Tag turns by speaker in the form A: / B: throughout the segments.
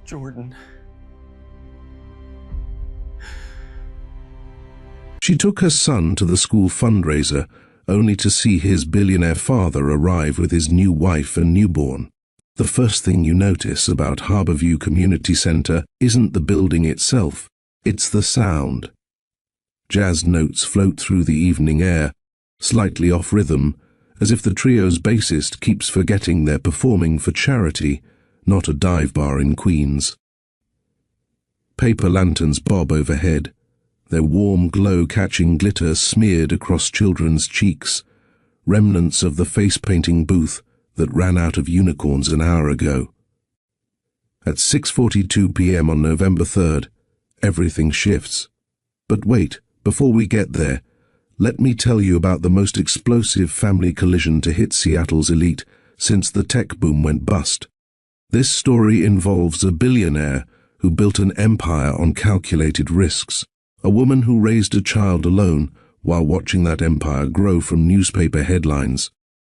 A: Jordan.
B: She took her son to the school fundraiser, only to see his billionaire father arrive with his new wife and newborn. The first thing you notice about Harborview Community Center isn't the building itself, it's the sound. Jazz notes float through the evening air, slightly off rhythm, as if the trio's bassist keeps forgetting they're performing for charity, not a dive bar in Queens. Paper lanterns bob overhead, their warm glow catching glitter smeared across children's cheeks, remnants of the face-painting booth that ran out of unicorns an hour ago. At 6:42 p.m. on November 3rd, everything shifts. But wait, before we get there, let me tell you about the most explosive family collision to hit Seattle's elite since the tech boom went bust. This story involves a billionaire who built an empire on calculated risks, a woman who raised a child alone while watching that empire grow from newspaper headlines,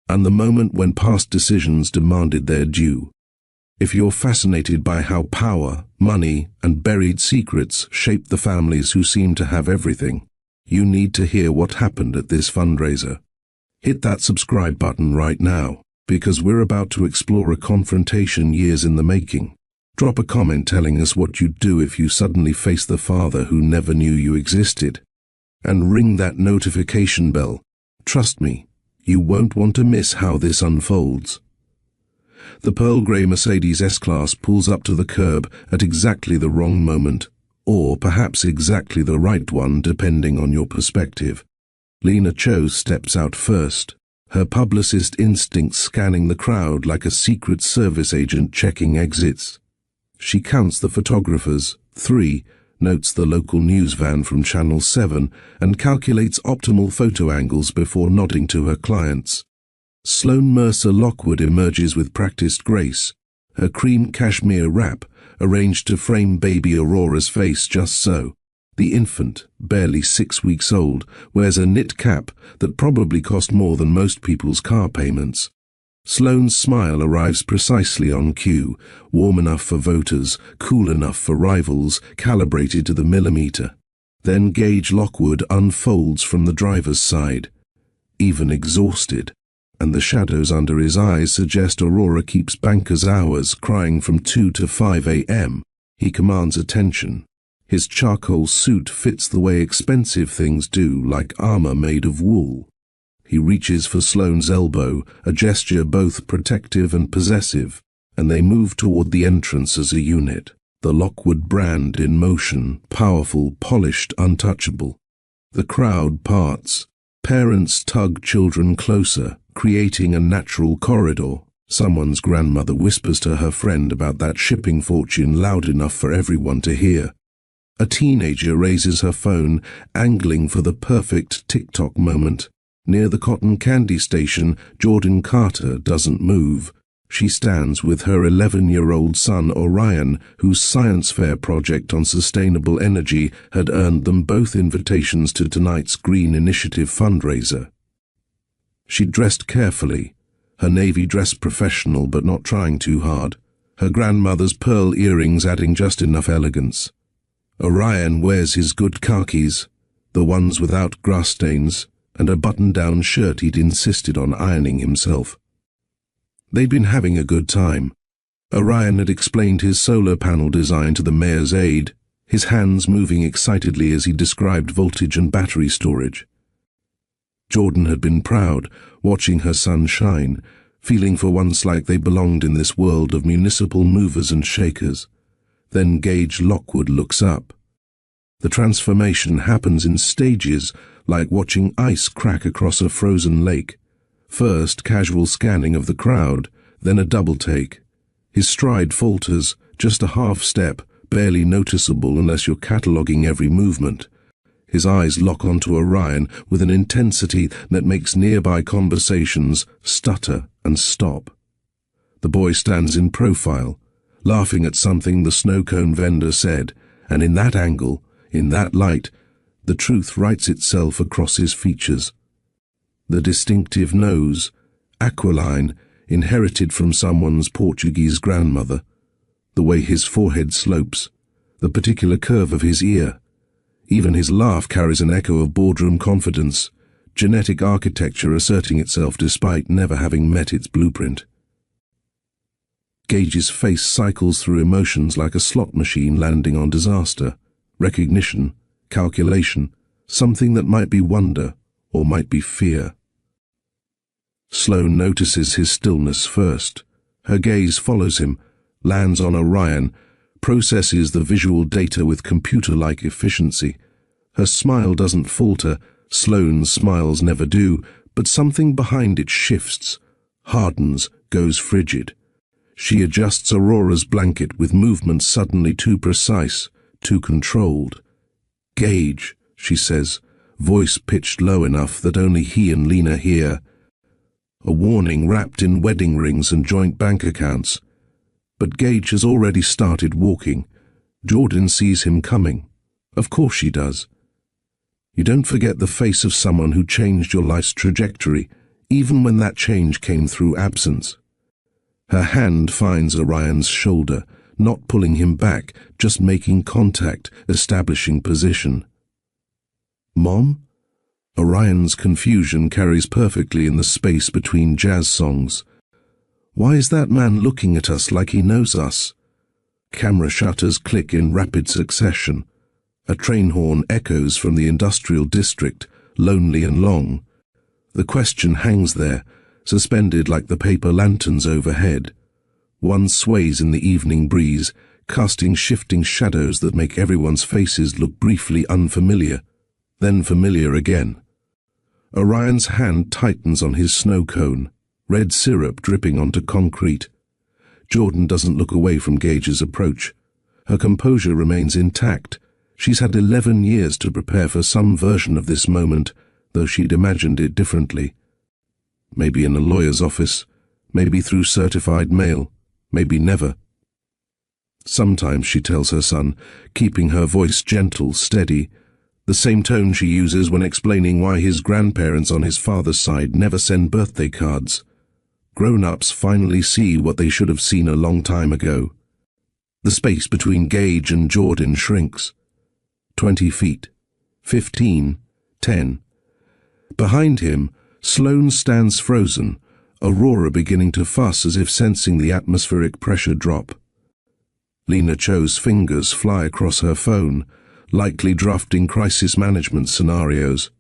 B: and the moment when past decisions demanded their due. If you're fascinated by how power, money, and buried secrets shape the families who seem to have everything, you need to hear what happened at this fundraiser. Hit that subscribe button right now, because we're about to explore a confrontation years in the making. Drop a comment telling us what you'd do if you suddenly faced the father who never knew you existed. And ring that notification bell. Trust me, you won't want to miss how this unfolds. The pearl grey Mercedes S-Class pulls up to the curb at exactly the wrong moment, or perhaps exactly the right one depending on your perspective. Lena Cho steps out first, her publicist instincts scanning the crowd like a Secret Service agent checking exits. She counts the photographers, 3, notes the local news van from Channel 7, and calculates optimal photo angles before nodding to her clients. Sloane Mercer Lockwood emerges with practiced grace, her cream cashmere wrap arranged to frame baby Aurora's face just so. The infant, barely 6 weeks old, wears a knit cap that probably cost more than most people's car payments. Sloane's smile arrives precisely on cue, warm enough for voters, cool enough for rivals, calibrated to the millimeter. Then Gage Lockwood unfolds from the driver's side, even exhausted, and the shadows under his eyes suggest Aurora keeps banker's hours crying from 2 to 5 a.m. He commands attention. His charcoal suit fits the way expensive things do, like armor made of wool. He reaches for Sloane's elbow, a gesture both protective and possessive, and they move toward the entrance as a unit. The Lockwood brand in motion, powerful, polished, untouchable. The crowd parts. Parents tug children closer, creating a natural corridor. Someone's grandmother whispers to her friend about that shipping fortune loud enough for everyone to hear. A teenager raises her phone, angling for the perfect TikTok moment. Near the cotton candy station, Jordan Carter doesn't move. She stands with her 11-year-old son Orion, whose science fair project on sustainable energy had earned them both invitations to tonight's Green Initiative fundraiser. She dressed carefully, her navy dress professional but not trying too hard, her grandmother's pearl earrings adding just enough elegance. Orion wears his good khakis, the ones without grass stains, and a button-down shirt he'd insisted on ironing himself. They'd been having a good time. Orion had explained his solar panel design to the mayor's aide, his hands moving excitedly as he described voltage and battery storage. Jordan had been proud, watching her son shine, feeling for once like they belonged in this world of municipal movers and shakers. Then Gage Lockwood looks up. The transformation happens in stages, like watching ice crack across a frozen lake. First, casual scanning of the crowd, then a double take. His stride falters, just a half step, barely noticeable unless you're cataloguing every movement. His eyes lock onto Orion with an intensity that makes nearby conversations stutter and stop. The boy stands in profile, laughing at something the snow cone vendor said, and in that angle, in that light, the truth writes itself across his features. The distinctive nose, aquiline, inherited from someone's Portuguese grandmother. the way his forehead slopes, the particular curve of his ear. Even his laugh carries an echo of boardroom confidence, genetic architecture asserting itself despite never having met its blueprint. Gage's face cycles through emotions like a slot machine landing on disaster, recognition, calculation, something that might be wonder or might be fear. Sloane notices his stillness first. Her gaze follows him, lands on Orion, processes the visual data with computer-like efficiency. Her smile doesn't falter, Sloane's smiles never do, but something behind it shifts, hardens, goes frigid. She adjusts Aurora's blanket with movements suddenly too precise, too controlled. "Gage," she says, voice pitched low enough that only he and Lena hear. A warning wrapped in wedding rings and joint bank accounts. But Gage has already started walking. Jordan sees him coming. Of course she does. You don't forget the face of someone who changed your life's trajectory, even when that change came through absence. Her hand finds Orion's shoulder, not pulling him back, just making contact, establishing position. "Mom?" Orion's confusion carries perfectly in the space between jazz songs. Why is that man looking at us like he knows us? Camera shutters click in rapid succession. A train horn echoes from the industrial district, lonely and long. The question hangs there, suspended like the paper lanterns overhead. One sways in the evening breeze, casting shifting shadows that make everyone's faces look briefly unfamiliar, then familiar again. Orion's hand tightens on his snow cone, red syrup dripping onto concrete. Jordan doesn't look away from Gage's approach. Her composure remains intact. She's had 11 years to prepare for some version of this moment, though she'd imagined it differently. Maybe in a lawyer's office, maybe through certified mail, maybe never. Sometimes, she tells her son, keeping her voice gentle, steady, the same tone she uses when explaining why his grandparents on his father's side never send birthday cards. Grown-ups finally see what they should have seen a long time ago. The space between Gage and Jordan shrinks. 20 feet, 15, 10. Behind him, Sloane stands frozen, Aurora beginning to fuss as if sensing the atmospheric pressure drop. Lena Cho's fingers fly across her phone, likely drafting crisis management scenarios.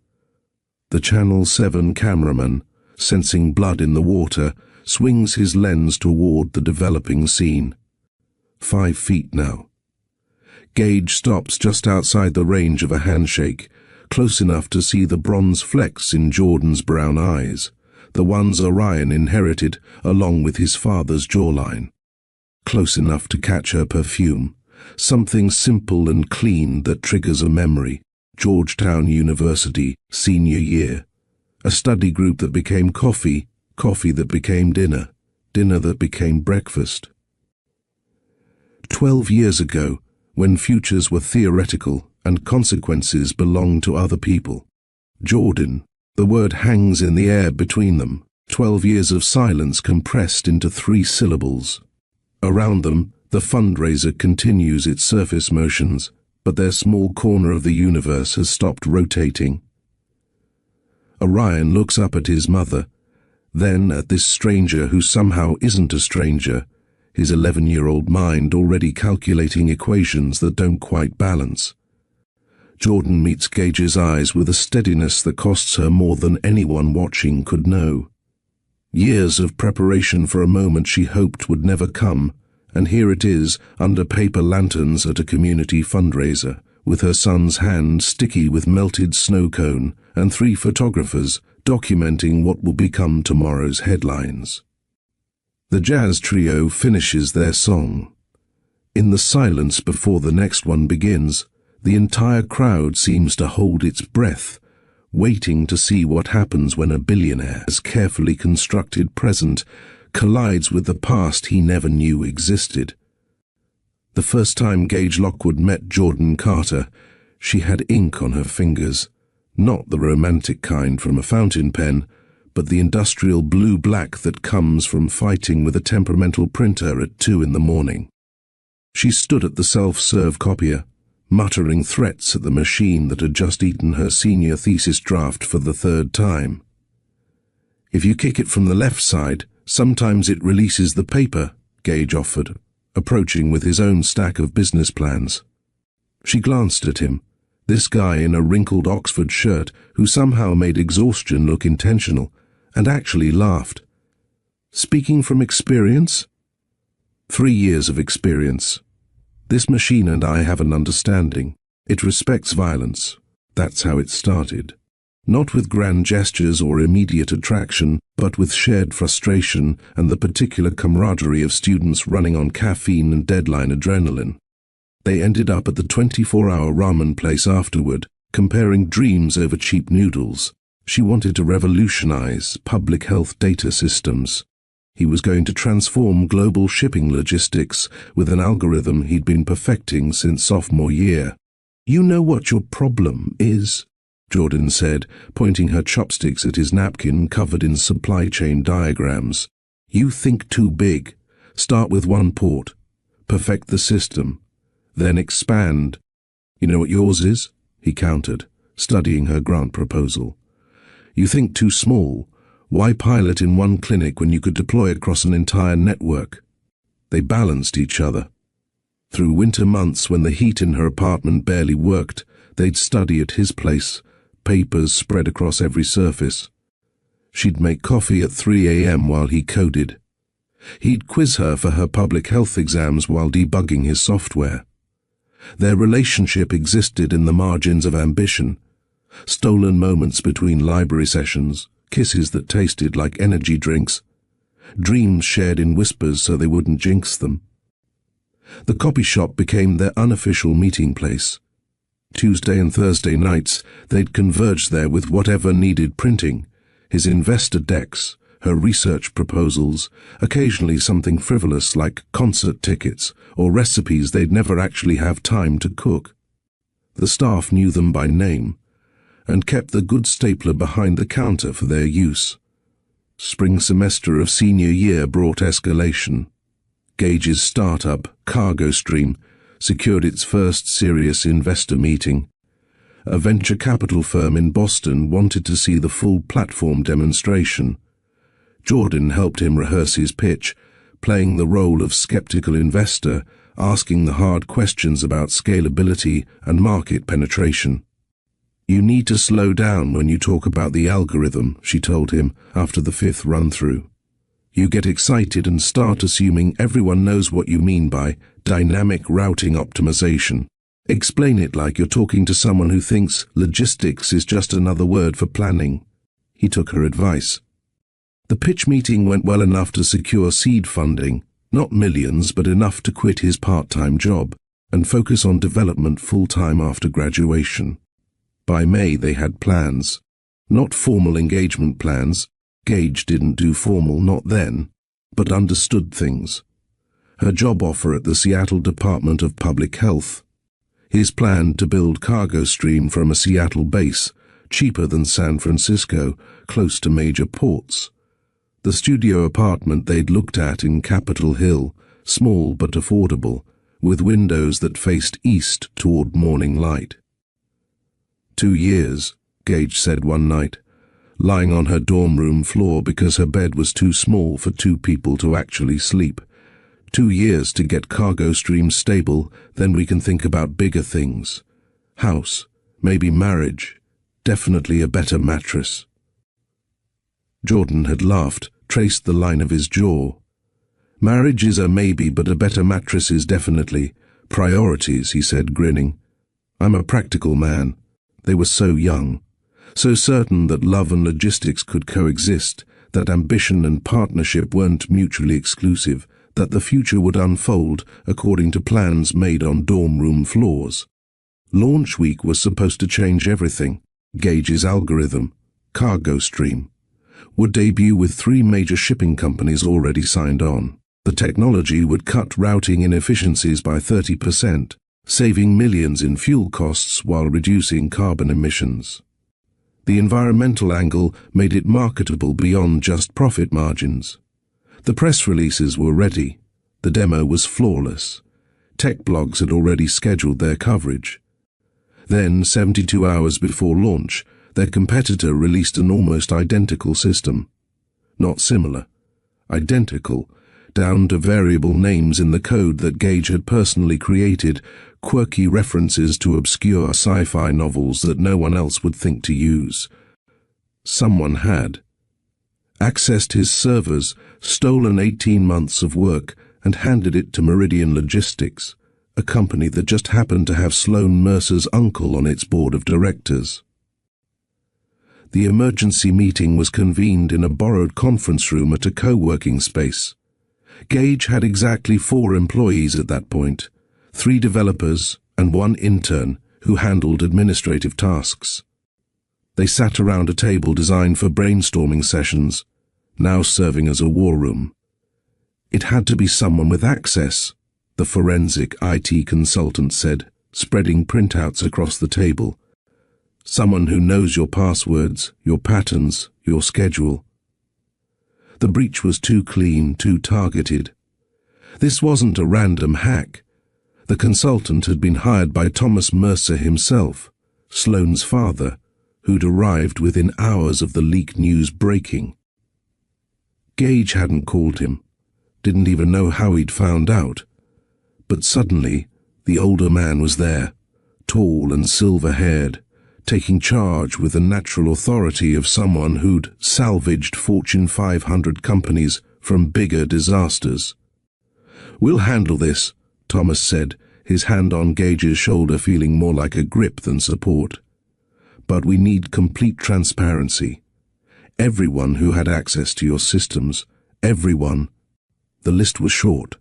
B: The Channel 7 cameraman, sensing blood in the water, swings his lens toward the developing scene. 5 feet now. Gage stops just outside the range of a handshake, close enough to see the bronze flecks in Jordan's brown eyes, the ones Orion inherited along with his father's jawline. Close enough to catch her perfume, something simple and clean that triggers a memory. Georgetown University, senior year. A study group that became coffee, coffee that became dinner, dinner that became breakfast. 12 years ago, when futures were theoretical and consequences belonged to other people. Jordan, the word hangs in the air between them, 12 years of silence compressed into 3 syllables. Around them, the fundraiser continues its surface motions, but their small corner of the universe has stopped rotating. Orion looks up at his mother, then at this stranger who somehow isn't a stranger, his 11-year-old mind already calculating equations that don't quite balance. Jordan meets Gage's eyes with a steadiness that costs her more than anyone watching could know. Years of preparation for a moment she hoped would never come, and here it is, under paper lanterns at a community fundraiser, with her son's hand sticky with melted snow cone, and 3 photographers documenting what will become tomorrow's headlines. The jazz trio finishes their song. In the silence before the next one begins, the entire crowd seems to hold its breath, waiting to see what happens when a billionaire's carefully constructed present collides with the past he never knew existed. The first time Gage Lockwood met Jordan Carter, she had ink on her fingers, not the romantic kind from a fountain pen, but the industrial blue-black that comes from fighting with a temperamental printer at 2 in the morning. She stood at the self-serve copier, muttering threats at the machine that had just eaten her senior thesis draft for the third time. "If you kick it from the left side, sometimes it releases the paper," Gage offered, approaching with his own stack of business plans. She glanced at him, this guy in a wrinkled Oxford shirt who somehow made exhaustion look intentional, and actually laughed. "Speaking from experience?" 3 years of experience. This machine and I have an understanding. It respects violence. That's how it started. Not with grand gestures or immediate attraction, but with shared frustration and the particular camaraderie of students running on caffeine and deadline adrenaline. They ended up at the 24-hour ramen place afterward, comparing dreams over cheap noodles. She wanted to revolutionize public health data systems. He was going to transform global shipping logistics with an algorithm he'd been perfecting since sophomore year. "You know what your problem is," Jordan said, pointing her chopsticks at his napkin covered in supply chain diagrams. "You think too big. Start with one port. Perfect the system. Then expand." "You know what yours is?" he countered, studying her grant proposal. "You think too small. Why pilot in one clinic when you could deploy across an entire network?" They balanced each other. Through winter months when the heat in her apartment barely worked, they'd study at his place, papers spread across every surface. She'd make coffee at 3 a.m. while he coded. He'd quiz her for her public health exams while debugging his software. Their relationship existed in the margins of ambition, stolen moments between library sessions, kisses that tasted like energy drinks, dreams shared in whispers so they wouldn't jinx them. The copy shop became their unofficial meeting place. Tuesday and Thursday nights, they'd converge there with whatever needed printing, his investor decks, her research proposals, occasionally something frivolous like concert tickets or recipes they'd never actually have time to cook. The staff knew them by name, and kept the good stapler behind the counter for their use. Spring semester of senior year brought escalation. Gage's startup, CargoStream, secured its first serious investor meeting. A venture capital firm in Boston wanted to see the full platform demonstration. Jordan helped him rehearse his pitch, playing the role of skeptical investor, asking the hard questions about scalability and market penetration. "You need to slow down when you talk about the algorithm," she told him after the 5th run-through. "You get excited and start assuming everyone knows what you mean by dynamic routing optimization. Explain it like you're talking to someone who thinks logistics is just another word for planning." He took her advice. The pitch meeting went well enough to secure seed funding, not millions but enough to quit his part-time job and focus on development full-time after graduation. By May they had plans. Not formal engagement plans. Gage didn't do formal, not then, but understood things. Her job offer at the Seattle Department of Public Health. His plan to build CargoStream from a Seattle base, cheaper than San Francisco, close to major ports. The studio apartment they'd looked at in Capitol Hill, small but affordable, with windows that faced east toward morning light. 2 years, Gage said one night, lying on her dorm room floor because her bed was too small for 2 people to actually sleep. 2 years to get CargoStream stable, then we can think about bigger things. House, maybe marriage, definitely a better mattress. Jordan had laughed, traced the line of his jaw. "Marriage is a maybe, but a better mattress is definitely. Priorities," he said, grinning. "I'm a practical man." They were so young, so certain that love and logistics could coexist, that ambition and partnership weren't mutually exclusive, that the future would unfold according to plans made on dorm room floors. Launch week was supposed to change everything. Gage's algorithm, CargoStream, would debut with 3 major shipping companies already signed on. The technology would cut routing inefficiencies by 30%, saving millions in fuel costs while reducing carbon emissions. The environmental angle made it marketable beyond just profit margins. The press releases were ready. The demo was flawless. Tech blogs had already scheduled their coverage. Then, 72 hours before launch, their competitor released an almost identical system. Not similar, identical, down to variable names in the code that Gage had personally created, quirky references to obscure sci-fi novels that no one else would think to use. Someone had accessed his servers, stolen 18 months of work, and handed it to Meridian Logistics, a company that just happened to have Sloan Mercer's uncle on its board of directors. The emergency meeting was convened in a borrowed conference room at a co-working space. Gage had exactly 4 employees at that point, 3 developers and 1 intern who handled administrative tasks. They sat around a table designed for brainstorming sessions, now serving as a war room. It had to be someone with access, the forensic IT consultant said, spreading printouts across the table. Someone who knows your passwords, your patterns, your schedule. The breach was too clean, too targeted. This wasn't a random hack. The consultant had been hired by Thomas Mercer himself, Sloan's father, who'd arrived within hours of the leak news breaking. Gage hadn't called him, didn't even know how he'd found out. But suddenly, the older man was there, tall and silver-haired, taking charge with the natural authority of someone who'd salvaged Fortune 500 companies from bigger disasters. "We'll handle this," Thomas said, his hand on Gage's shoulder feeling more like a grip than support. "But we need complete transparency. Everyone who had access to your systems, everyone." The list was short.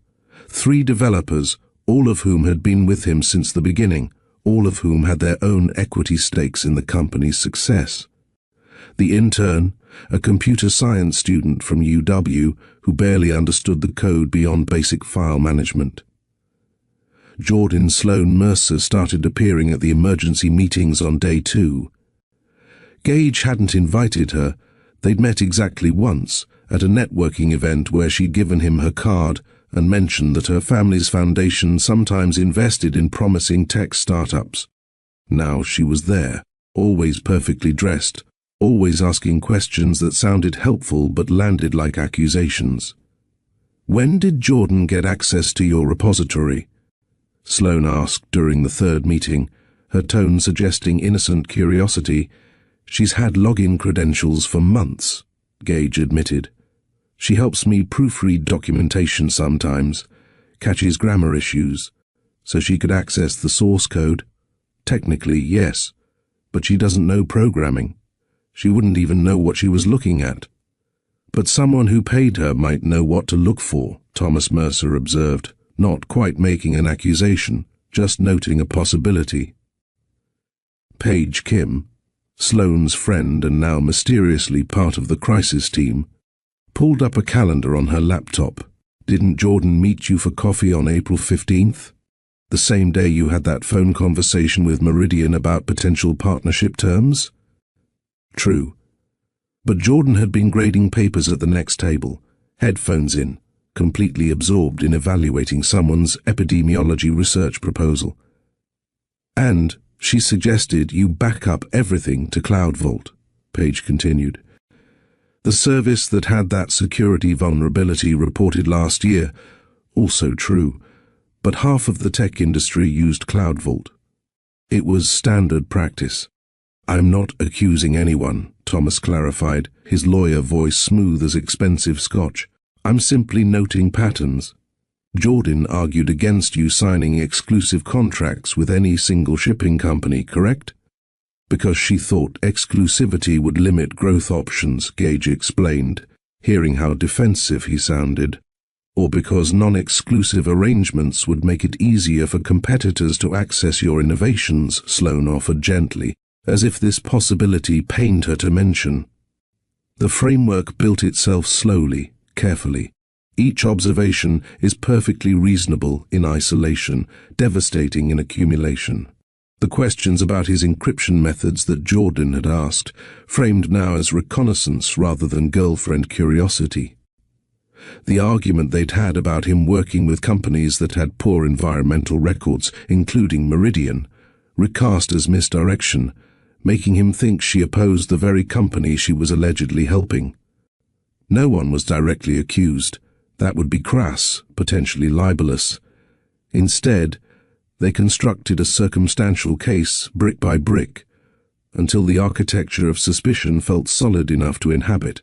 B: 3 developers, all of whom had been with him since the beginning, all of whom had their own equity stakes in the company's success. The intern, a computer science student from UW who barely understood the code beyond basic file management. Jordan Sloan Mercer started appearing at the emergency meetings on day 2. Gage hadn't invited her. They'd met exactly once, at a networking event where she'd given him her card and mentioned that her family's foundation sometimes invested in promising tech startups. Now she was there, always perfectly dressed, always asking questions that sounded helpful but landed like accusations. "When did Jordan get access to your repository?" Sloan asked during the 3rd meeting, her tone suggesting innocent curiosity. "She's had login credentials for months," Gage admitted. "She helps me proofread documentation sometimes, catches grammar issues, so she could access the source code. Technically, yes, but she doesn't know programming. She wouldn't even know what she was looking at." "But someone who paid her might know what to look for," Thomas Mercer observed, not quite making an accusation, just noting a possibility. Paige Kim, Sloan's friend and now mysteriously part of the crisis team, pulled up a calendar on her laptop. "Didn't Jordan meet you for coffee on April 15th? The same day you had that phone conversation with Meridian about potential partnership terms?" True. But Jordan had been grading papers at the next table, headphones in, completely absorbed in evaluating someone's epidemiology research proposal. "And she suggested you back up everything to Cloud Vault," Paige continued. "The service that had that security vulnerability reported last year, also true, but half of the tech industry used Cloud Vault. It was standard practice." "I'm not accusing anyone," Thomas clarified, his lawyer voice smooth as expensive scotch. "I'm simply noting patterns. Jordan argued against you signing exclusive contracts with any single shipping company, correct?" "Because she thought exclusivity would limit growth options," Gage explained, hearing how defensive he sounded. "Or because non-exclusive arrangements would make it easier for competitors to access your innovations," Sloan offered gently, as if this possibility pained her to mention. The framework built itself slowly, carefully. Each observation is perfectly reasonable in isolation, devastating in accumulation. The questions about his encryption methods that Jordan had asked, framed now as reconnaissance rather than girlfriend curiosity. The argument they'd had about him working with companies that had poor environmental records, including Meridian, recast as misdirection, making him think she opposed the very company she was allegedly helping. No one was directly accused. That would be crass, potentially libelous. Instead, they constructed a circumstantial case, brick by brick, until the architecture of suspicion felt solid enough to inhabit.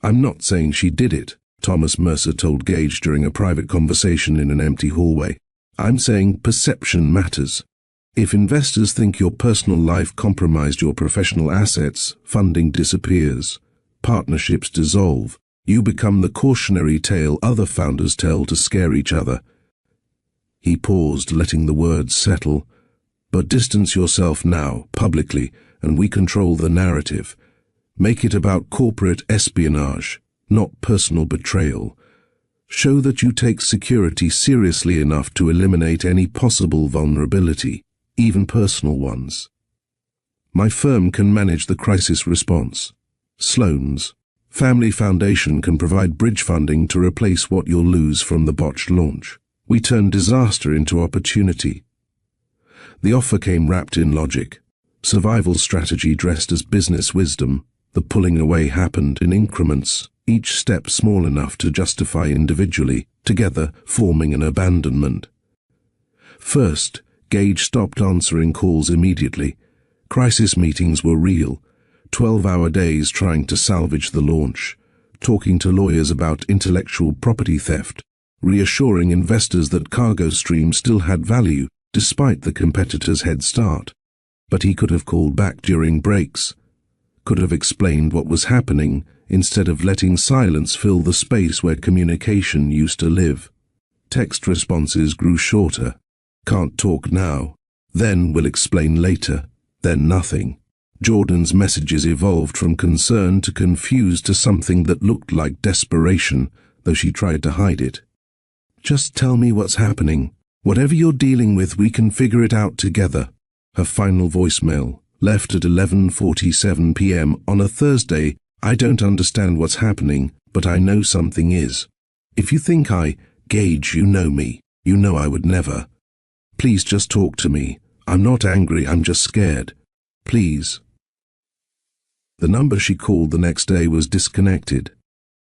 B: "I'm not saying she did it," Thomas Mercer told Gage during a private conversation in an empty hallway. "I'm saying perception matters. If investors think your personal life compromised your professional assets, funding disappears, partnerships dissolve, you become the cautionary tale other founders tell to scare each other." He paused, letting the words settle. "But distance yourself now, publicly, and we control the narrative. Make it about corporate espionage, not personal betrayal. Show that you take security seriously enough to eliminate any possible vulnerability, even personal ones. My firm can manage the crisis response. Sloan's Family Foundation can provide bridge funding to replace what you'll lose from the botched launch. We turn disaster into opportunity." The offer came wrapped in logic, survival strategy dressed as business wisdom. The pulling away happened in increments, each step small enough to justify individually, together forming an abandonment. First, Gage stopped answering calls immediately. Crisis meetings were real, 12-hour days trying to salvage the launch, talking to lawyers about intellectual property theft, reassuring investors that cargo stream still had value despite the competitor's head start. But he could have called back during breaks, could have explained what was happening instead of letting silence fill the space where communication used to live. Text responses grew shorter. "Can't talk now. Then we'll explain later." Then nothing. Jordan's messages evolved from concern to confused to something that looked like desperation, though she tried to hide it. "Just tell me what's happening. Whatever you're dealing with, we can figure it out together." Her final voicemail, left at 11:47 p.m. on a Thursday. "I don't understand what's happening, but I know something is. If you think Gage, you know me. You know I would never. Please just talk to me. I'm not angry, I'm just scared. Please." The number she called the next day was disconnected.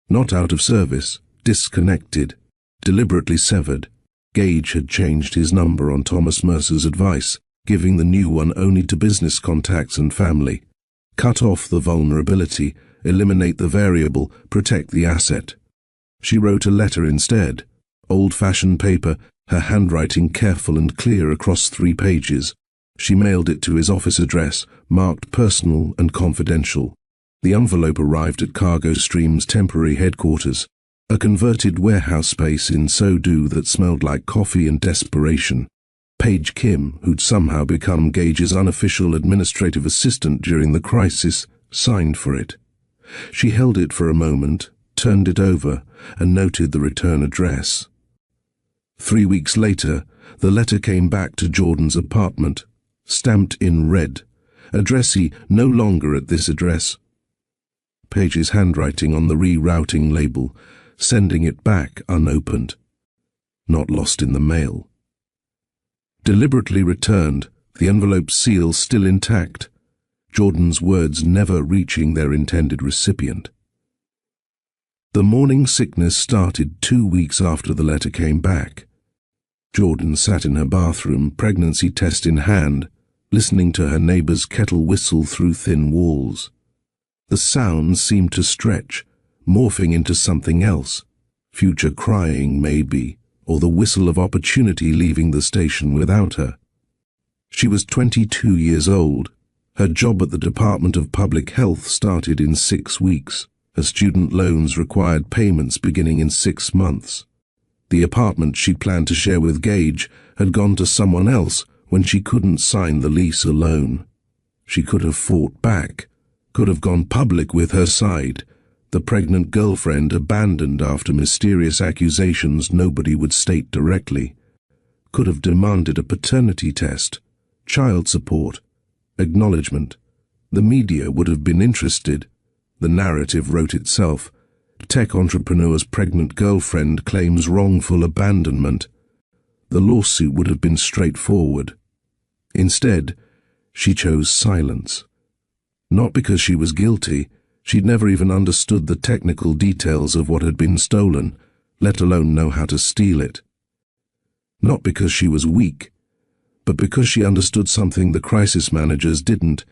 B: Not out of service, disconnected, deliberately severed. Gage had changed his number on Thomas Mercer's advice, giving the new one only to business contacts and family. Cut off the vulnerability, eliminate the variable, protect the asset. She wrote a letter instead, old-fashioned paper, her handwriting careful and clear across 3 pages. She mailed it to his office address, marked personal and confidential. The envelope arrived at Cargo Stream's temporary headquarters, a converted warehouse space in So-Do that smelled like coffee and desperation. Paige Kim, who'd somehow become Gage's unofficial administrative assistant during the crisis, signed for it. She held it for a moment, turned it over, and noted the return address. 3 weeks later, the letter came back to Jordan's apartment, stamped in red. Addressee no longer at this address. Paige's handwriting on the rerouting label, sending it back unopened. Not lost in the mail. Deliberately returned, the envelope seal still intact, Jordan's words never reaching their intended recipient. The morning sickness started 2 weeks after the letter came back. Jordan sat in her bathroom, pregnancy test in hand, listening to her neighbor's kettle whistle through thin walls. The sounds seemed to stretch, morphing into something else, future crying maybe, or the whistle of opportunity leaving the station without her. She was 22 years old. Her job at the Department of Public Health started in 6 weeks. Her student loans required payments beginning in 6 months. The apartment she'd planned to share with Gage had gone to someone else when she couldn't sign the lease alone. She could have fought back, could have gone public with her side, the pregnant girlfriend abandoned after mysterious accusations nobody would state directly, could have demanded a paternity test, child support, acknowledgement. The media would have been interested. The narrative wrote itself. tech entrepreneur's pregnant girlfriend claims wrongful abandonment. The lawsuit would have been straightforward. Instead, she chose silence. Not because she was guilty. She'd never even understood the technical details of what had been stolen, let alone know how to steal it. Not because she was weak, but because she understood something the crisis managers didn't.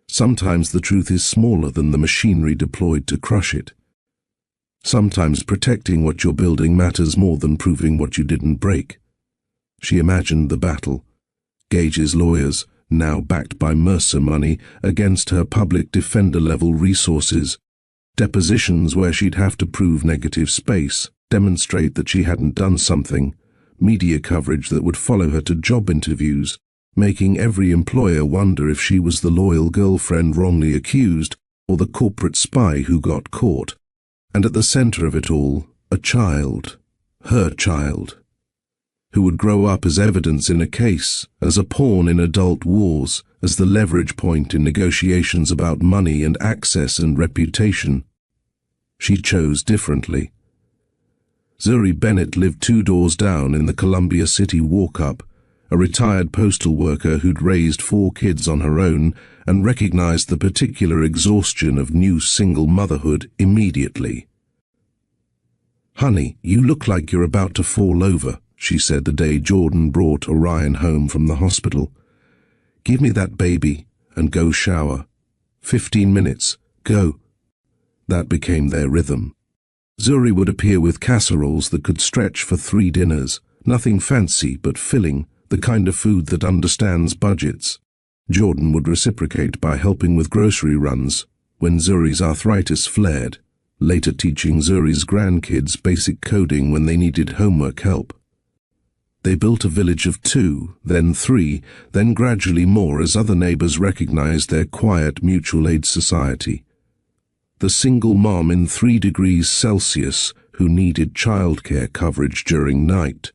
B: Sometimes the truth is smaller than the machinery deployed to crush it. Sometimes protecting what you're building matters more than proving what you didn't break. She imagined the battle. Gage's lawyers, now backed by Mercer money, against her public defender-level resources. Depositions where she'd have to prove negative space, demonstrate that she hadn't done something. Media coverage that would follow her to job interviews, making every employer wonder if she was the loyal girlfriend wrongly accused or the corporate spy who got caught. And at the center of it all, a child, her child, who would grow up as evidence in a case, as a pawn in adult wars, as the leverage point in negotiations about money and access and reputation. She chose differently. Zuri Bennett lived 2 doors down in the Columbia City walk-up, a retired postal worker who'd raised 4 kids on her own and recognized the particular exhaustion of new single motherhood immediately. "Honey, you look like you're about to fall over," she said the day Jordan brought Orion home from the hospital. "Give me that baby and go shower. 15 minutes, go." That became their rhythm. Zuri would appear with casseroles that could stretch for 3 dinners, nothing fancy but filling, the kind of food that understands budgets. Jordan would reciprocate by helping with grocery runs when Zuri's arthritis flared, later teaching Zuri's grandkids basic coding when they needed homework help. They built a village of 2, then 3, then gradually more as other neighbors recognized their quiet mutual aid society. The single mom in 3 degrees Celsius who needed childcare coverage during night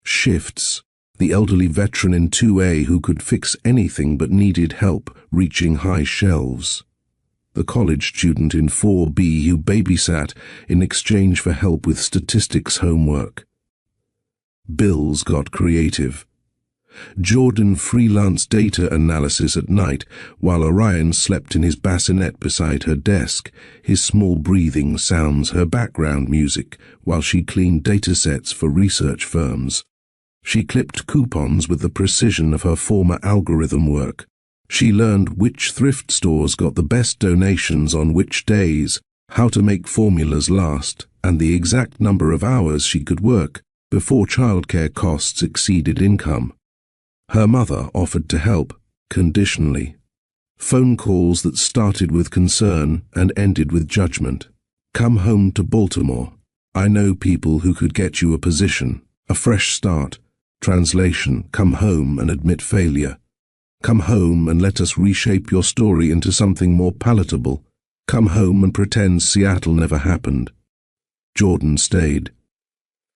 B: shifts, the elderly veteran in 2A who could fix anything but needed help reaching high shelves, the college student in 4B who babysat in exchange for help with statistics homework. Bills got creative. Jordan freelanced data analysis at night while Orion slept in his bassinet beside her desk, his small breathing sounds her background music while she cleaned datasets for research firms. She clipped coupons with the precision of her former algorithm work. She learned which thrift stores got the best donations on which days, how to make formulas last, and the exact number of hours she could work before childcare costs exceeded income. Her mother offered to help, conditionally. Phone calls that started with concern and ended with judgment. "Come home to Baltimore. I know people who could get you a position, a fresh start." Translation: come home and admit failure. Come home and let us reshape your story into something more palatable. Come home and pretend Seattle never happened. Jordan stayed.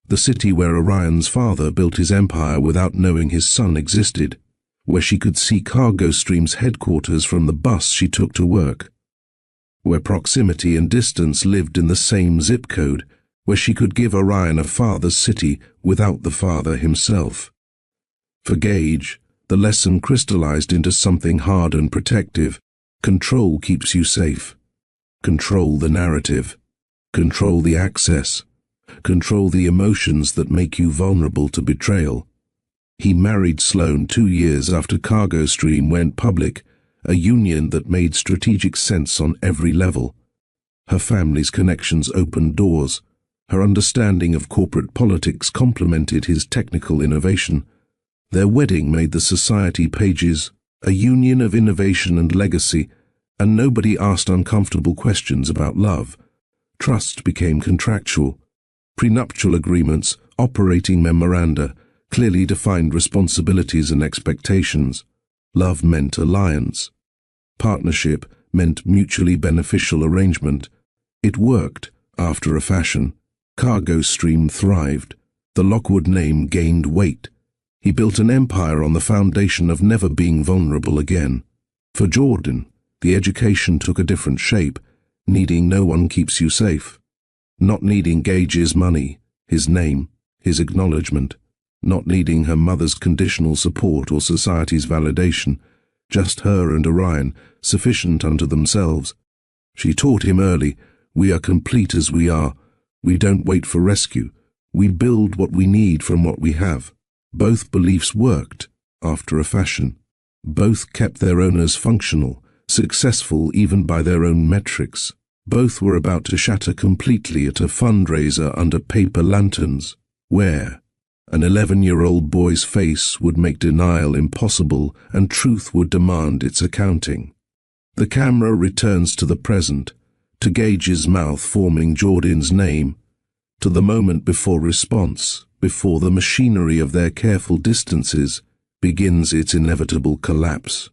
B: The city where Orion's father built his empire without knowing his son existed, where she could see CargoStream's headquarters from the bus she took to work, where proximity and distance lived in the same zip code, where she could give Orion a father's city without the father himself. For Gage, the lesson crystallized into something hard and protective. Control keeps you safe. Control the narrative. Control the access. Control the emotions that make you vulnerable to betrayal. He married Sloan 2 years after CargoStream went public, a union that made strategic sense on every level. Her family's connections opened doors. Her understanding of corporate politics complemented his technical innovation. Their wedding made the society pages, a union of innovation and legacy, and nobody asked uncomfortable questions about love. Trust became contractual. Prenuptial agreements, operating memoranda, clearly defined responsibilities and expectations. Love meant alliance. Partnership meant mutually beneficial arrangement. It worked, after a fashion. CargoStream thrived. The Lockwood name gained weight. He built an empire on the foundation of never being vulnerable again. For Jordan, the education took a different shape, needing no one keeps you safe. not needing Gage's money, his name, his acknowledgement, not needing her mother's conditional support or society's validation, just her and Orion, sufficient unto themselves. She taught him early, we are complete as we are. We don't wait for rescue. We build what we need from what we have. Both beliefs worked, after a fashion. Both kept their owners functional, successful even by their own metrics. Both were about to shatter completely at a fundraiser under paper lanterns, where an 11-year-old boy's face would make denial impossible and truth would demand its accounting. The camera returns to the present, to Gage's mouth forming Jordan's name, to the moment before response, before the machinery of their careful distances begins its inevitable collapse.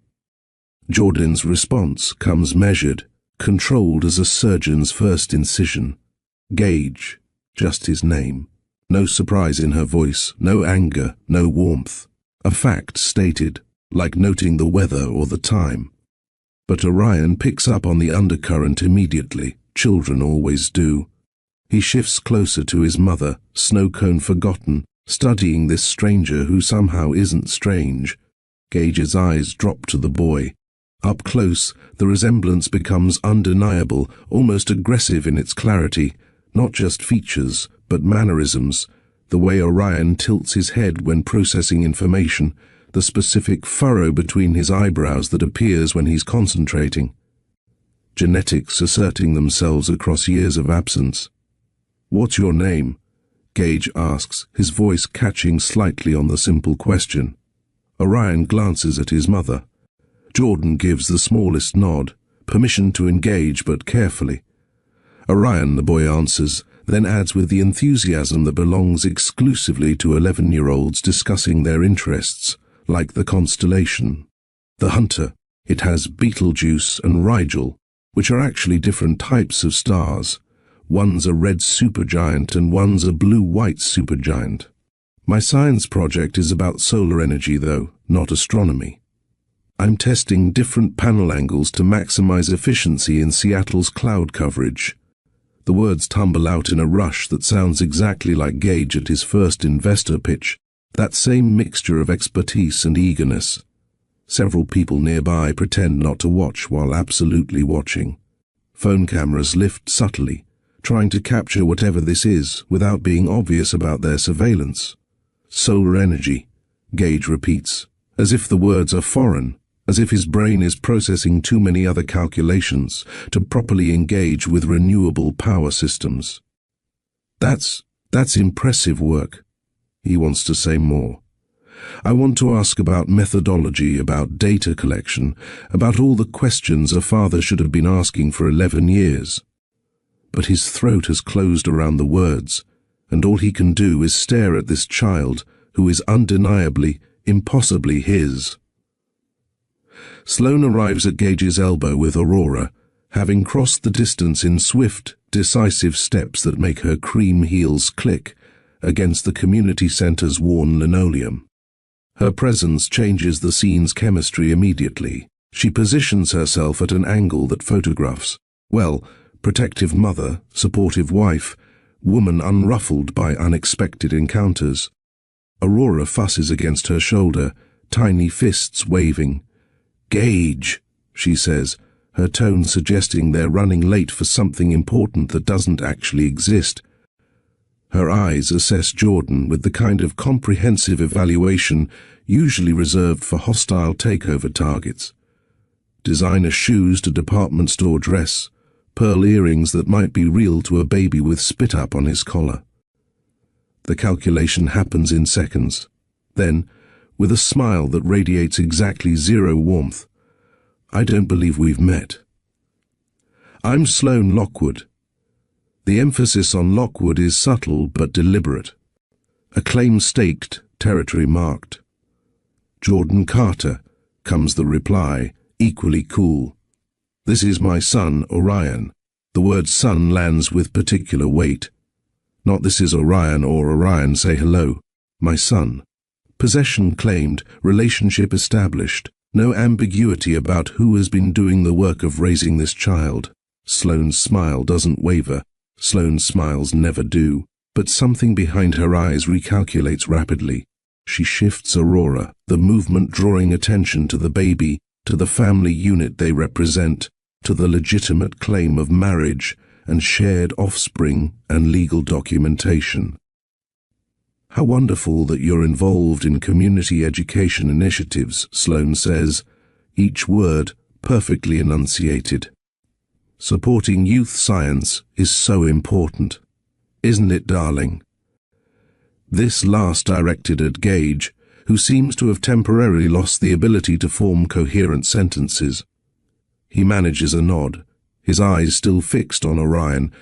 B: Jordan's response comes measured, controlled as a surgeon's first incision. Gage, just his name. No surprise in her voice, no anger, no warmth. A fact stated, like noting the weather or the time. But Orion picks up on the undercurrent immediately. Children always do. He shifts closer to his mother, snow cone forgotten, studying this stranger who somehow isn't strange. Gage's eyes drop to the boy. Up close, the resemblance becomes undeniable, almost aggressive in its clarity. Not just features, but mannerisms, the way Orion tilts his head when processing information, the specific furrow between his eyebrows that appears when he's concentrating. Genetics asserting themselves across years of absence. "What's your name?" Gage asks, his voice catching slightly on the simple question. Orion glances at his mother. Jordan gives the smallest nod, permission to engage but carefully. "Orion," the boy answers, then adds with the enthusiasm that belongs exclusively to 11-year-olds discussing their interests, like the constellation. "The Hunter. It has Betelgeuse and Rigel, which are actually different types of stars. One's a red supergiant and one's a blue-white supergiant. My science project is about solar energy, though, not astronomy. I'm testing different panel angles to maximize efficiency in Seattle's cloud coverage." The words tumble out in a rush that sounds exactly like Gage at his first investor pitch, that same mixture of expertise and eagerness. Several people nearby pretend not to watch while absolutely watching. Phone cameras lift subtly, trying to capture whatever this is without being obvious about their surveillance. "Solar energy," Gage repeats, as if the words are foreign, as if his brain is processing too many other calculations to properly engage with renewable power systems. That's impressive work." He wants to say more. "I want to ask about methodology, about data collection, about all the questions a father should have been asking for 11 years. But his throat has closed around the words, and all he can do is stare at this child who is undeniably, impossibly his. Sloane arrives at Gage's elbow with Aurora, having crossed the distance in swift, decisive steps that make her cream heels click against the community center's worn linoleum. Her presence changes the scene's chemistry immediately. She positions herself at an angle that photographs, well, protective mother, supportive wife, woman unruffled by unexpected encounters. Aurora fusses against her shoulder, tiny fists waving. "Gage," she says, her tone suggesting they're running late for something important that doesn't actually exist. Her eyes assess Jordan with the kind of comprehensive evaluation usually reserved for hostile takeover targets. Designer shoes to department store dress, pearl earrings that might be real to a baby with spit up on his collar. The calculation happens in seconds. Then, with a smile that radiates exactly zero warmth, "I don't believe we've met. I'm Sloane Lockwood." The emphasis on Lockwood is subtle but deliberate. A claim staked, territory marked. "Jordan Carter," comes the reply, equally cool. "This is my son, Orion." The word son lands with particular weight. Not "this is Orion" or "Orion, say hello." My son. Possession claimed, relationship established. No ambiguity about who has been doing the work of raising this child. Sloane's smile doesn't waver, Sloane's smiles never do, but something behind her eyes recalculates rapidly. She shifts Aurora, the movement drawing attention to the baby, to the family unit they represent, to the legitimate claim of marriage and shared offspring and legal documentation. "How wonderful that you're involved in community education initiatives," Sloane says, each word perfectly enunciated. "Supporting youth science is so important. Isn't it, darling?" This last directed at Gage, who seems to have temporarily lost the ability to form coherent sentences. He manages a nod, his eyes still fixed on Orion,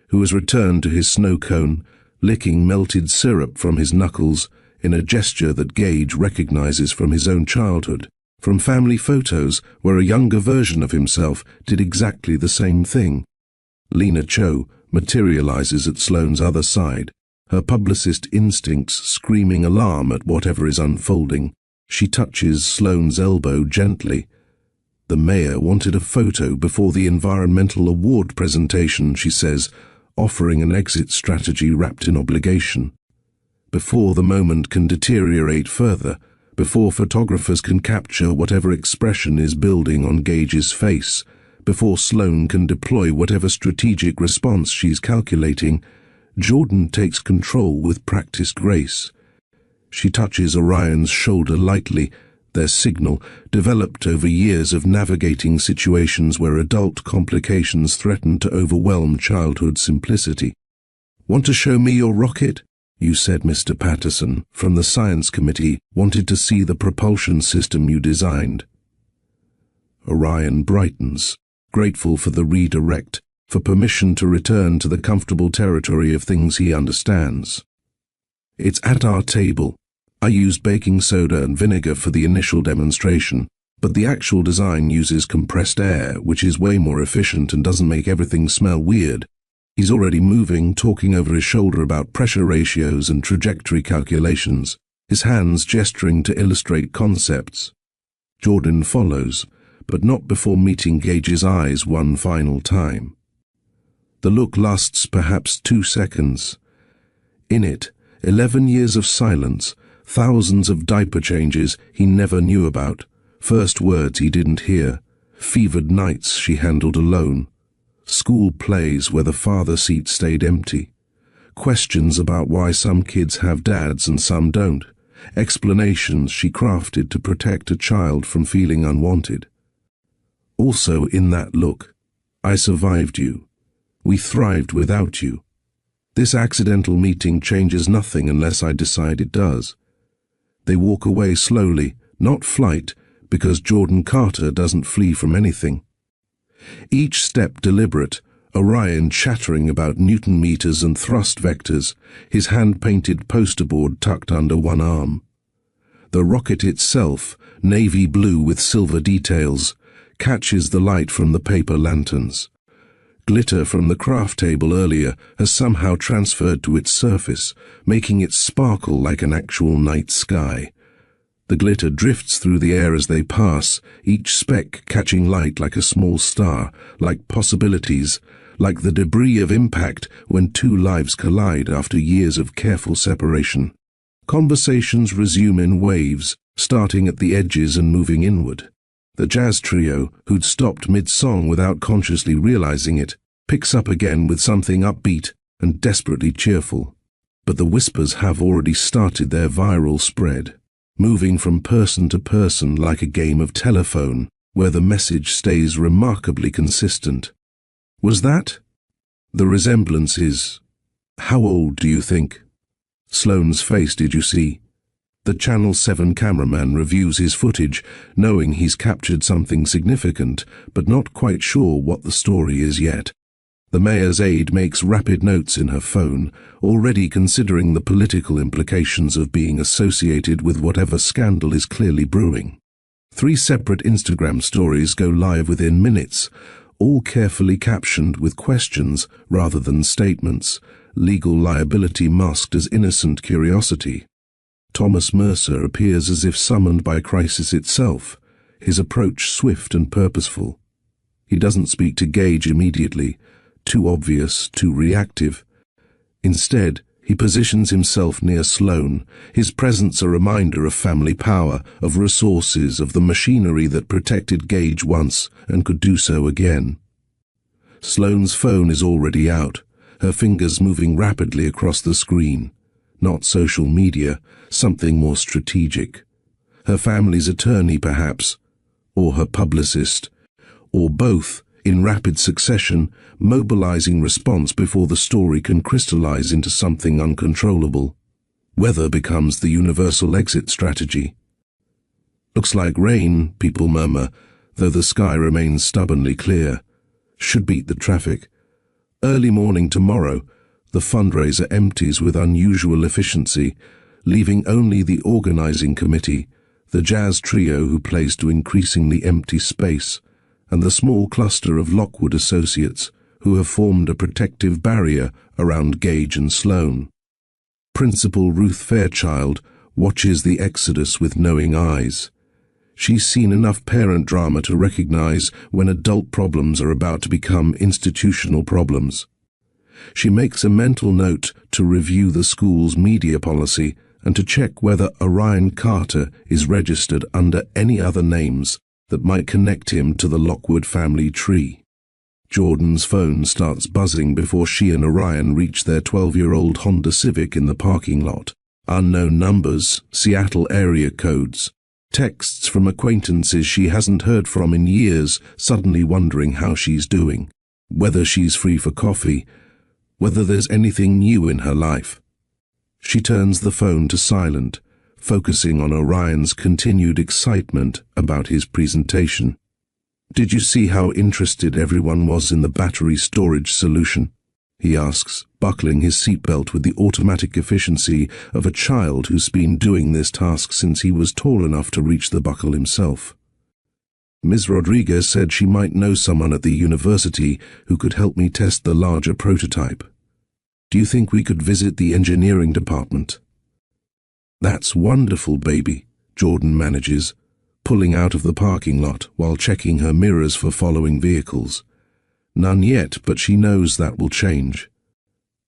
B: who has returned to his snow cone, licking melted syrup from his knuckles in a gesture that Gage recognizes from his own childhood, from family photos where a younger version of himself did exactly the same thing. Lena Cho materializes at Sloane's other side, her publicist instincts screaming alarm at whatever is unfolding. She touches Sloane's elbow gently. "The mayor wanted a photo before the environmental award presentation," she says, offering an exit strategy wrapped in obligation. Before the moment can deteriorate further, before photographers can capture whatever expression is building on Gage's face, before Sloane can deploy whatever strategic response she's calculating, Jordan takes control with practiced grace. She touches Orion's shoulder lightly, their signal, developed over years of navigating situations where adult complications threaten to overwhelm childhood simplicity. "Want to show me your rocket?" "You said Mr. Patterson, from the science committee, wanted to see the propulsion system you designed." Orion brightens, grateful for the redirect, for permission to return to the comfortable territory of things he understands. "It's at our table. I used baking soda and vinegar for the initial demonstration, but the actual design uses compressed air, which is way more efficient and doesn't make everything smell weird." He's already moving, talking over his shoulder about pressure ratios and trajectory calculations, his hands gesturing to illustrate concepts. Jordan follows, but not before meeting Gage's eyes one final time. The look lasts perhaps 2 seconds. In it, 11 years of silence, thousands of diaper changes he never knew about, first words he didn't hear, fevered nights she handled alone, school plays where the father seat stayed empty, questions about why some kids have dads and some don't, explanations she crafted to protect a child from feeling unwanted. Also in that look, "I survived you. We thrived without you. This accidental meeting changes nothing unless I decide it does." They walk away slowly, not flight, because Jordan Carter doesn't flee from anything. Each step deliberate, Orion chattering about Newton meters and thrust vectors, his hand-painted poster board tucked under one arm. The rocket itself, navy blue with silver details, catches the light from the paper lanterns. Glitter from the craft table earlier has somehow transferred to its surface, making it sparkle like an actual night sky. The glitter drifts through the air as they pass, each speck catching light like a small star, like possibilities, like the debris of impact when two lives collide after years of careful separation. Conversations resume in waves, starting at the edges and moving inward. The jazz trio, who'd stopped mid-song without consciously realizing it, picks up again with something upbeat and desperately cheerful. But the whispers have already started their viral spread, moving from person to person like a game of telephone, where the message stays remarkably consistent. Was that? The resemblance is... How old do you think? Sloane's face, did you see? The Channel 7 cameraman reviews his footage, knowing he's captured something significant, but not quite sure what the story is yet. The mayor's aide makes rapid notes in her phone, already considering the political implications of being associated with whatever scandal is clearly brewing. 3 separate Instagram stories go live within minutes, all carefully captioned with questions rather than statements, legal liability masked as innocent curiosity. Thomas Mercer appears as if summoned by crisis itself, his approach swift and purposeful. He doesn't speak to Gage immediately, too obvious, too reactive. Instead, he positions himself near Sloane, his presence a reminder of family power, of resources, of the machinery that protected Gage once and could do so again. Sloane's phone is already out, her fingers moving rapidly across the screen. Not social media, something more strategic. Her family's attorney, perhaps, or her publicist, or both, in rapid succession, mobilizing response before the story can crystallize into something uncontrollable. Weather becomes the universal exit strategy. Looks like rain, people murmur, though the sky remains stubbornly clear. Should beat the traffic. Early morning tomorrow, the fundraiser empties with unusual efficiency, leaving only the organizing committee, the jazz trio who plays to increasingly empty space, and the small cluster of Lockwood associates who have formed a protective barrier around Gage and Sloane. Principal Ruth Fairchild watches the exodus with knowing eyes. She's seen enough parent drama to recognize when adult problems are about to become institutional problems. She makes a mental note to review the school's media policy and to check whether Orion Carter is registered under any other names that might connect him to the Lockwood family tree. Jordan's phone starts buzzing before she and Orion reach their 12-year-old Honda Civic in the parking lot. Unknown numbers, Seattle area codes, texts from acquaintances she hasn't heard from in years, suddenly wondering how she's doing, whether she's free for coffee, whether there's anything new in her life. She turns the phone to silent, focusing on Orion's continued excitement about his presentation. "Did you see how interested everyone was in the battery storage solution?" he asks, buckling his seatbelt with the automatic efficiency of a child who's been doing this task since he was tall enough to reach the buckle himself. "Ms. Rodriguez said she might know someone at the university who could help me test the larger prototype. Do you think we could visit the engineering department?" "That's wonderful, baby," Jordan manages, pulling out of the parking lot while checking her mirrors for following vehicles. None yet, but she knows that will change.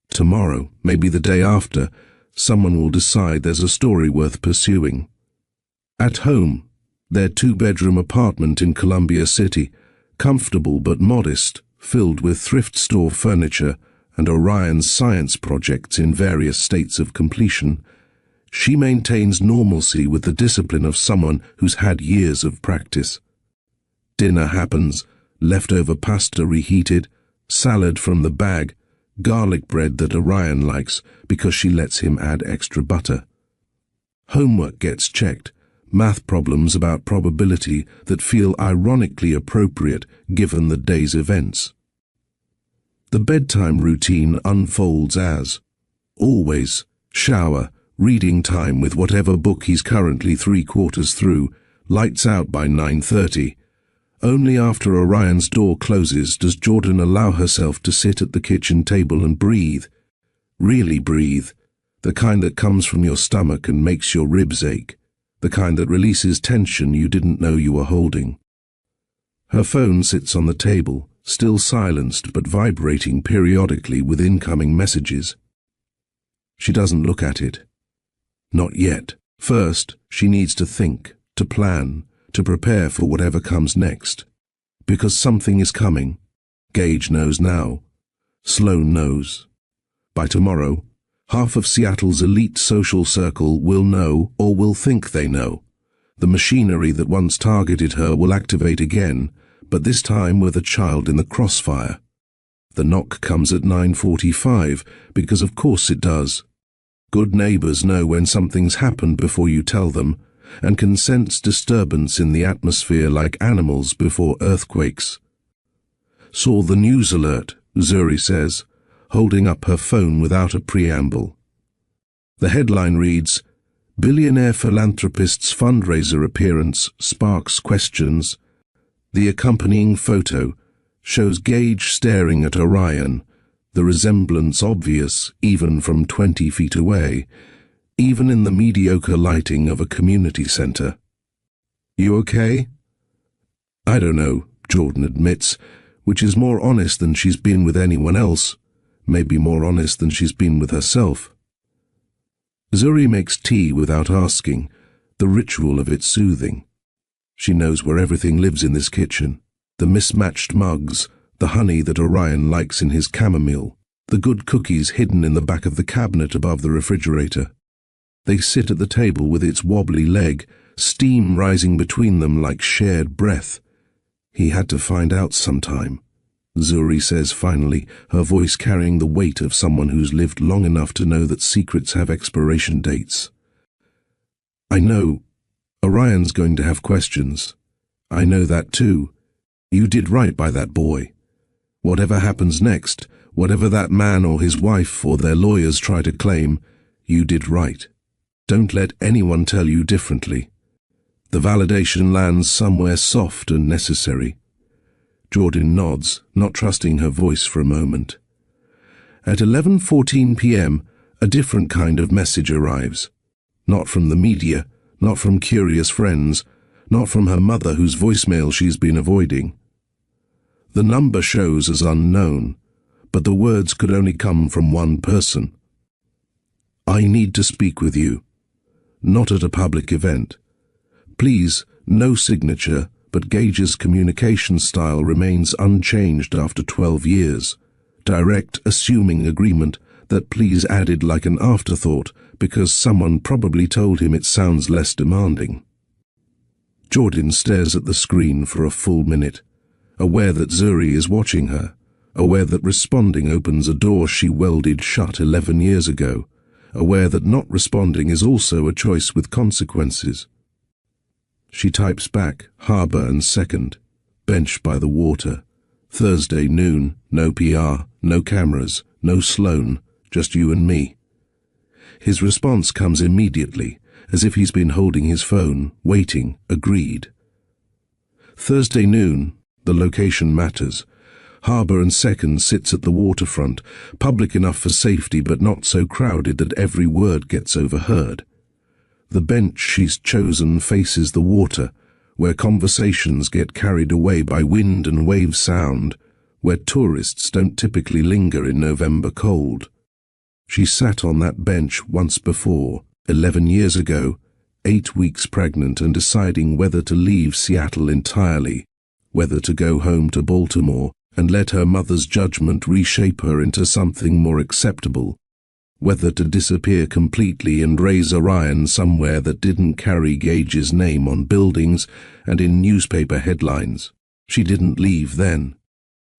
B: Tomorrow, maybe the day after, someone will decide there's a story worth pursuing. At home, their 2-bedroom apartment in Columbia City, comfortable but modest, filled with thrift store furniture and Orion's science projects in various states of completion, she maintains normalcy with the discipline of someone who's had years of practice. Dinner happens, leftover pasta reheated, salad from the bag, garlic bread that Orion likes because she lets him add extra butter. Homework gets checked, math problems about probability that feel ironically appropriate given the day's events. The bedtime routine unfolds as, always, shower, reading time with whatever book he's currently 3/4 through, lights out by 9:30. Only after Orion's door closes does Jordan allow herself to sit at the kitchen table and breathe. Really breathe. The kind that comes from your stomach and makes your ribs ache. The kind that releases tension you didn't know you were holding. Her phone sits on the table, still silenced but vibrating periodically with incoming messages. She doesn't look at it. Not yet. First, she needs to think, to plan, to prepare for whatever comes next. Because something is coming. Gage knows now. Sloane knows. By tomorrow, half of Seattle's elite social circle will know or will think they know. The machinery that once targeted her will activate again, but this time with a child in the crossfire. The knock comes at 9:45, because of course it does. Good neighbors know when something's happened before you tell them, and can sense disturbance in the atmosphere like animals before earthquakes. "Saw the news alert," Zuri says, holding up her phone without a preamble. The headline reads, "Billionaire philanthropist's fundraiser appearance sparks questions." The accompanying photo shows Gage staring at Orion, the resemblance obvious even from 20 feet away, even in the mediocre lighting of a community center. "You okay?" "I don't know," Jordan admits, which is more honest than she's been with anyone else, maybe more honest than she's been with herself. Zuri makes tea without asking, the ritual of it soothing. She knows where everything lives in this kitchen, the mismatched mugs, the honey that Orion likes in his chamomile, the good cookies hidden in the back of the cabinet above the refrigerator. They sit at the table with its wobbly leg, steam rising between them like shared breath. He had to find out sometime, Zuri says finally, her voice carrying the weight of someone who's lived long enough to know that secrets have expiration dates. I know. Orion's going to have questions. I know that too. You did right by that boy. Whatever happens next, whatever that man or his wife or their lawyers try to claim, you did right. Don't let anyone tell you differently. The validation lands somewhere soft and necessary. Jordan nods, not trusting her voice for a moment. At 11:14 p.m., a different kind of message arrives. Not from the media, not from curious friends, not from her mother whose voicemail she's been avoiding. The number shows as unknown, but the words could only come from one person. I need to speak with you. Not at a public event. Please, no signature, but Gage's communication style remains unchanged after 12 years. Direct, assuming agreement that please added like an afterthought because someone probably told him it sounds less demanding. Jordan stares at the screen for a full minute, aware that Zuri is watching her, aware that responding opens a door she welded shut 11 years ago, aware that not responding is also a choice with consequences. She types back, Harbour and Second, bench by the water. Thursday noon, no PR, no cameras, no Sloan, just you and me. His response comes immediately, as if he's been holding his phone, waiting, agreed. Thursday noon, the location matters. Harbour and Second sits at the waterfront, public enough for safety but not so crowded that every word gets overheard. The bench she's chosen faces the water, where conversations get carried away by wind and wave sound, where tourists don't typically linger in November cold. She sat on that bench once before, 11 years ago, 8 weeks pregnant and deciding whether to leave Seattle entirely, whether to go home to Baltimore and let her mother's judgment reshape her into something more acceptable, whether to disappear completely and raise Orion somewhere that didn't carry Gage's name on buildings and in newspaper headlines. She didn't leave then.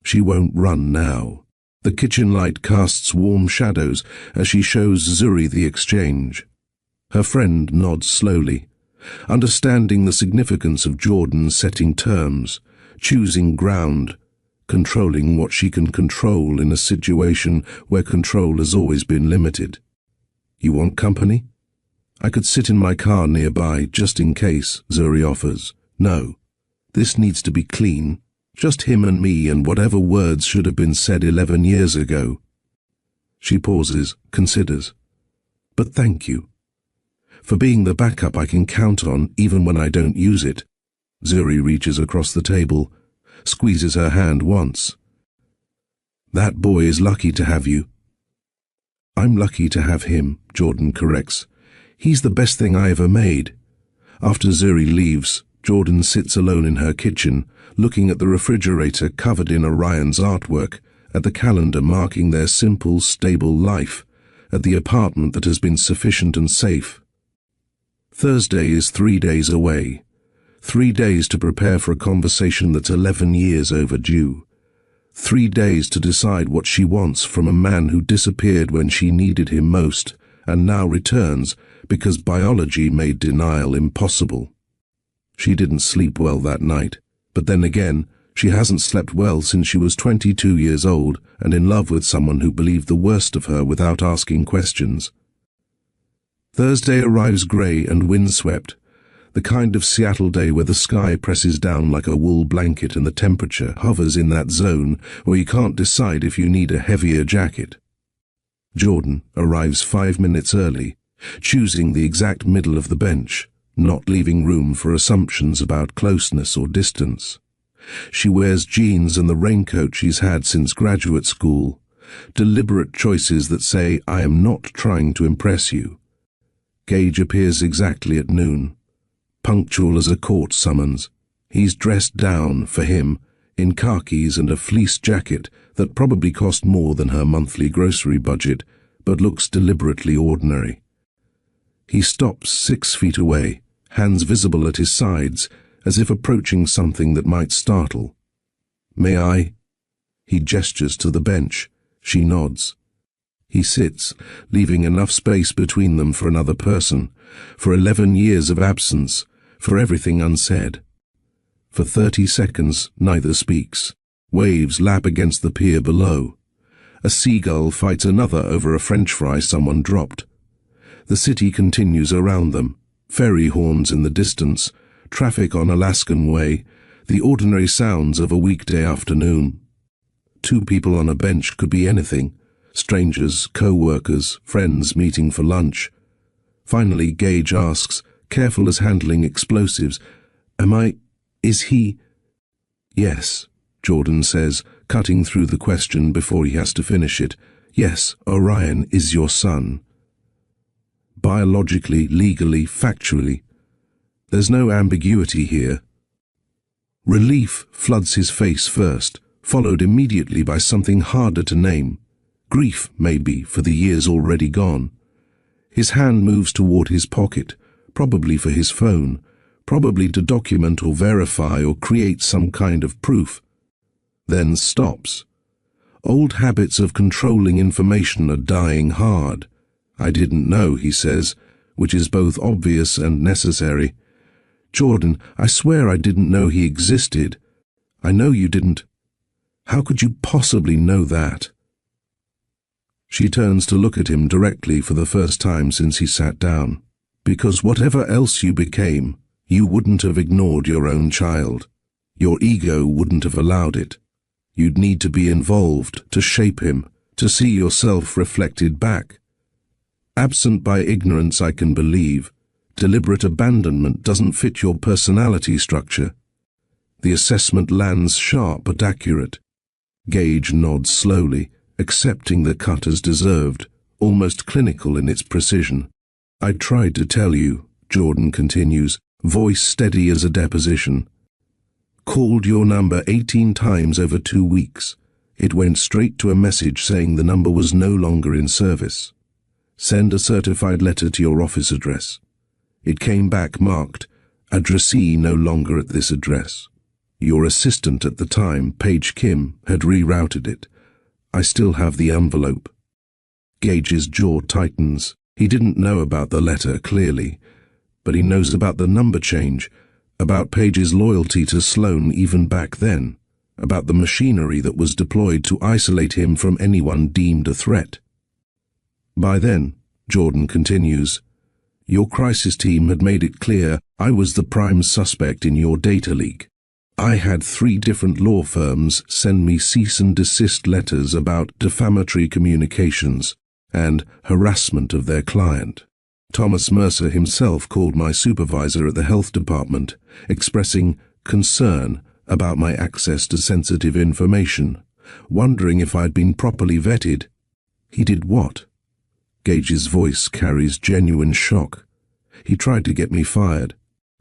B: She won't run now. The kitchen light casts warm shadows as she shows Zuri the exchange. Her friend nods slowly, understanding the significance of Jordan setting terms, choosing ground, controlling what she can control in a situation where control has always been limited. You want company? I could sit in my car nearby just in case, Zuri offers. No, this needs to be clean. Just him and me and whatever words should have been said 11 years ago. She pauses, considers. But thank you. For being the backup I can count on even when I don't use it. Zuri reaches across the table, squeezes her hand once. That boy is lucky to have you. I'm lucky to have him, Jordan corrects. He's the best thing I ever made. After Zuri leaves, Jordan sits alone in her kitchen, looking at the refrigerator covered in Orion's artwork, at the calendar marking their simple, stable life, at the apartment that has been sufficient and safe. Thursday is 3 days away. 3 days to prepare for a conversation that's 11 years overdue. 3 days to decide what she wants from a man who disappeared when she needed him most and now returns because biology made denial impossible. She didn't sleep well that night, but then again, she hasn't slept well since she was 22 years old and in love with someone who believed the worst of her without asking questions. Thursday arrives grey and windswept, the kind of Seattle day where the sky presses down like a wool blanket and the temperature hovers in that zone where you can't decide if you need a heavier jacket. Jordan arrives 5 minutes early, choosing the exact middle of the bench, not leaving room for assumptions about closeness or distance. She wears jeans and the raincoat she's had since graduate school. Deliberate choices that say, I am not trying to impress you. Gage appears exactly at noon, punctual as a court summons. He's dressed down, for him, in khakis and a fleece jacket that probably cost more than her monthly grocery budget, but looks deliberately ordinary. He stops 6 feet away, hands visible at his sides, as if approaching something that might startle. May I? He gestures to the bench. She nods. He sits, leaving enough space between them for another person, for 11 years of absence, for everything unsaid. For 30 seconds, neither speaks. Waves lap against the pier below. A seagull fights another over a French fry someone dropped. The city continues around them, ferry horns in the distance, traffic on Alaskan Way, the ordinary sounds of a weekday afternoon. 2 people on a bench could be anything, strangers, co-workers, friends meeting for lunch. Finally, Gage asks, careful as handling explosives, is he? Yes, Jordan says, cutting through the question before he has to finish it. Yes, Orion is your son. Biologically, legally, factually. There's no ambiguity here. Relief floods his face first, followed immediately by something harder to name. Grief, maybe, for the years already gone. His hand moves toward his pocket, probably for his phone, probably to document or verify or create some kind of proof. Then stops. Old habits of controlling information are dying hard. I didn't know, he says, which is both obvious and necessary. Jordan, I swear I didn't know he existed. I know you didn't. How could you possibly know that? She turns to look at him directly for the first time since he sat down. Because whatever else you became, you wouldn't have ignored your own child. Your ego wouldn't have allowed it. You'd need to be involved, to shape him, to see yourself reflected back. Absent by ignorance, I can believe. Deliberate abandonment doesn't fit your personality structure. The assessment lands sharp but accurate. Gage nods slowly, accepting the cut as deserved, almost clinical in its precision. I tried to tell you, Jordan continues, voice steady as a deposition. Called your number 18 times over 2 weeks. It went straight to a message saying the number was no longer in service. Send a certified letter to your office address. It came back marked, addressee no longer at this address. Your assistant at the time, Paige Kim, had rerouted it. I still have the envelope. Gage's jaw tightens. He didn't know about the letter, clearly, but he knows about the number change, about Paige's loyalty to Sloan even back then, about the machinery that was deployed to isolate him from anyone deemed a threat. By then, Jordan continues, your crisis team had made it clear I was the prime suspect in your data leak. I had 3 different law firms send me cease and desist letters about defamatory communications and harassment of their client. Thomas Mercer himself called my supervisor at the health department, expressing concern about my access to sensitive information, wondering if I'd been properly vetted. He did what? Gage's voice carries genuine shock. He tried to get me fired.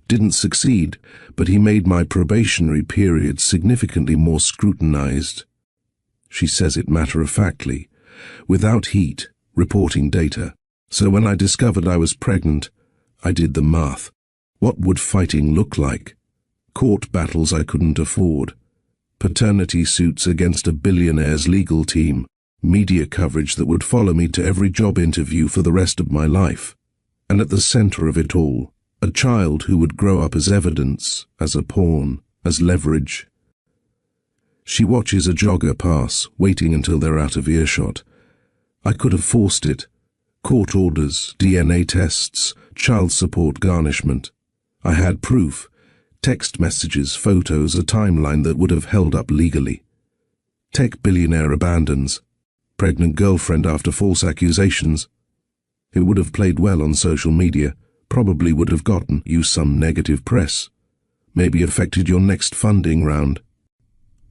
B: Didn't succeed, but he made my probationary period significantly more scrutinized. She says it matter-of-factly, without heat, reporting data. So when I discovered I was pregnant, I did the math. What would fighting look like? Court battles I couldn't afford. Paternity suits against a billionaire's legal team. Media coverage that would follow me to every job interview for the rest of my life. And at the center of it all, a child who would grow up as evidence, as a pawn, as leverage. She watches a jogger pass, waiting until they're out of earshot. I could have forced it. Court orders, DNA tests, child support garnishment. I had proof, text messages, photos, a timeline that would have held up legally. Tech billionaire abandons. Pregnant girlfriend after false accusations. It would have played well on social media, probably would have gotten you some negative press. Maybe affected your next funding round.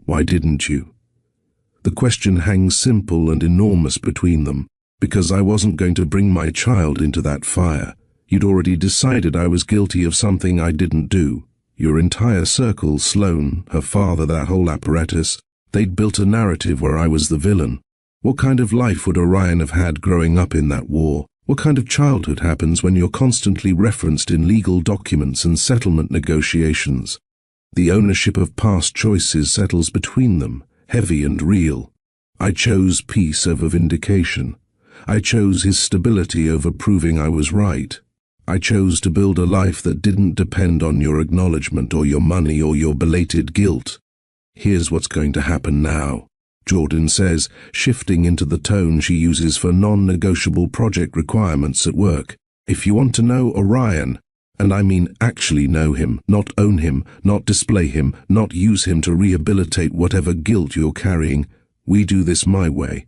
B: Why didn't you? The question hangs simple and enormous between them. Because I wasn't going to bring my child into that fire. You'd already decided I was guilty of something I didn't do. Your entire circle, Sloane, her father, that whole apparatus, they'd built a narrative where I was the villain. What kind of life would Orion have had growing up in that war? What kind of childhood happens when you're constantly referenced in legal documents and settlement negotiations? The ownership of past choices settles between them, heavy and real. I chose peace over vindication. I chose his stability over proving I was right. I chose to build a life that didn't depend on your acknowledgement or your money or your belated guilt. Here's what's going to happen now, Jordan says, shifting into the tone she uses for non-negotiable project requirements at work. If you want to know Orion, and I mean actually know him, not own him, not display him, not use him to rehabilitate whatever guilt you're carrying, we do this my way.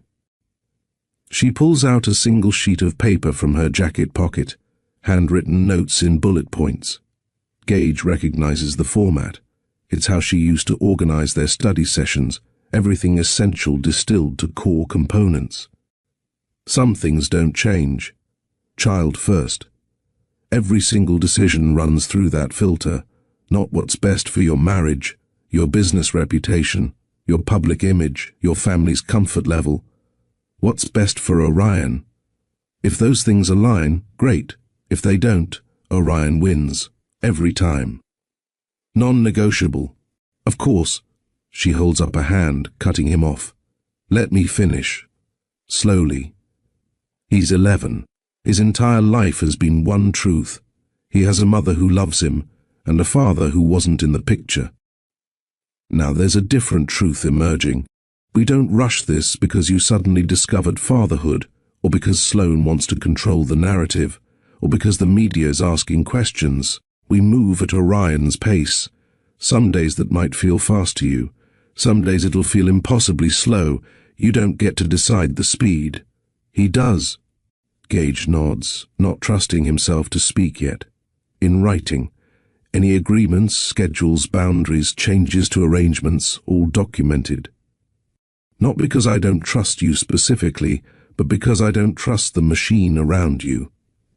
B: She pulls out a single sheet of paper from her jacket pocket, handwritten notes in bullet points. Gage recognizes the format. It's how she used to organize their study sessions, everything essential distilled to core components. Some things don't change. Child first. Every single decision runs through that filter, not what's best for your marriage, your business reputation, your public image, your family's comfort level. What's best for Orion? If those things align, great. If they don't, Orion wins. Every time. Non-negotiable. Of course. She holds up a hand, cutting him off. Let me finish. Slowly. He's 11. His entire life has been one truth. He has a mother who loves him, and a father who wasn't in the picture. Now there's a different truth emerging. We don't rush this because you suddenly discovered fatherhood, or because Sloane wants to control the narrative, or because the media is asking questions. We move at Orion's pace. Some days that might feel fast to you. Some days it'll feel impossibly slow. You don't get to decide the speed. He does. Gage nods, not trusting himself to speak yet. In writing. Any agreements, schedules, boundaries, changes to arrangements, all documented. Not because I don't trust you specifically, but because I don't trust the machine around you.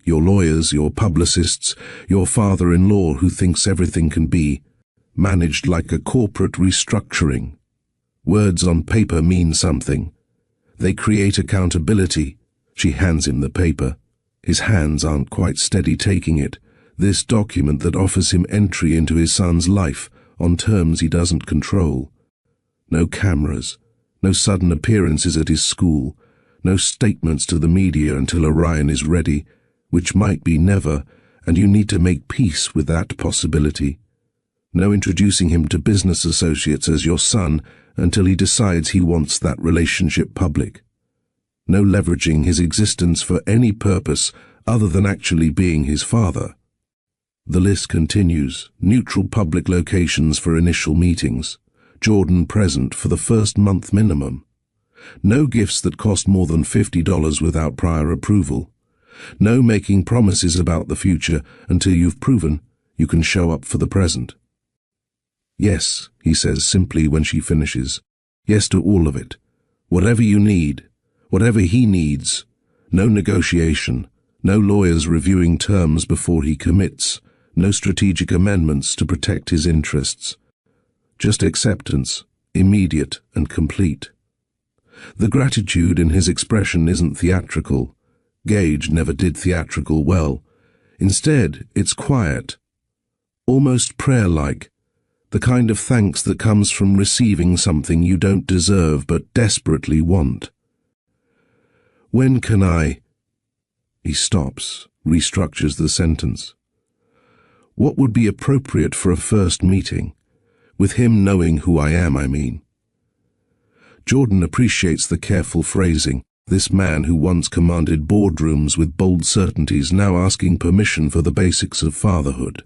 B: Your lawyers, your publicists, your father-in-law who thinks everything can be managed like a corporate restructuring. Words on paper mean something. They create accountability. She hands him the paper. His hands aren't quite steady taking it. This document that offers him entry into his son's life on terms he doesn't control. No cameras. No sudden appearances at his school, no statements to the media until Orion is ready, which might be never, and you need to make peace with that possibility. No introducing him to business associates as your son until he decides he wants that relationship public. No leveraging his existence for any purpose other than actually being his father. The list continues, neutral public locations for initial meetings. Jordan present for the first month minimum. No gifts that cost more than $50 without prior approval. No making promises about the future until you've proven you can show up for the present. Yes, he says simply when she finishes. Yes to all of it. Whatever you need, whatever he needs. No negotiation, no lawyers reviewing terms before he commits, no strategic amendments to protect his interests. Just acceptance, immediate and complete. The gratitude in his expression isn't theatrical. Gage never did theatrical well. Instead, it's quiet, almost prayer-like, the kind of thanks that comes from receiving something you don't deserve but desperately want. When can I? He stops, restructures the sentence. What would be appropriate for a first meeting? With him knowing who I am, I mean. Jordan appreciates the careful phrasing. This man who once commanded boardrooms with bold certainties now asking permission for the basics of fatherhood.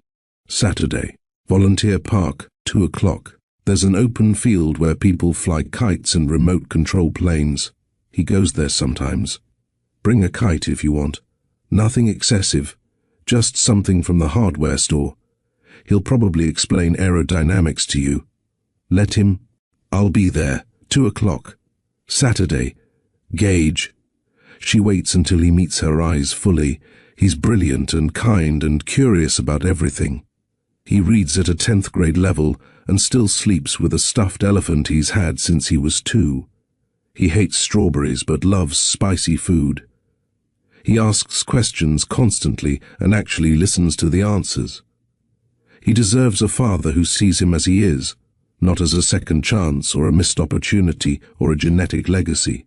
B: Saturday, Volunteer Park, 2 o'clock. There's an open field where people fly kites and remote control planes. He goes there sometimes. Bring a kite if you want. Nothing excessive, just something from the hardware store. He'll probably explain aerodynamics to you. Let him. I'll be there, 2 o'clock. Saturday. Gage. She waits until he meets her eyes fully. He's brilliant and kind and curious about everything. He reads at a 10th grade level and still sleeps with a stuffed elephant he's had since he was 2. He hates strawberries but loves spicy food. He asks questions constantly and actually listens to the answers. He deserves a father who sees him as he is, not as a second chance or a missed opportunity or a genetic legacy.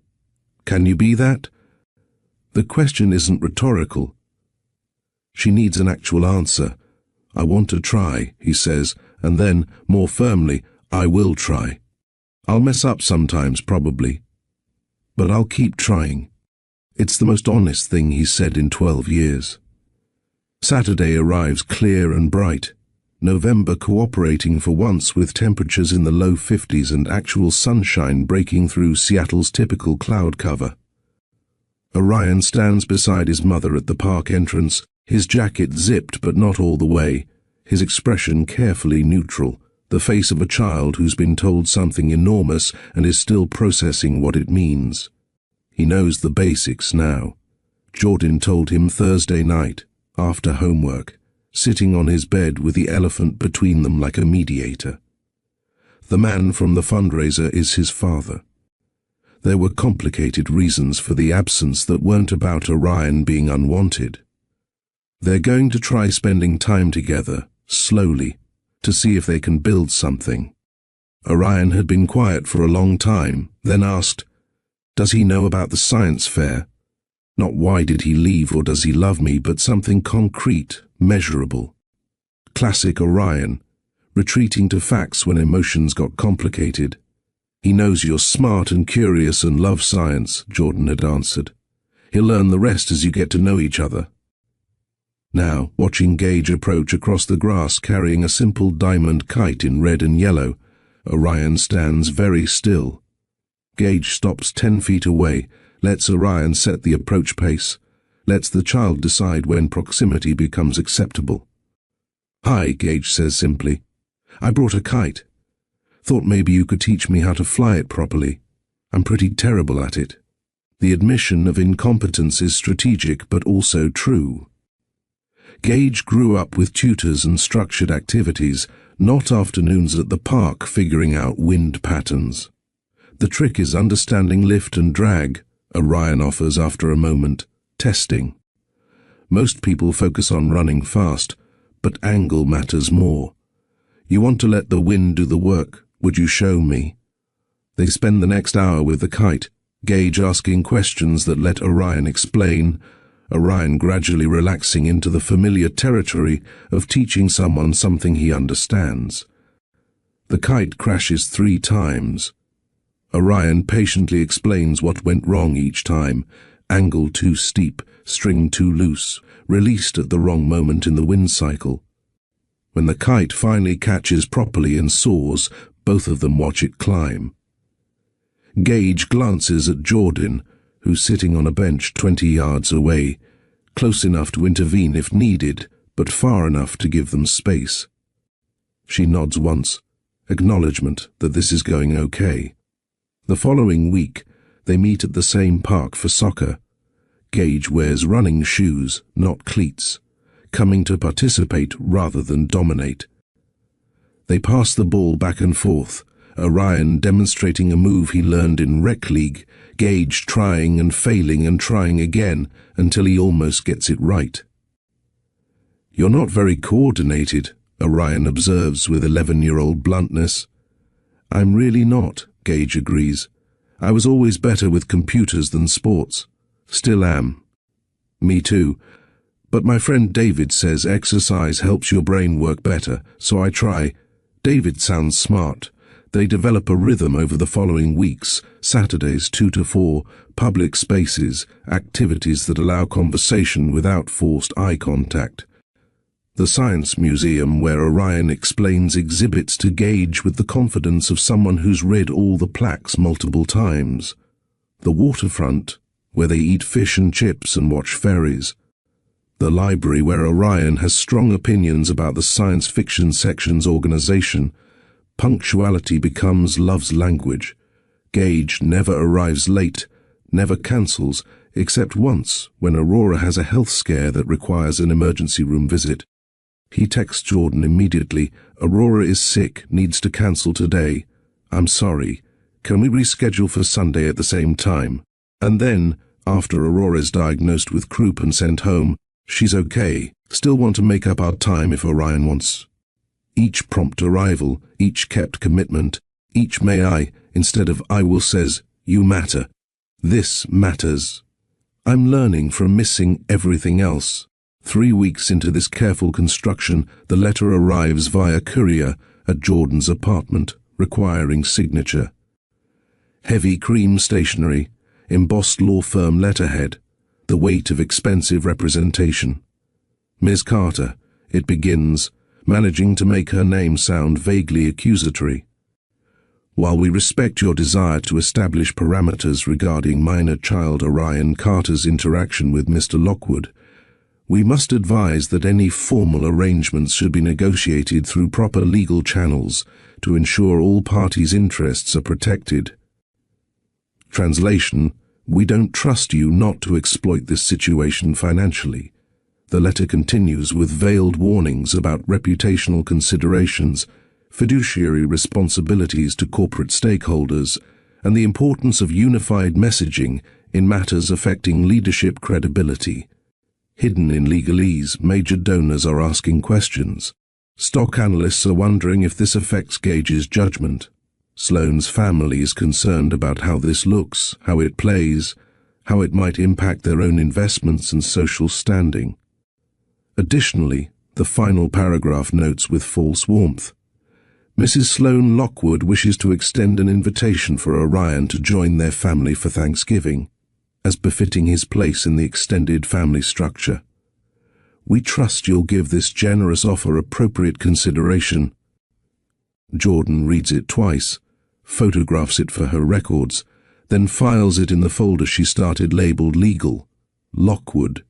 B: Can you be that? The question isn't rhetorical. She needs an actual answer. I want to try, he says, and then, more firmly, I will try. I'll mess up sometimes, probably. But I'll keep trying. It's the most honest thing he's said in 12 years. Saturday arrives clear and bright. November cooperating for once with temperatures in the low 50s and actual sunshine breaking through Seattle's typical cloud cover. Orion stands beside his mother at the park entrance, his jacket zipped but not all the way, his expression carefully neutral, the face of a child who's been told something enormous and is still processing what it means. He knows the basics now. Jordan told him Thursday night, after homework, sitting on his bed with the elephant between them like a mediator. The man from the fundraiser is his father. There were complicated reasons for the absence that weren't about Orion being unwanted. They're going to try spending time together, slowly, to see if they can build something. Orion had been quiet for a long time, then asked, "Does he know about the science fair? Not why did he leave or does he love me, but something concrete, measurable." Classic Orion, retreating to facts when emotions got complicated. "He knows you're smart and curious and love science," Jordan had answered. "He'll learn the rest as you get to know each other." Now, watching Gage approach across the grass carrying a simple diamond kite in red and yellow, Orion stands very still. Gage stops 10 feet away, lets Orion set the approach pace, lets the child decide when proximity becomes acceptable. "Hi," Gage says simply. "I brought a kite. Thought maybe you could teach me how to fly it properly. I'm pretty terrible at it." The admission of incompetence is strategic but also true. Gage grew up with tutors and structured activities, not afternoons at the park figuring out wind patterns. The trick is understanding lift and drag, Orion offers after a moment, testing. Most people focus on running fast, but angle matters more. You want to let the wind do the work. Would you show me? They spend the next hour with the kite, Gage asking questions that let Orion explain, Orion gradually relaxing into the familiar territory of teaching someone something he understands. The kite crashes 3 times. Orion patiently explains what went wrong each time: angle too steep, string too loose, released at the wrong moment in the wind cycle. When the kite finally catches properly and soars, both of them watch it climb. Gage glances at Jordan, who's sitting on a bench 20 yards away, close enough to intervene if needed, but far enough to give them space. She nods once, acknowledgement that this is going okay. The following week, they meet at the same park for soccer. Gage wears running shoes, not cleats, coming to participate rather than dominate. They pass the ball back and forth, Orion demonstrating a move he learned in rec league, Gage trying and failing and trying again until he almost gets it right. "You're not very coordinated," Orion observes with 11-year-old bluntness. "I'm really not," Gage agrees. "I was always better with computers than sports. Still am." "Me too. But my friend David says exercise helps your brain work better, so I try." David sounds smart. They develop a rhythm over the following weeks, Saturdays 2 to 4, public spaces, activities that allow conversation without forced eye contact. The Science Museum, where Orion explains exhibits to Gage with the confidence of someone who's read all the plaques multiple times. The waterfront, where they eat fish and chips and watch ferries. The library, where Orion has strong opinions about the science fiction section's organization, Punctuality becomes love's language. Gage never arrives late, never cancels, except once when Aurora has a health scare that requires an emergency room visit. He texts Jordan immediately, "Aurora is sick, needs to cancel today. I'm sorry. Can we reschedule for Sunday at the same time?" And then, after Aurora is diagnosed with croup and sent home, "She's okay. Still want to make up our time if Orion wants." Each prompt arrival, each kept commitment, each "may I" instead of "I will" says, "You matter. This matters." I'm learning from missing everything else. 3 weeks into this careful construction, the letter arrives via courier at Jordan's apartment, requiring signature. Heavy cream stationery, embossed law firm letterhead, the weight of expensive representation. "Ms. Carter," it begins, managing to make her name sound vaguely accusatory. "While we respect your desire to establish parameters regarding minor child Orion Carter's interaction with Mr. Lockwood, we must advise that any formal arrangements should be negotiated through proper legal channels to ensure all parties' interests are protected." Translation: "We don't trust you not to exploit this situation financially." The letter continues with veiled warnings about reputational considerations, fiduciary responsibilities to corporate stakeholders, and the importance of unified messaging in matters affecting leadership credibility. Hidden in legalese, major donors are asking questions. Stock analysts are wondering if this affects Gage's judgment. Sloane's family is concerned about how this looks, how it plays, how it might impact their own investments and social standing. Additionally, the final paragraph notes with false warmth, "Mrs. Sloane Lockwood wishes to extend an invitation for Orion to join their family for Thanksgiving, as befitting his place in the extended family structure. We trust you'll give this generous offer appropriate consideration." Jordan reads it twice, photographs it for her records, then files it in the folder she started labeled legal, Lockwood.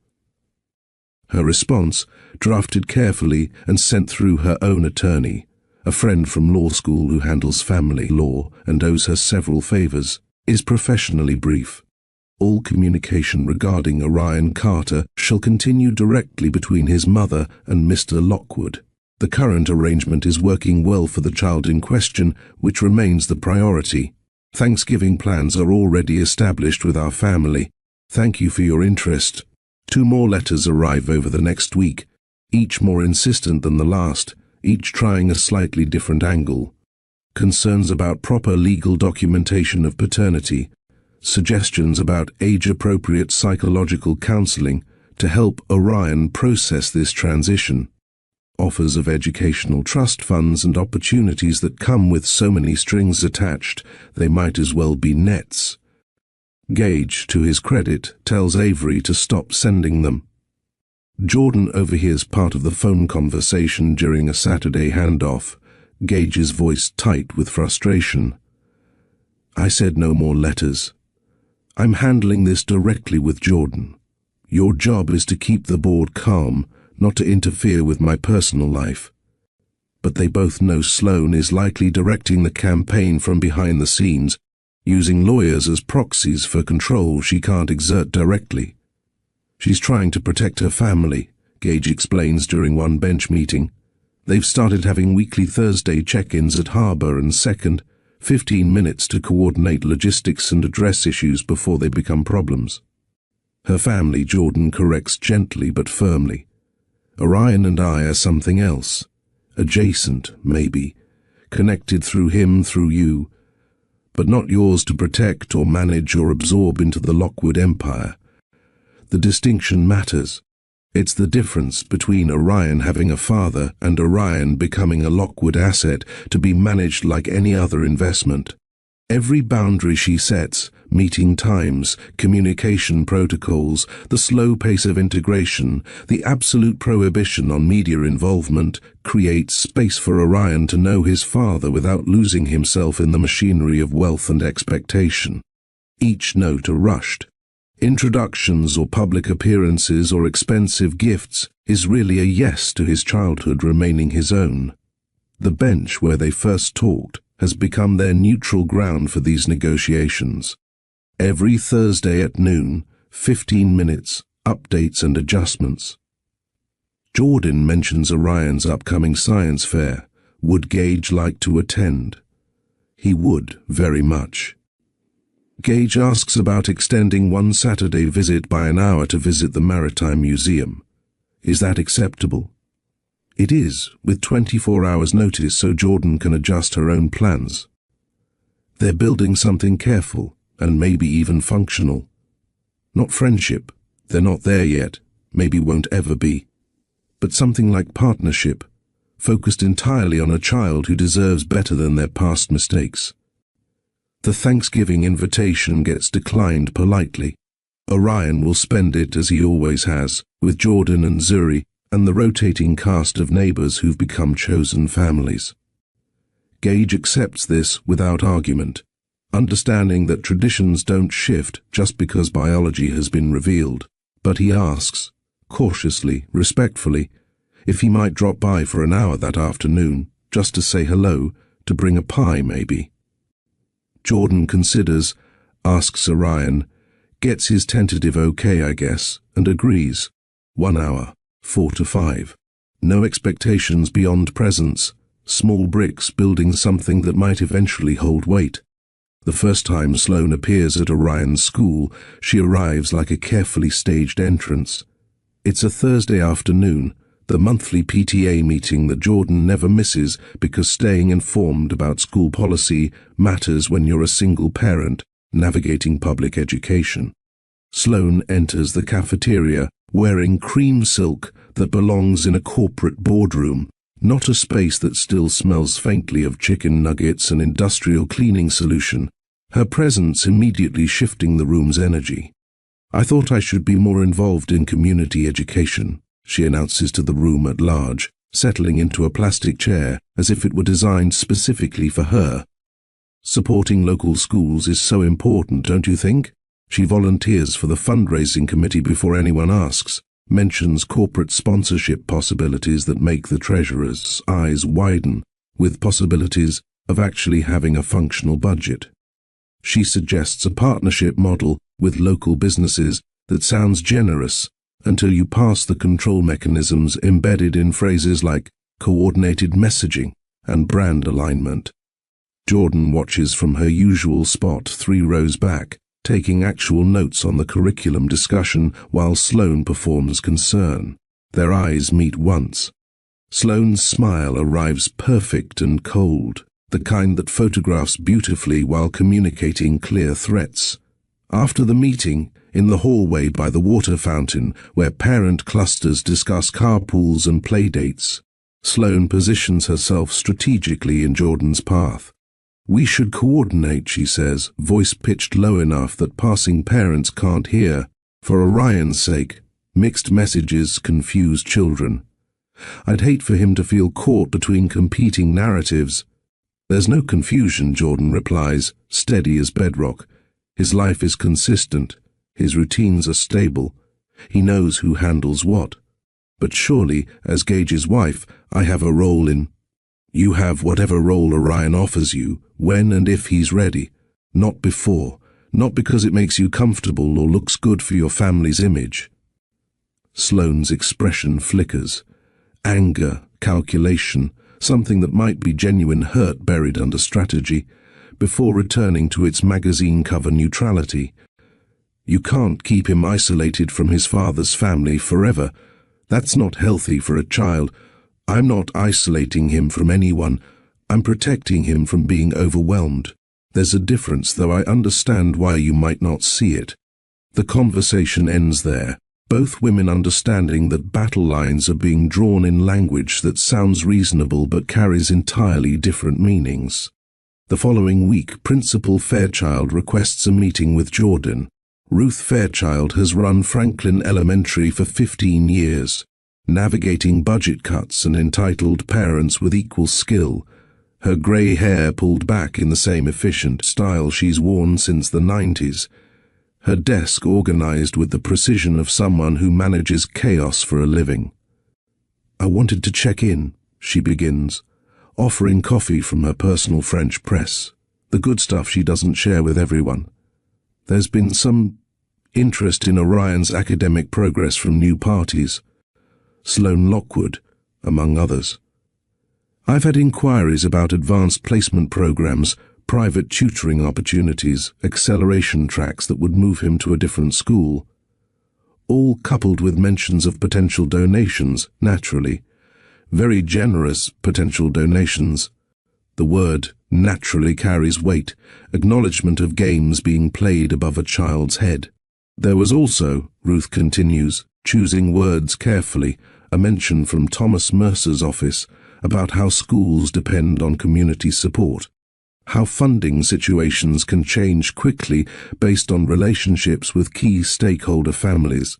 B: Her response, drafted carefully and sent through her own attorney, a friend from law school who handles family law and owes her several favors, is professionally brief. All communication regarding Orion Carter shall continue directly between his mother and Mr. Lockwood. The current arrangement is working well for the child in question, which remains the priority. Thanksgiving plans are already established with our family. Thank you for your interest. 2 more letters arrive over the next week, each more insistent than the last, each trying a slightly different angle. Concerns about proper legal documentation of paternity, suggestions about age-appropriate psychological counseling to help Orion process this transition, offers of educational trust funds and opportunities that come with so many strings attached, they might as well be nets. Gage, to his credit, tells Avery to stop sending them. Jordan overhears part of the phone conversation during a Saturday handoff, Gage's voice tight with frustration. "I said no more letters. I'm handling this directly with Jordan. Your job is to keep the board calm, not to interfere with my personal life." But they both know Sloane is likely directing the campaign from behind the scenes, using lawyers as proxies for control she can't exert directly. "She's trying to protect her family," Gage explains during one bench meeting. "They've started having weekly Thursday check-ins at Harbor and Second, 15 minutes to coordinate logistics and address issues before they become problems." Her family, Jordan corrects gently but firmly. "Orion and I are something else. Adjacent, maybe. Connected through him, through you. But not yours to protect or manage or absorb into the Lockwood empire. The distinction matters. It's the difference between Orion having a father and Orion becoming a Lockwood asset to be managed like any other investment. Every boundary she sets, meeting times, communication protocols, the slow pace of integration, the absolute prohibition on media involvement, creates space for Orion to know his father without losing himself in the machinery of wealth and expectation. Each note a rushed. Introductions or public appearances or expensive gifts is really a yes to his childhood remaining his own. The bench where they first talked has become their neutral ground for these negotiations. Every Thursday at noon, 15 minutes, updates and adjustments. Jordan mentions Orion's upcoming science fair. Would Gage like to attend? He would, very much. Gage asks about extending one Saturday visit by an hour to visit the Maritime Museum. Is that acceptable? It is, with 24 hours notice so Jordan can adjust her own plans. They're building something careful, and maybe even functional. Not friendship, they're not there yet, maybe won't ever be. But something like partnership, focused entirely on a child who deserves better than their past mistakes. The Thanksgiving invitation gets declined politely. Orion will spend it as he always has, with Jordan and Zuri, and the rotating cast of neighbors who've become chosen families. Gage accepts this without argument, understanding that traditions don't shift just because biology has been revealed, but he asks, cautiously, respectfully, if he might drop by for an hour that afternoon, just to say hello, to bring a pie maybe. Jordan considers, asks Orion, gets his tentative okay, I guess, and agrees. 1 hour. 4 to 5. No expectations beyond presence, small bricks building something that might eventually hold weight. The first time Sloane appears at Orion's school, she arrives like a carefully staged entrance. It's a Thursday afternoon, the monthly PTA meeting that Jordan never misses because staying informed about school policy matters when you're a single parent navigating public education. Sloane enters the cafeteria wearing cream silk that belongs in a corporate boardroom, not a space that still smells faintly of chicken nuggets and industrial cleaning solution, her presence immediately shifting the room's energy. I thought I should be more involved in community education, she announces to the room at large, settling into a plastic chair as if it were designed specifically for her. Supporting local schools is so important, don't you think? She volunteers for the fundraising committee before anyone asks, mentions corporate sponsorship possibilities that make the treasurer's eyes widen, with possibilities of actually having a functional budget. She suggests a partnership model with local businesses that sounds generous until you pass the control mechanisms embedded in phrases like coordinated messaging and brand alignment. Jordan watches from her usual spot 3 rows back, taking actual notes on the curriculum discussion while Sloane performs concern. Their eyes meet once. Sloane's smile arrives perfect and cold, the kind that photographs beautifully while communicating clear threats. After the meeting, in the hallway by the water fountain, where parent clusters discuss carpools and playdates, Sloane positions herself strategically in Jordan's path. We should coordinate, she says, voice pitched low enough that passing parents can't hear. For Orion's sake, mixed messages confuse children. I'd hate for him to feel caught between competing narratives. There's no confusion, Jordan replies, steady as bedrock. His life is consistent. His routines are stable. He knows who handles what. But surely, as Gage's wife, I have a role in. You have whatever role Orion offers you, when and if he's ready. Not before. Not because it makes you comfortable or looks good for your family's image. Sloane's expression flickers. Anger, calculation, something that might be genuine hurt buried under strategy, before returning to its magazine cover neutrality. You can't keep him isolated from his father's family forever. That's not healthy for a child. I'm not isolating him from anyone. I'm protecting him from being overwhelmed. There's a difference, though I understand why you might not see it. The conversation ends there, both women understanding that battle lines are being drawn in language that sounds reasonable but carries entirely different meanings. The following week, Principal Fairchild requests a meeting with Jordan. Ruth Fairchild has run Franklin Elementary for 15 years. Navigating budget cuts and entitled parents with equal skill, her grey hair pulled back in the same efficient style she's worn since the 90s, her desk organized with the precision of someone who manages chaos for a living. I wanted to check in, she begins, offering coffee from her personal French press, the good stuff she doesn't share with everyone. There's been some interest in Orion's academic progress from new parties, Sloane Lockwood, among others. I've had inquiries about advanced placement programs, private tutoring opportunities, acceleration tracks that would move him to a different school, all coupled with mentions of potential donations, naturally. Very generous potential donations. The word naturally carries weight, acknowledgement of games being played above a child's head. There was also, Ruth continues, choosing words carefully, a mention from Thomas Mercer's office about how schools depend on community support, how funding situations can change quickly based on relationships with key stakeholder families.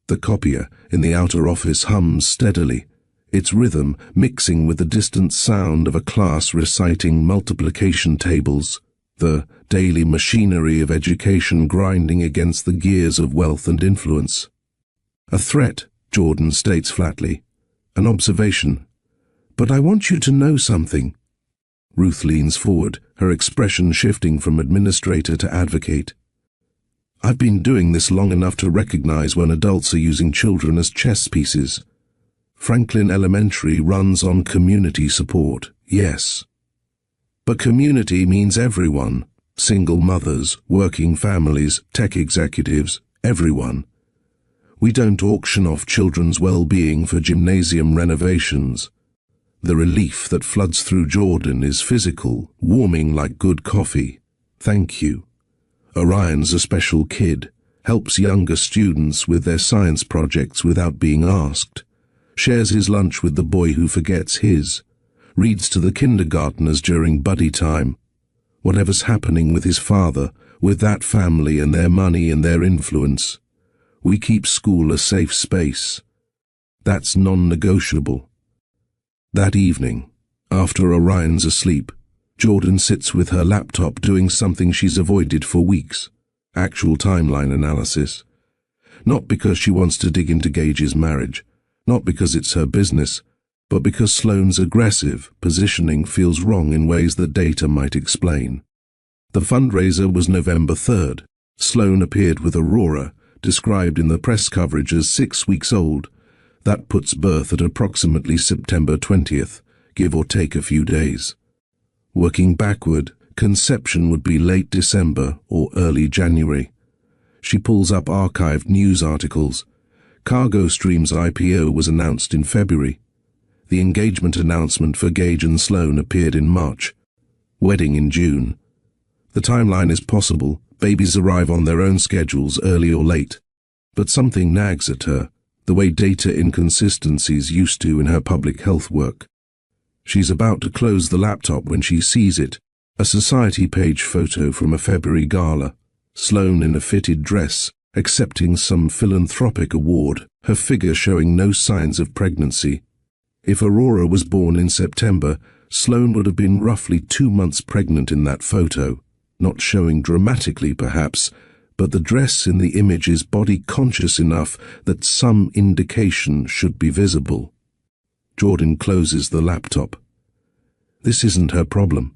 B: The copier in the outer office hums steadily, its rhythm mixing with the distant sound of a class reciting multiplication tables, the daily machinery of education grinding against the gears of wealth and influence. A threat, Jordan states flatly, an observation. But I want you to know something. Ruth leans forward, her expression shifting from administrator to advocate. I've been doing this long enough to recognize when adults are using children as chess pieces. Franklin Elementary runs on community support, yes. But community means everyone, single mothers, working families, tech executives, everyone. We don't auction off children's well-being for gymnasium renovations. The relief that floods through Jordan is physical, warming like good coffee. Thank you. Orion's a special kid, helps younger students with their science projects without being asked, shares his lunch with the boy who forgets his, reads to the kindergartners during buddy time. Whatever's happening with his father, with that family and their money and their influence, we keep school a safe space. That's non-negotiable. That evening, after Orion's asleep, Jordan sits with her laptop doing something she's avoided for weeks, actual timeline analysis. Not because she wants to dig into Gage's marriage, not because it's her business, but because Sloane's aggressive positioning feels wrong in ways that data might explain. The fundraiser was November 3rd. Sloane appeared with Aurora, described in the press coverage as 6 weeks old. That puts birth at approximately September 20th, give or take a few days. Working backward, conception would be late December or early January. She pulls up archived news articles. CargoStream's IPO was announced in February. The engagement announcement for Gage and Sloane appeared in March. Wedding in June. The timeline is possible. Babies arrive on their own schedules, early or late. But something nags at her, the way data inconsistencies used to in her public health work. She's about to close the laptop when she sees it, a society page photo from a February gala. Sloane in a fitted dress, accepting some philanthropic award, her figure showing no signs of pregnancy. If Aurora was born in September, Sloane would have been roughly 2 months pregnant in that photo, not showing dramatically perhaps, but the dress in the image is body-conscious enough that some indication should be visible. Jordan closes the laptop. This isn't her problem,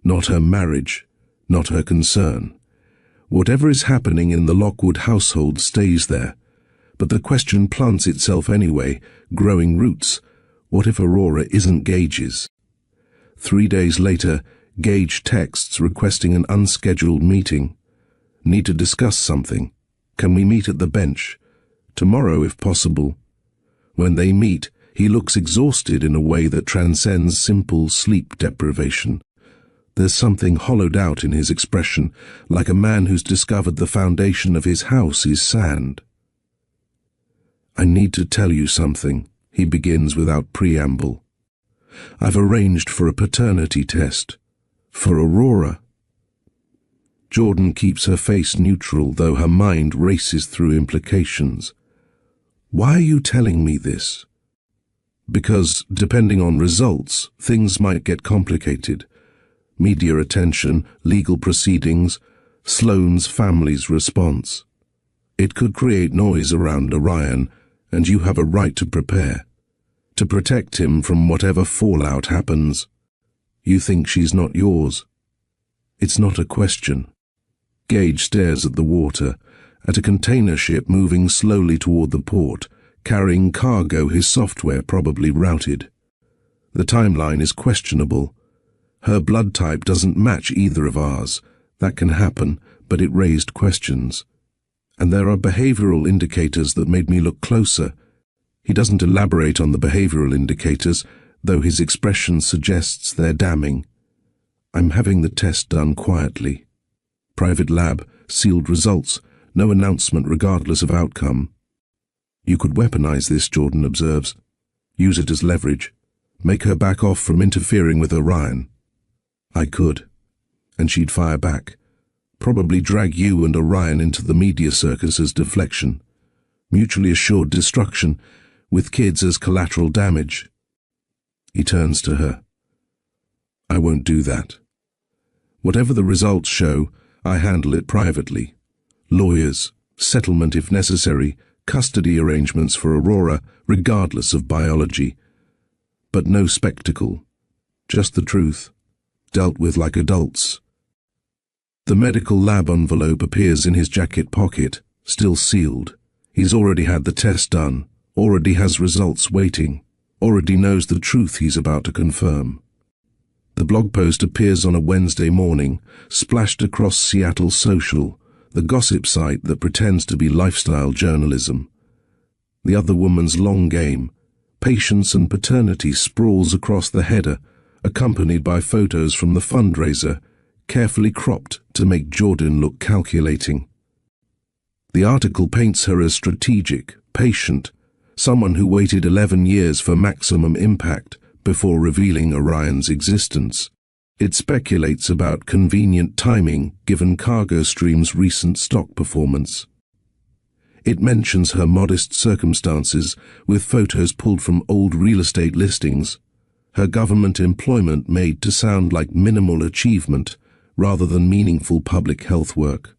B: not her marriage, not her concern. Whatever is happening in the Lockwood household stays there, but the question plants itself anyway, growing roots. What if Aurora isn't Gage's? 3 days later, Gage texts requesting an unscheduled meeting. Need to discuss something. Can we meet at the bench? Tomorrow, if possible. When they meet, he looks exhausted in a way that transcends simple sleep deprivation. There's something hollowed out in his expression, like a man who's discovered the foundation of his house is sand. I need to tell you something, he begins without preamble. I've arranged for a paternity test. For Aurora. Jordan keeps her face neutral, though her mind races through implications. Why are you telling me this? Because, depending on results, things might get complicated. Media attention, legal proceedings, Sloane's family's response. It could create noise around Orion, and you have a right to prepare. To protect him from whatever fallout happens. You think she's not yours. It's not a question. Gage stares at the water, at a container ship moving slowly toward the port, carrying cargo his software probably routed. The timeline is questionable. Her blood type doesn't match either of ours. That can happen, but it raised questions. And there are behavioral indicators that made me look closer. He doesn't elaborate on the behavioral indicators, though his expression suggests they're damning. I'm having the test done quietly. Private lab, sealed results, no announcement regardless of outcome. You could weaponize this, Jordan observes. Use it as leverage. Make her back off from interfering with Orion. I could. And she'd fire back. Probably drag you and Orion into the media circus as deflection. Mutually assured destruction, with kids as collateral damage. He turns to her. I won't do that. Whatever the results show, I handle it privately. Lawyers, settlement if necessary, custody arrangements for Aurora, regardless of biology. But no spectacle. Just the truth, dealt with like adults. The medical lab envelope appears in his jacket pocket, still sealed. He's already had the test done, already has results waiting, already knows the truth he's about to confirm. The blog post appears on a Wednesday morning, splashed across Seattle Social, the gossip site that pretends to be lifestyle journalism. The other woman's long game, patience and paternity, sprawls across the header, accompanied by photos from the fundraiser, carefully cropped to make Jordan look calculating. The article paints her as strategic, patient, someone who waited 11 years for maximum impact before revealing Orion's existence. It speculates about convenient timing given CargoStream's recent stock performance. It mentions her modest circumstances with photos pulled from old real estate listings, her government employment made to sound like minimal achievement rather than meaningful public health work.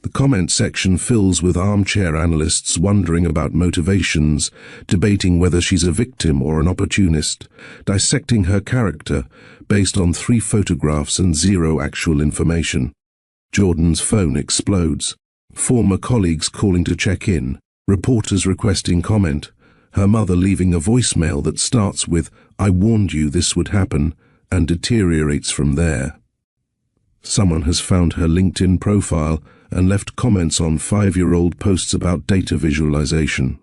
B: The comment section fills with armchair analysts wondering about motivations, debating whether she's a victim or an opportunist, dissecting her character based on 3 photographs and 0 actual information. Jordan's phone explodes. Former colleagues calling to check in, reporters requesting comment, her mother leaving a voicemail that starts with, "I warned you this would happen," and deteriorates from there. Someone has found her LinkedIn profile and left comments on 5-year-old posts about data visualization.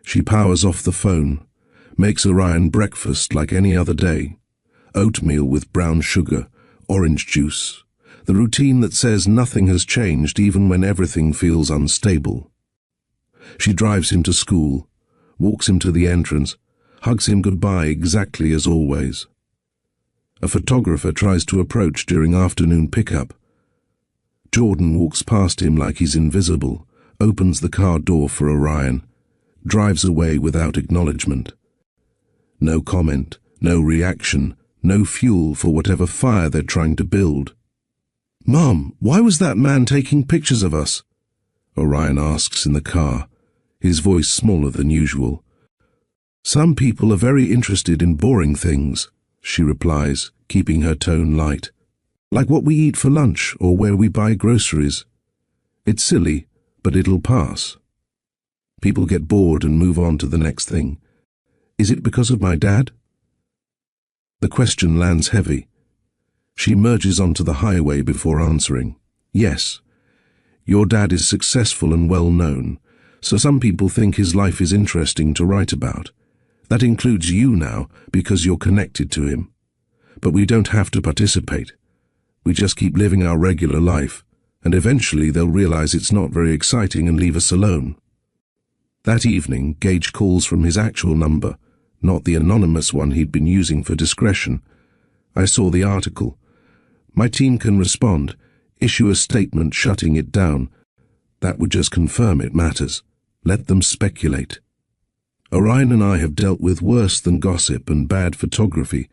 B: She powers off the phone, makes Orion breakfast like any other day. Oatmeal with brown sugar, orange juice. The routine that says nothing has changed even when everything feels unstable. She drives him to school, walks him to the entrance, hugs him goodbye exactly as always. A photographer tries to approach during afternoon pickup. Jordan walks past him like he's invisible, opens the car door for Orion, drives away without acknowledgement. No comment, no reaction, no fuel for whatever fire they're trying to build. "Mom, why was that man taking pictures of us?" Orion asks in the car, his voice smaller than usual. "Some people are very interested in boring things," she replies, keeping her tone light. "Like what we eat for lunch or where we buy groceries. It's silly, but it'll pass. People get bored and move on to the next thing. Is it because of my dad?" The question lands heavy. She merges onto the highway before answering. "Yes. Your dad is successful and well known, so some people think his life is interesting to write about. That includes you now, because you're connected to him. But we don't have to participate. We just keep living our regular life, and eventually they'll realize it's not very exciting and leave us alone." That evening, Gage calls from his actual number, not the anonymous one he'd been using for discretion. "I saw the article. My team can respond, issue a statement shutting it down. That would just confirm it matters. Let them speculate. Orion and I have dealt with worse than gossip and bad photography.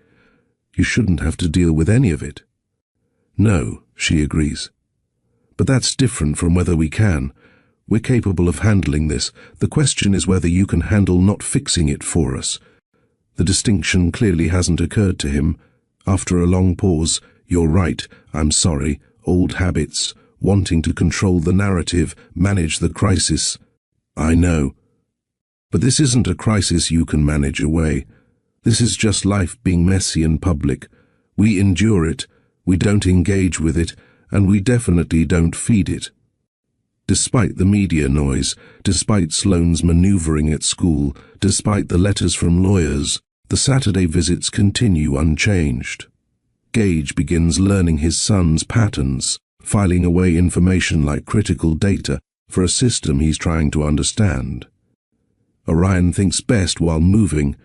B: You shouldn't have to deal with any of it." "No," she agrees. "But that's different from whether we can. We're capable of handling this. The question is whether you can handle not fixing it for us. The distinction clearly hasn't occurred to him. After a long pause, "You're right, I'm sorry, old habits, wanting to control the narrative, manage the crisis. I know. But this isn't a crisis you can manage away. This is just life being messy and public. We endure it, we don't engage with it, and we definitely don't feed it." Despite the media noise, despite Sloane's maneuvering at school, despite the letters from lawyers, the Saturday visits continue unchanged. Gage begins learning his son's patterns, filing away information like critical data for a system he's trying to understand. Orion thinks best while moving,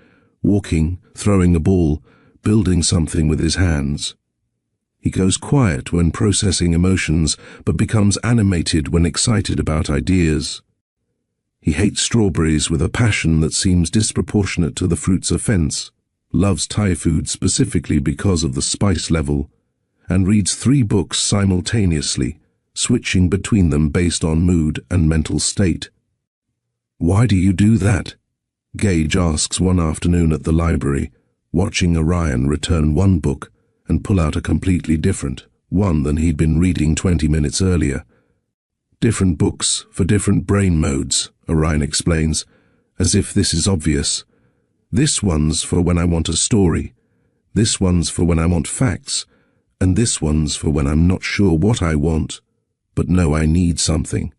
B: walking, throwing a ball, building something with his hands. He goes quiet when processing emotions, but becomes animated when excited about ideas. He hates strawberries with a passion that seems disproportionate to the fruit's offense, loves Thai food specifically because of the spice level, and reads 3 books simultaneously, switching between them based on mood and mental state. "Why do you do that?" Gage asks one afternoon at the library, watching Orion return one book and pull out a completely different one than he'd been reading 20 minutes earlier. "Different books for different brain modes," Orion explains, as if this is obvious. "This one's for when I want a story, this one's for when I want facts, and this one's for when I'm not sure what I want, but know I need something."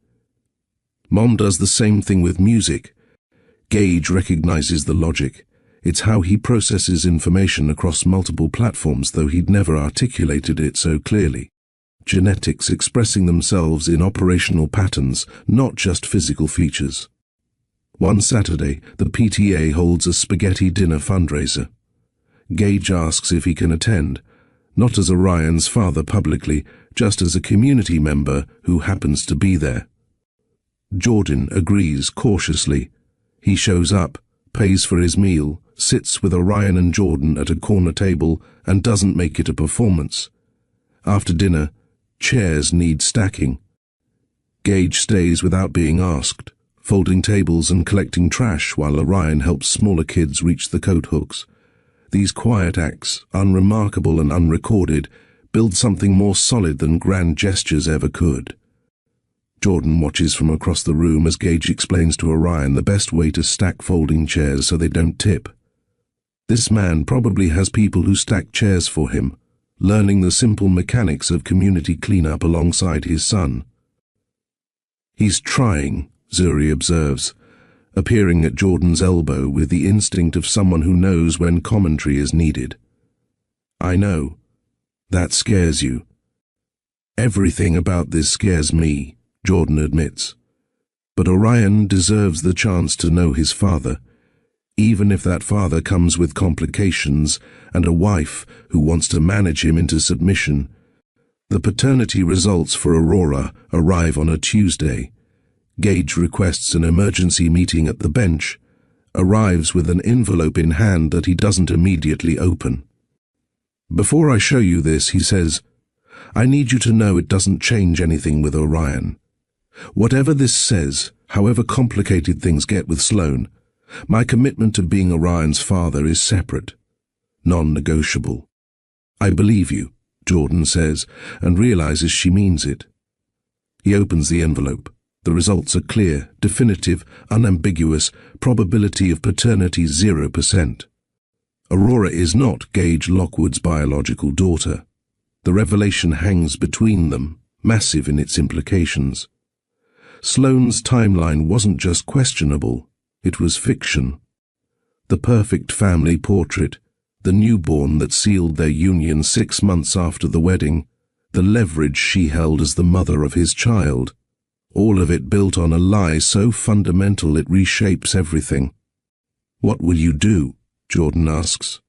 B: Mom does the same thing with music. Gage recognizes the logic. It's how he processes information across multiple platforms, though he'd never articulated it so clearly. Genetics expressing themselves in operational patterns, not just physical features. One Saturday, the PTA holds a spaghetti dinner fundraiser. Gage asks if he can attend, not as Orion's father publicly, just as a community member who happens to be there. Jordan agrees cautiously. He shows up, pays for his meal, sits with Orion and Jordan at a corner table, and doesn't make it a performance. After dinner, chairs need stacking. Gage stays without being asked, folding tables and collecting trash while Orion helps smaller kids reach the coat hooks. These quiet acts, unremarkable and unrecorded, build something more solid than grand gestures ever could. Jordan watches from across the room as Gage explains to Orion the best way to stack folding chairs so they don't tip. This man probably has people who stack chairs for him, learning the simple mechanics of community cleanup alongside his son. "He's trying," Zuri observes, appearing at Jordan's elbow with the instinct of someone who knows when commentary is needed. "I know. That scares you." "Everything about this scares me," Jordan admits. But Orion deserves the chance to know his father, even if that father comes with complications and a wife who wants to manage him into submission. The paternity results for Aurora arrive on a Tuesday. Gage requests an emergency meeting at the bench, arrives with an envelope in hand that he doesn't immediately open. "Before I show you this," he says, "I need you to know it doesn't change anything with Orion. Whatever this says, however complicated things get with Sloane, my commitment to being Orion's father is separate, non-negotiable." "I believe you," Jordan says, and realizes she means it. He opens the envelope. The results are clear, definitive, unambiguous, probability of paternity 0%. Aurora is not Gage Lockwood's biological daughter. The revelation hangs between them, massive in its implications. Sloane's timeline wasn't just questionable, it was fiction. The perfect family portrait, the newborn that sealed their union 6 months after the wedding, the leverage she held as the mother of his child, all of it built on a lie so fundamental it reshapes everything. "What will you do?" Jordan asks.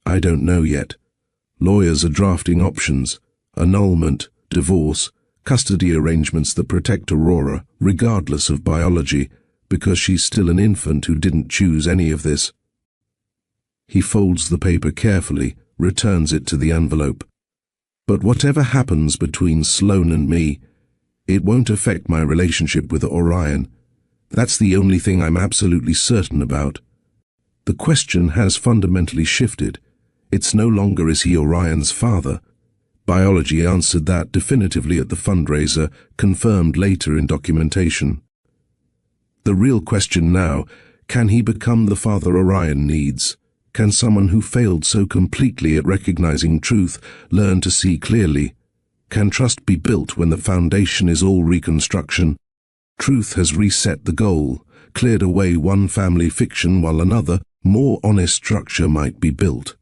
B: "I don't know yet. Lawyers are drafting options, annulment, divorce, custody arrangements that protect Aurora, regardless of biology, because she's still an infant who didn't choose any of this." He folds the paper carefully, returns it to the envelope. "But whatever happens between Sloane and me, it won't affect my relationship with Orion. That's the only thing I'm absolutely certain about." The question has fundamentally shifted. It's no longer is he Orion's father. Biology answered that definitively at the fundraiser, confirmed later in documentation. The real question now, can he become the father Orion needs? Can someone who failed so completely at recognizing truth learn to see clearly? Can trust be built when the foundation is all reconstruction? Truth has reset the goal, cleared away one family fiction while another, more honest structure might be built.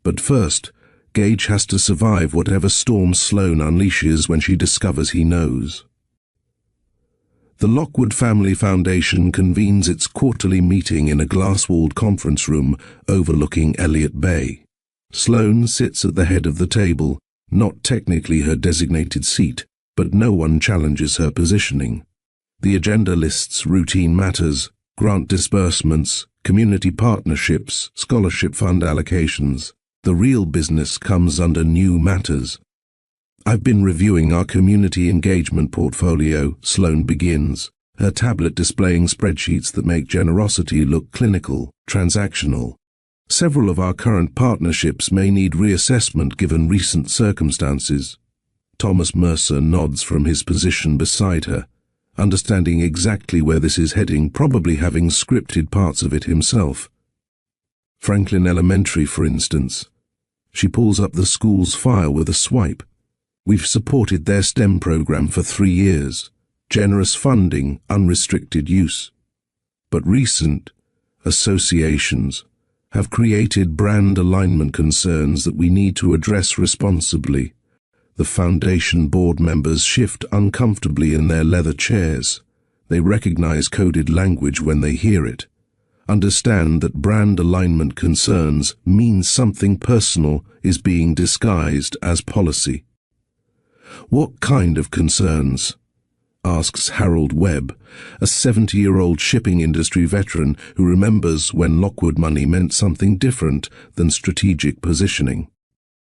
B: But first, Gage has to survive whatever storm Sloane unleashes when she discovers he knows. The Lockwood Family Foundation convenes its quarterly meeting in a glass-walled conference room overlooking Elliott Bay. Sloane sits at the head of the table, not technically her designated seat, but no one challenges her positioning. The agenda lists routine matters, grant disbursements, community partnerships, scholarship fund allocations. The real business comes under new matters. I've been reviewing our community engagement portfolio, Sloane begins, her tablet displaying spreadsheets that make generosity look clinical, transactional. Several of our current partnerships may need reassessment given recent circumstances. Thomas Mercer nods from his position beside her, understanding exactly where this is heading, probably having scripted parts of it himself. Franklin Elementary, for instance. She pulls up the school's file with a swipe. We've supported their STEM program for 3 years. Generous funding, unrestricted use. But recent associations have created brand alignment concerns that we need to address responsibly. The foundation board members shift uncomfortably in their leather chairs. They recognize coded language when they hear it. Understand that brand alignment concerns means something personal is being disguised as policy. What kind of concerns? Asks Harold Webb, a 70-year-old shipping industry veteran who remembers when Lockwood money meant something different than strategic positioning.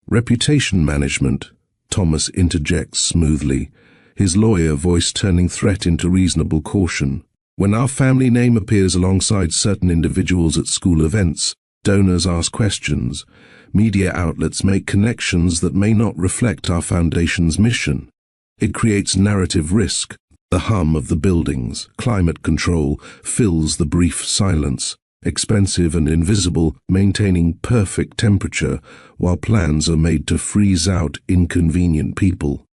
B: Reputation management, Thomas interjects smoothly, his lawyer voice turning threat into reasonable caution. When our family name appears alongside certain individuals at school events, donors ask questions, media outlets make connections that may not reflect our foundation's mission. It creates narrative risk. The hum of the buildings, climate control, fills the brief silence, expensive and invisible, maintaining perfect temperature, while plans are made to freeze out inconvenient people.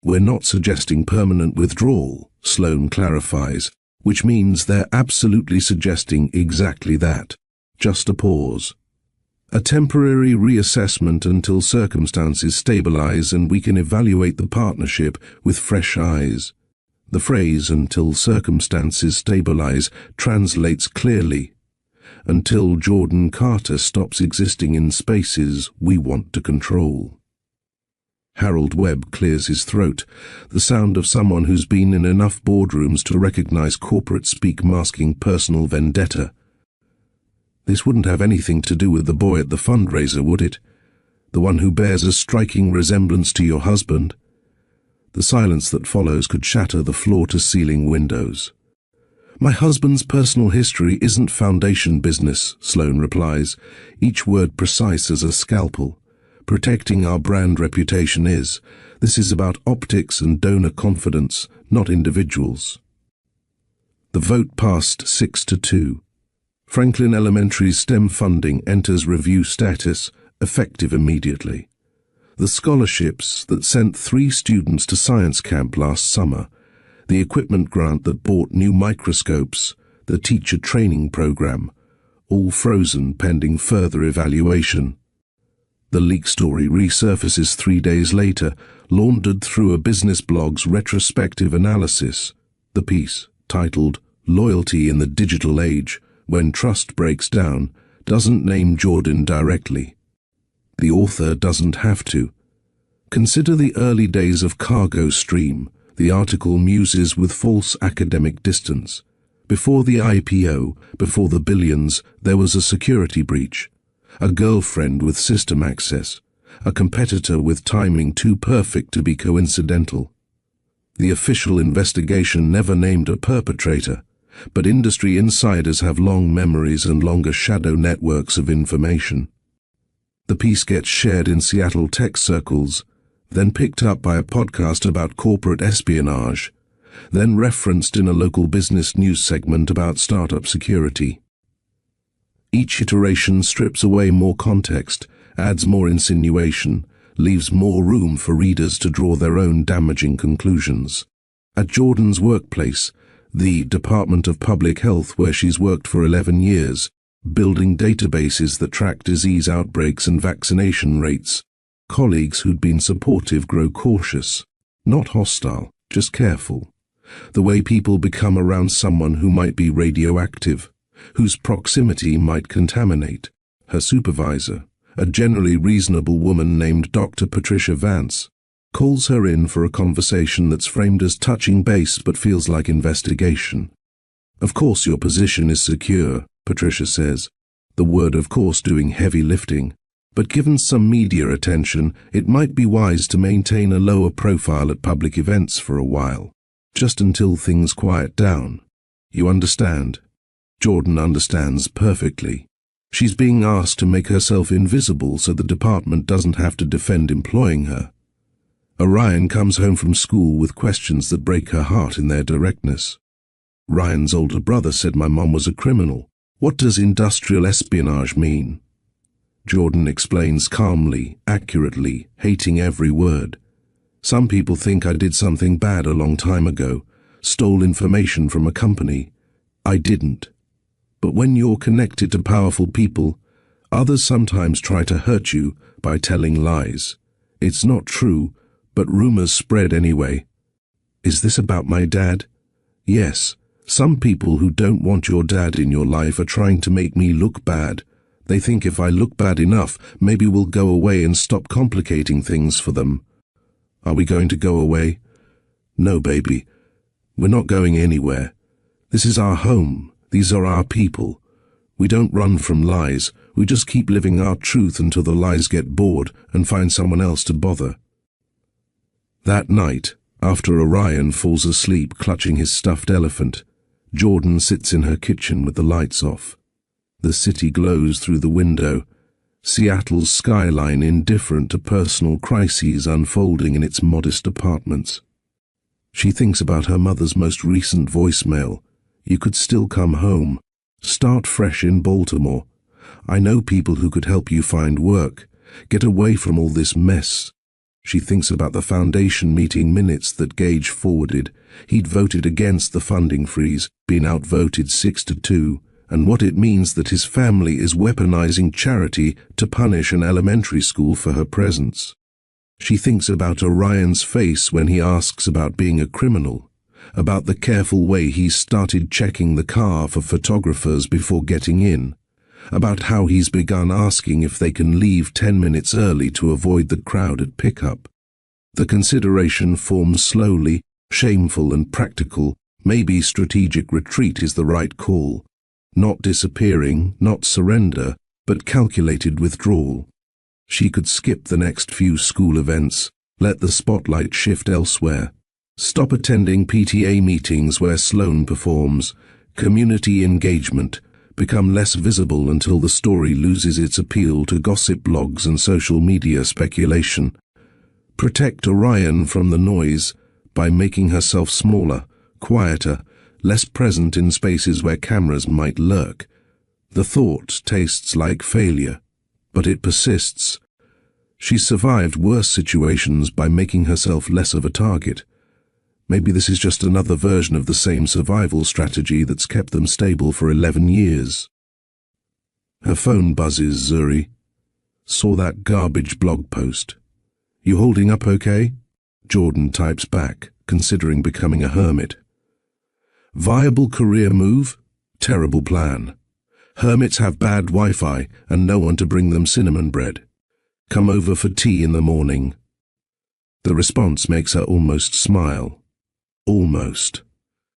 B: We're not suggesting permanent withdrawal, Sloane clarifies, which means they're absolutely suggesting exactly that. Just a pause. A temporary reassessment until circumstances stabilize and we can evaluate the partnership with fresh eyes. The phrase "until circumstances stabilize" translates clearly. Until Jordan Carter stops existing in spaces we want to control. Harold Webb clears his throat, the sound of someone who's been in enough boardrooms to recognize corporate speak masking personal vendetta. This wouldn't have anything to do with the boy at the fundraiser, would it? The one who bears a striking resemblance to your husband? The silence that follows could shatter the floor-to-ceiling windows. My husband's personal history isn't foundation business, Sloane replies, each word precise as a scalpel. Protecting our brand reputation is. This is about optics and donor confidence, not individuals. The vote passed 6-2. Franklin Elementary's STEM funding enters review status, effective immediately. The scholarships that sent 3 students to science camp last summer, the equipment grant that bought new microscopes, the teacher training program, all frozen pending further evaluation. The leak story resurfaces 3 days later, laundered through a business blog's retrospective analysis. The piece, titled "Loyalty in the Digital Age, When Trust Breaks Down," doesn't name Jordan directly. The author doesn't have to. Consider the early days of Cargo Stream. The article muses with false academic distance. Before the IPO, before the billions, there was a security breach. A girlfriend with system access. A competitor with timing too perfect to be coincidental. The official investigation never named a perpetrator. but industry insiders have long memories and longer shadow networks of information. The piece gets shared in Seattle tech circles, then picked up by a podcast about corporate espionage, then referenced in a local business news segment about startup security. Each iteration strips away more context, adds more insinuation, leaves more room for readers to draw their own damaging conclusions. At Jordan's workplace, the Department of Public Health, where she's worked for 11 years, building databases that track disease outbreaks and vaccination rates, colleagues who'd been supportive grow cautious, not hostile, just careful. The way people become around someone who might be radioactive, whose proximity might contaminate. Her supervisor, a generally reasonable woman named Dr. Patricia Vance, calls her in for a conversation that's framed as touching base but feels like investigation. "Of course your position is secure," Patricia says, the word of course doing heavy lifting, "but given some media attention, it might be wise to maintain a lower profile at public events for a while, just until things quiet down. You understand?" Jordan understands perfectly. She's being asked to make herself invisible so the department doesn't have to defend employing her. Orion comes home from school with questions that break her heart in their directness. Ryan's older brother said my mom was a criminal. What does industrial espionage mean? Jordan explains calmly, accurately, hating every word. "Some people think I did something bad a long time ago, stole information from a company. I didn't. But when you're connected to powerful people, others sometimes try to hurt you by telling lies. It's not true, but rumors spread anyway." "Is this about my dad?" "Yes. Some people who don't want your dad in your life are trying to make me look bad. They think if I look bad enough, maybe we'll go away and stop complicating things for them." "Are we going to go away?" "No, baby. We're not going anywhere. This is our home. These are our people. We don't run from lies. We just keep living our truth until the lies get bored and find someone else to bother." That night, after Orion falls asleep clutching his stuffed elephant, Jordan sits in her kitchen with the lights off. The city glows through the window, Seattle's skyline indifferent to personal crises unfolding in its modest apartments. She thinks about her mother's most recent voicemail. "You could still come home. Start fresh in Baltimore. I know people who could help you find work. Get away from all this mess." She thinks about the foundation meeting minutes that Gage forwarded. He'd voted against the funding freeze, been outvoted 6-2, and what it means that his family is weaponizing charity to punish an elementary school for her presence. She thinks about Orion's face when he asks about being a criminal, about the careful way he's started checking the car for photographers before getting in, about how he's begun asking if they can leave 10 minutes early to avoid the crowd at pickup. The consideration forms slowly, shameful and practical. Maybe strategic retreat is the right call. Not disappearing, not surrender, but calculated withdrawal. She could skip the next few school events, let the spotlight shift elsewhere. Stop attending PTA meetings where Sloan performs. Community engagement. Become less visible until the story loses its appeal to gossip blogs and social media speculation. Protect Orion from the noise by making herself smaller, quieter, less present in spaces where cameras might lurk. The thought tastes like failure, but it persists. She's survived worse situations by making herself less of a target. Maybe this is just another version of the same survival strategy that's kept them stable for 11 years. Her phone buzzes. Zuri. "Saw that garbage blog post. You holding up okay?" Jordan types back, considering becoming a hermit. "Viable career move? Terrible plan. Hermits have bad Wi-Fi and no one to bring them cinnamon bread. Come over for tea in the morning." The response makes her almost smile. Almost.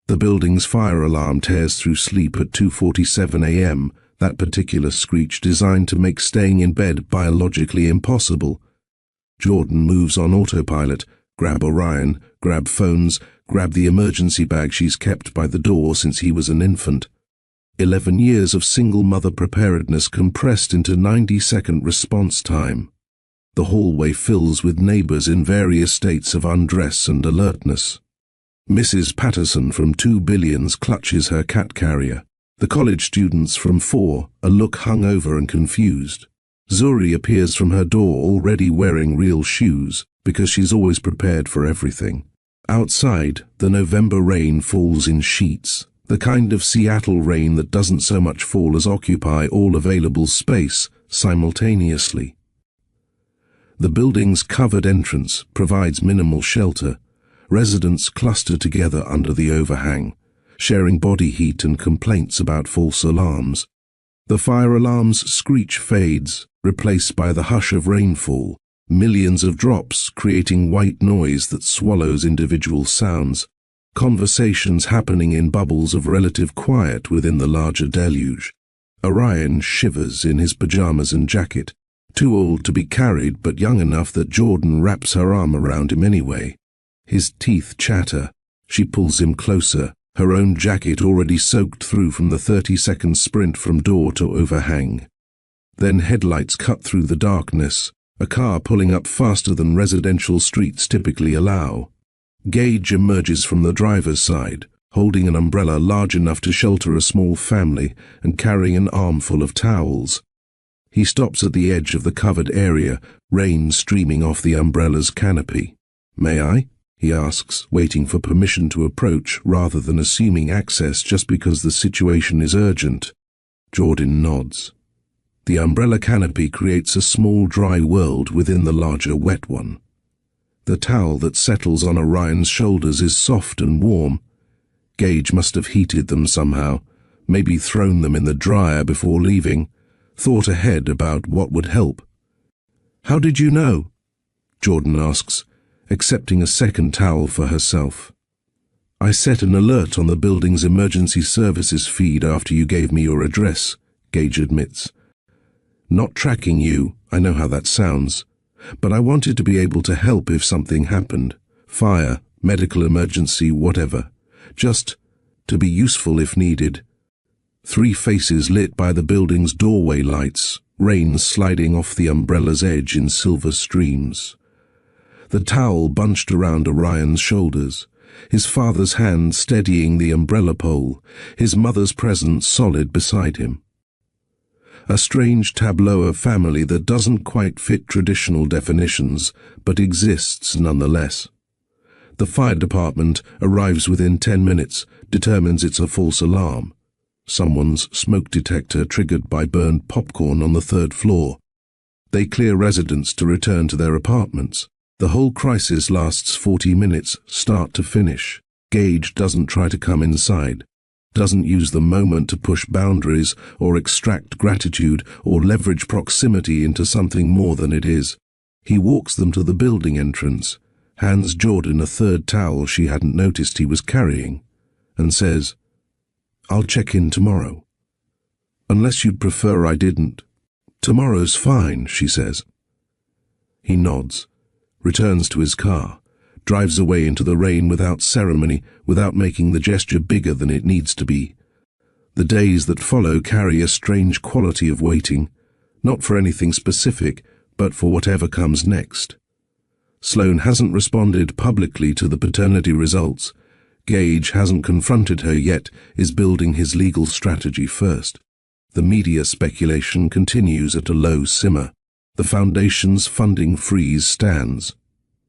B: The building's fire alarm tears through sleep at 2:47 a.m., that particular screech designed to make staying in bed biologically impossible. Jordan moves on autopilot, Grab Orion, grab phones, grab the emergency bag she's kept by the door since he was an infant. 11 years of single-mother preparedness compressed into 90-second response time. The hallway fills with neighbors in various states of undress and alertness. Mrs. Patterson from 2 Billions clutches her cat carrier. The college students from 4 look hungover and confused. Zuri appears from her door already wearing real shoes, because she's always prepared for everything. Outside, the November rain falls in sheets, the kind of Seattle rain that doesn't so much fall as occupy all available space simultaneously. The building's covered entrance provides minimal shelter. Residents cluster together under the overhang, sharing body heat and complaints about false alarms. The fire alarm's screech fades, replaced by the hush of rainfall, millions of drops creating white noise that swallows individual sounds, conversations happening in bubbles of relative quiet within the larger deluge. Orion shivers in his pajamas and jacket, too old to be carried but young enough that Jordan wraps her arm around him anyway. His teeth chatter. She pulls him closer, her own jacket already soaked through from the 30-second sprint from door to overhang. Then headlights cut through the darkness, a car pulling up faster than residential streets typically allow. Gage emerges from the driver's side, holding an umbrella large enough to shelter a small family and carrying an armful of towels. He stops at the edge of the covered area, rain streaming off the umbrella's canopy. "May I?" he asks, waiting for permission to approach rather than assuming access just because the situation is urgent. Jordan nods. The umbrella canopy creates a small dry world within the larger wet one. The towel that settles on Orion's shoulders is soft and warm. Gage must have heated them somehow, maybe thrown them in the dryer before leaving, thought ahead about what would help. "How did you know?" Jordan asks, accepting a second towel for herself. "I set an alert on the building's emergency services feed after you gave me your address," Gage admits. "Not tracking you, I know how that sounds, but I wanted to be able to help if something happened. Fire, medical emergency, whatever. Just to be useful if needed." 3 faces lit by the building's doorway lights, rain sliding off the umbrella's edge in silver streams. The towel bunched around Orion's shoulders, his father's hand steadying the umbrella pole, his mother's presence solid beside him. A strange tableau of family that doesn't quite fit traditional definitions, but exists nonetheless. The fire department arrives within 10 minutes, determines it's a false alarm. Someone's smoke detector triggered by burned popcorn on the 3rd floor. They clear residents to return to their apartments. The whole crisis lasts 40 minutes, start to finish. Gage doesn't try to come inside, doesn't use the moment to push boundaries or extract gratitude or leverage proximity into something more than it is. He walks them to the building entrance, hands Jordan a 3rd towel she hadn't noticed he was carrying, and says, "I'll check in tomorrow." "Unless you'd prefer I didn't." "Tomorrow's fine," she says. He nods, returns to his car, drives away into the rain without ceremony, without making the gesture bigger than it needs to be. The days that follow carry a strange quality of waiting, not for anything specific, but for whatever comes next. Sloane hasn't responded publicly to the paternity results. Gage hasn't confronted her yet, is building his legal strategy first. The media speculation continues at a low simmer. The Foundation's funding freeze stands.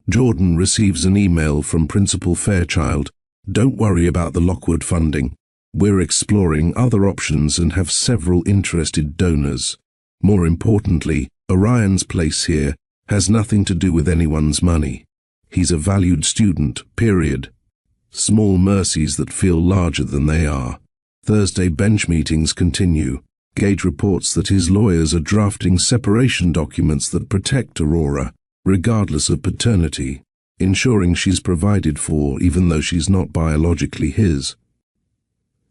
B: Jordan receives an email from Principal Fairchild. "Don't worry about the Lockwood funding. We're exploring other options and have several interested donors. More importantly, Orion's place here has nothing to do with anyone's money. He's a valued student, period. Small mercies that feel larger than they are." Thursday bench meetings continue. Gage reports that his lawyers are drafting separation documents that protect Aurora, regardless of paternity, ensuring she's provided for even though she's not biologically his.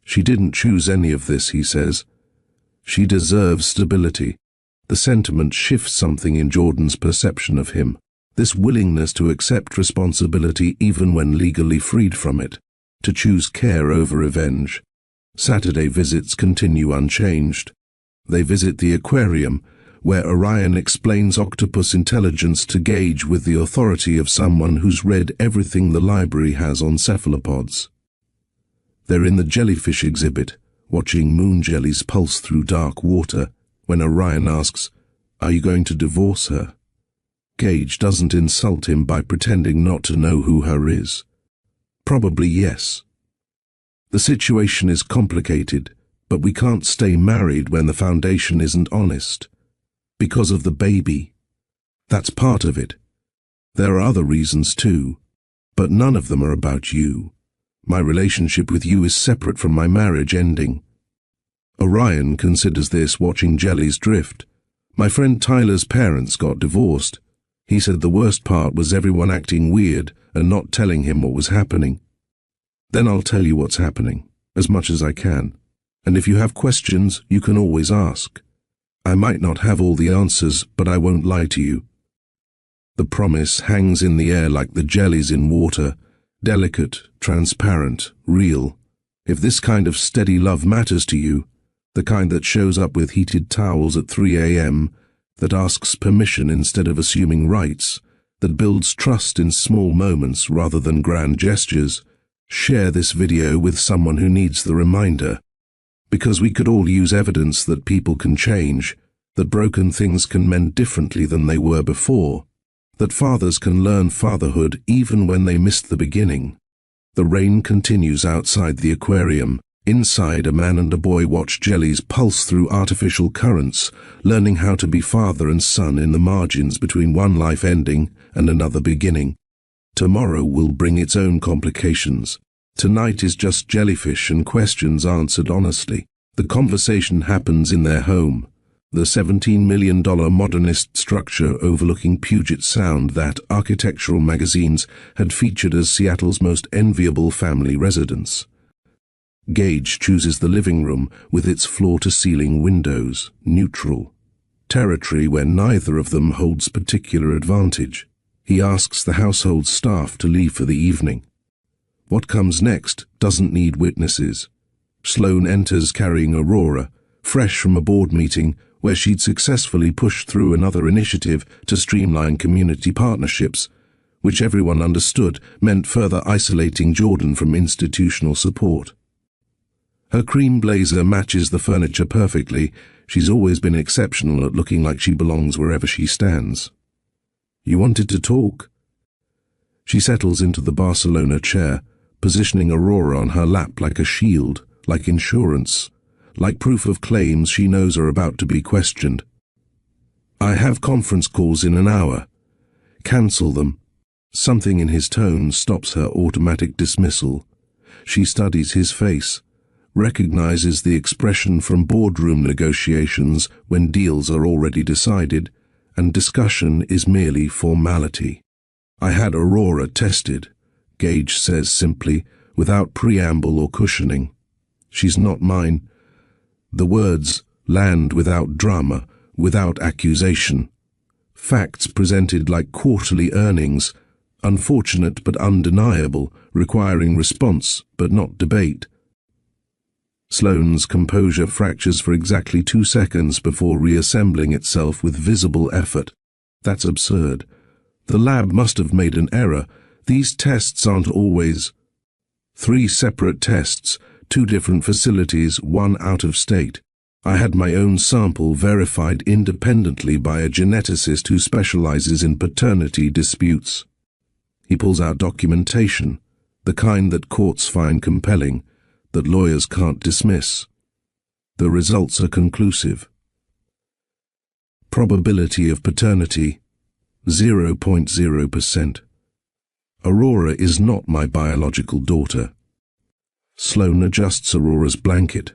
B: "She didn't choose any of this," he says. "She deserves stability." The sentiment shifts something in Jordan's perception of him. This willingness to accept responsibility even when legally freed from it, to choose care over revenge. Saturday visits continue unchanged. They visit the aquarium, where Orion explains octopus intelligence to Gage with the authority of someone who's read everything the library has on cephalopods. They're in the jellyfish exhibit, watching moon jellies pulse through dark water, when Orion asks, "Are you going to divorce her?" Gage doesn't insult him by pretending not to know who her is. Probably yes. The situation is complicated, but we can't stay married when the foundation isn't honest. Because of the baby. That's part of it. There are other reasons too, but none of them are about you. My relationship with you is separate from my marriage ending. Orion considers this watching jellies drift. My friend Tyler's parents got divorced. He said the worst part was everyone acting weird and not telling him what was happening. Then I'll tell you what's happening, as much as I can. And if you have questions, you can always ask. I might not have all the answers, but I won't lie to you. The promise hangs in the air like the jellies in water, delicate, transparent, real. If this kind of steady love matters to you, the kind that shows up with heated towels at 3 a.m., that asks permission instead of assuming rights, that builds trust in small moments rather than grand gestures, share this video with someone who needs the reminder. Because we could all use evidence that people can change, that broken things can mend differently than they were before, that fathers can learn fatherhood even when they missed the beginning. The rain continues outside the aquarium. Inside, a man and a boy watch jellies pulse through artificial currents, learning how to be father and son in the margins between one life ending and another beginning. Tomorrow will bring its own complications. Tonight is just jellyfish and questions answered honestly. The conversation happens in their home, the $17 million modernist structure overlooking Puget Sound that architectural magazines had featured as Seattle's most enviable family residence. Gage chooses the living room with its floor-to-ceiling windows, neutral, territory where neither of them holds particular advantage. He asks the household staff to leave for the evening. What comes next doesn't need witnesses. Sloane enters carrying Aurora, fresh from a board meeting where she'd successfully pushed through another initiative to streamline community partnerships, which everyone understood meant further isolating Jordan from institutional support. Her cream blazer matches the furniture perfectly. She's always been exceptional at looking like she belongs wherever she stands. "You wanted to talk?" She settles into the Barcelona chair, positioning Aurora on her lap like a shield, like insurance, like proof of claims she knows are about to be questioned. "I have conference calls in an hour. Cancel them." Something in his tone stops her automatic dismissal. She studies his face, recognizes the expression from boardroom negotiations when deals are already decided, and discussion is merely formality. "I had Aurora tested," Gage says simply, without preamble or cushioning. "She's not mine." The words land without drama, without accusation. Facts presented like quarterly earnings, unfortunate but undeniable, requiring response but not debate. Sloane's composure fractures for exactly 2 seconds before reassembling itself with visible effort. "That's absurd. The lab must have made an error. These tests aren't always—" 3 separate tests, 2 different facilities, 1 out of state. I had my own sample verified independently by a geneticist who specializes in paternity disputes. He pulls out documentation, the kind that courts find compelling, that lawyers can't dismiss. The results are conclusive. Probability of paternity, 0.0%. Aurora is not my biological daughter. Sloane adjusts Aurora's blanket,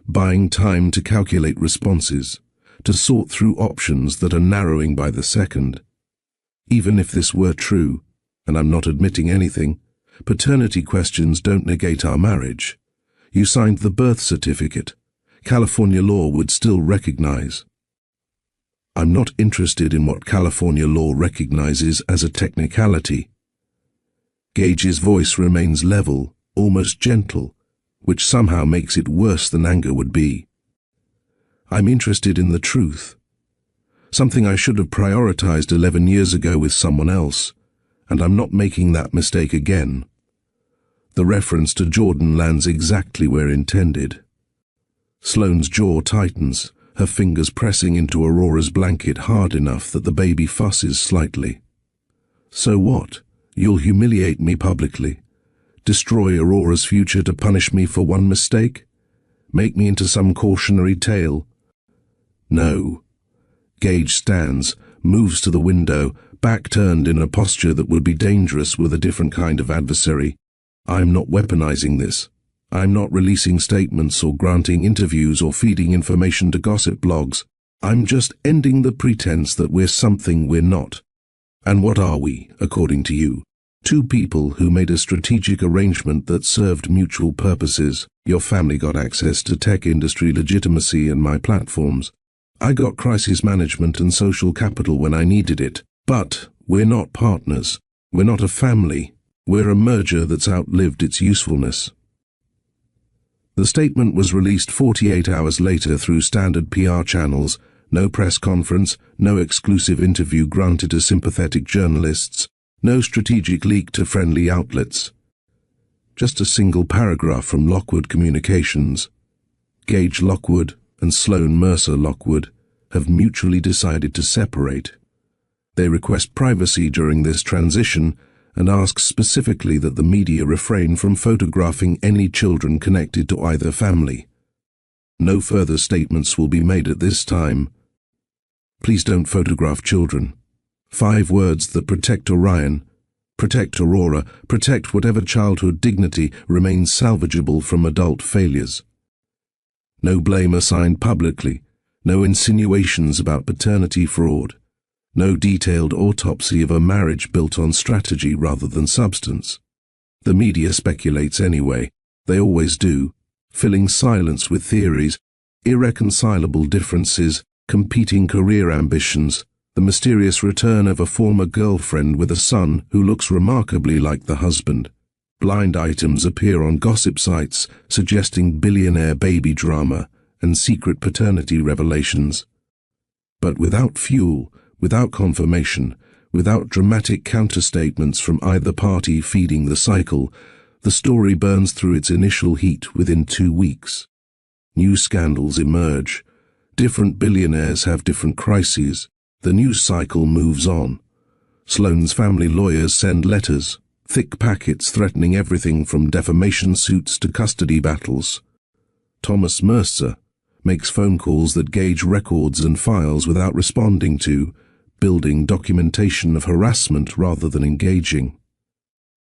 B: buying time to calculate responses, to sort through options that are narrowing by the second. Even if this were true, and I'm not admitting anything, paternity questions don't negate our marriage. You signed the birth certificate. California law would still recognize. I'm not interested in what California law recognizes as a technicality. Gage's voice remains level, almost gentle, which somehow makes it worse than anger would be. I'm interested in the truth. Something I should have prioritized 11 years ago with someone else, and I'm not making that mistake again. The reference to Jordan lands exactly where intended. Sloane's jaw tightens, her fingers pressing into Aurora's blanket hard enough that the baby fusses slightly. So what? You'll humiliate me publicly? Destroy Aurora's future to punish me for one mistake? Make me into some cautionary tale? No. Gage stands, moves to the window, back turned in a posture that would be dangerous with a different kind of adversary. I'm not weaponizing this. I'm not releasing statements or granting interviews or feeding information to gossip blogs. I'm just ending the pretense that we're something we're not. And what are we, according to you? Two people who made a strategic arrangement that served mutual purposes. Your family got access to tech industry legitimacy and my platforms. I got crisis management and social capital when I needed it. But we're not partners. We're not a family. We're a merger that's outlived its usefulness. The statement was released 48 hours later through standard PR channels. No press conference, no exclusive interview granted to sympathetic journalists, no strategic leak to friendly outlets. Just a single paragraph from Lockwood Communications. Gage Lockwood and Sloane Mercer Lockwood have mutually decided to separate. They request privacy during this transition and ask specifically that the media refrain from photographing any children connected to either family. No further statements will be made at this time. Please don't photograph children. 5 words that protect Orion, protect Aurora, protect whatever childhood dignity remains salvageable from adult failures. No blame assigned publicly, no insinuations about paternity fraud, no detailed autopsy of a marriage built on strategy rather than substance. The media speculates anyway, they always do, filling silence with theories, irreconcilable differences, competing career ambitions, the mysterious return of a former girlfriend with a son who looks remarkably like the husband. Blind items appear on gossip sites suggesting billionaire baby drama and secret paternity revelations. But without fuel, without confirmation, without dramatic counterstatements from either party feeding the cycle, the story burns through its initial heat within 2 weeks. New scandals emerge. Different billionaires have different crises. The news cycle moves on. Sloane's family lawyers send letters, thick packets threatening everything from defamation suits to custody battles. Thomas Mercer makes phone calls that Gage records and files without responding to, building documentation of harassment rather than engaging.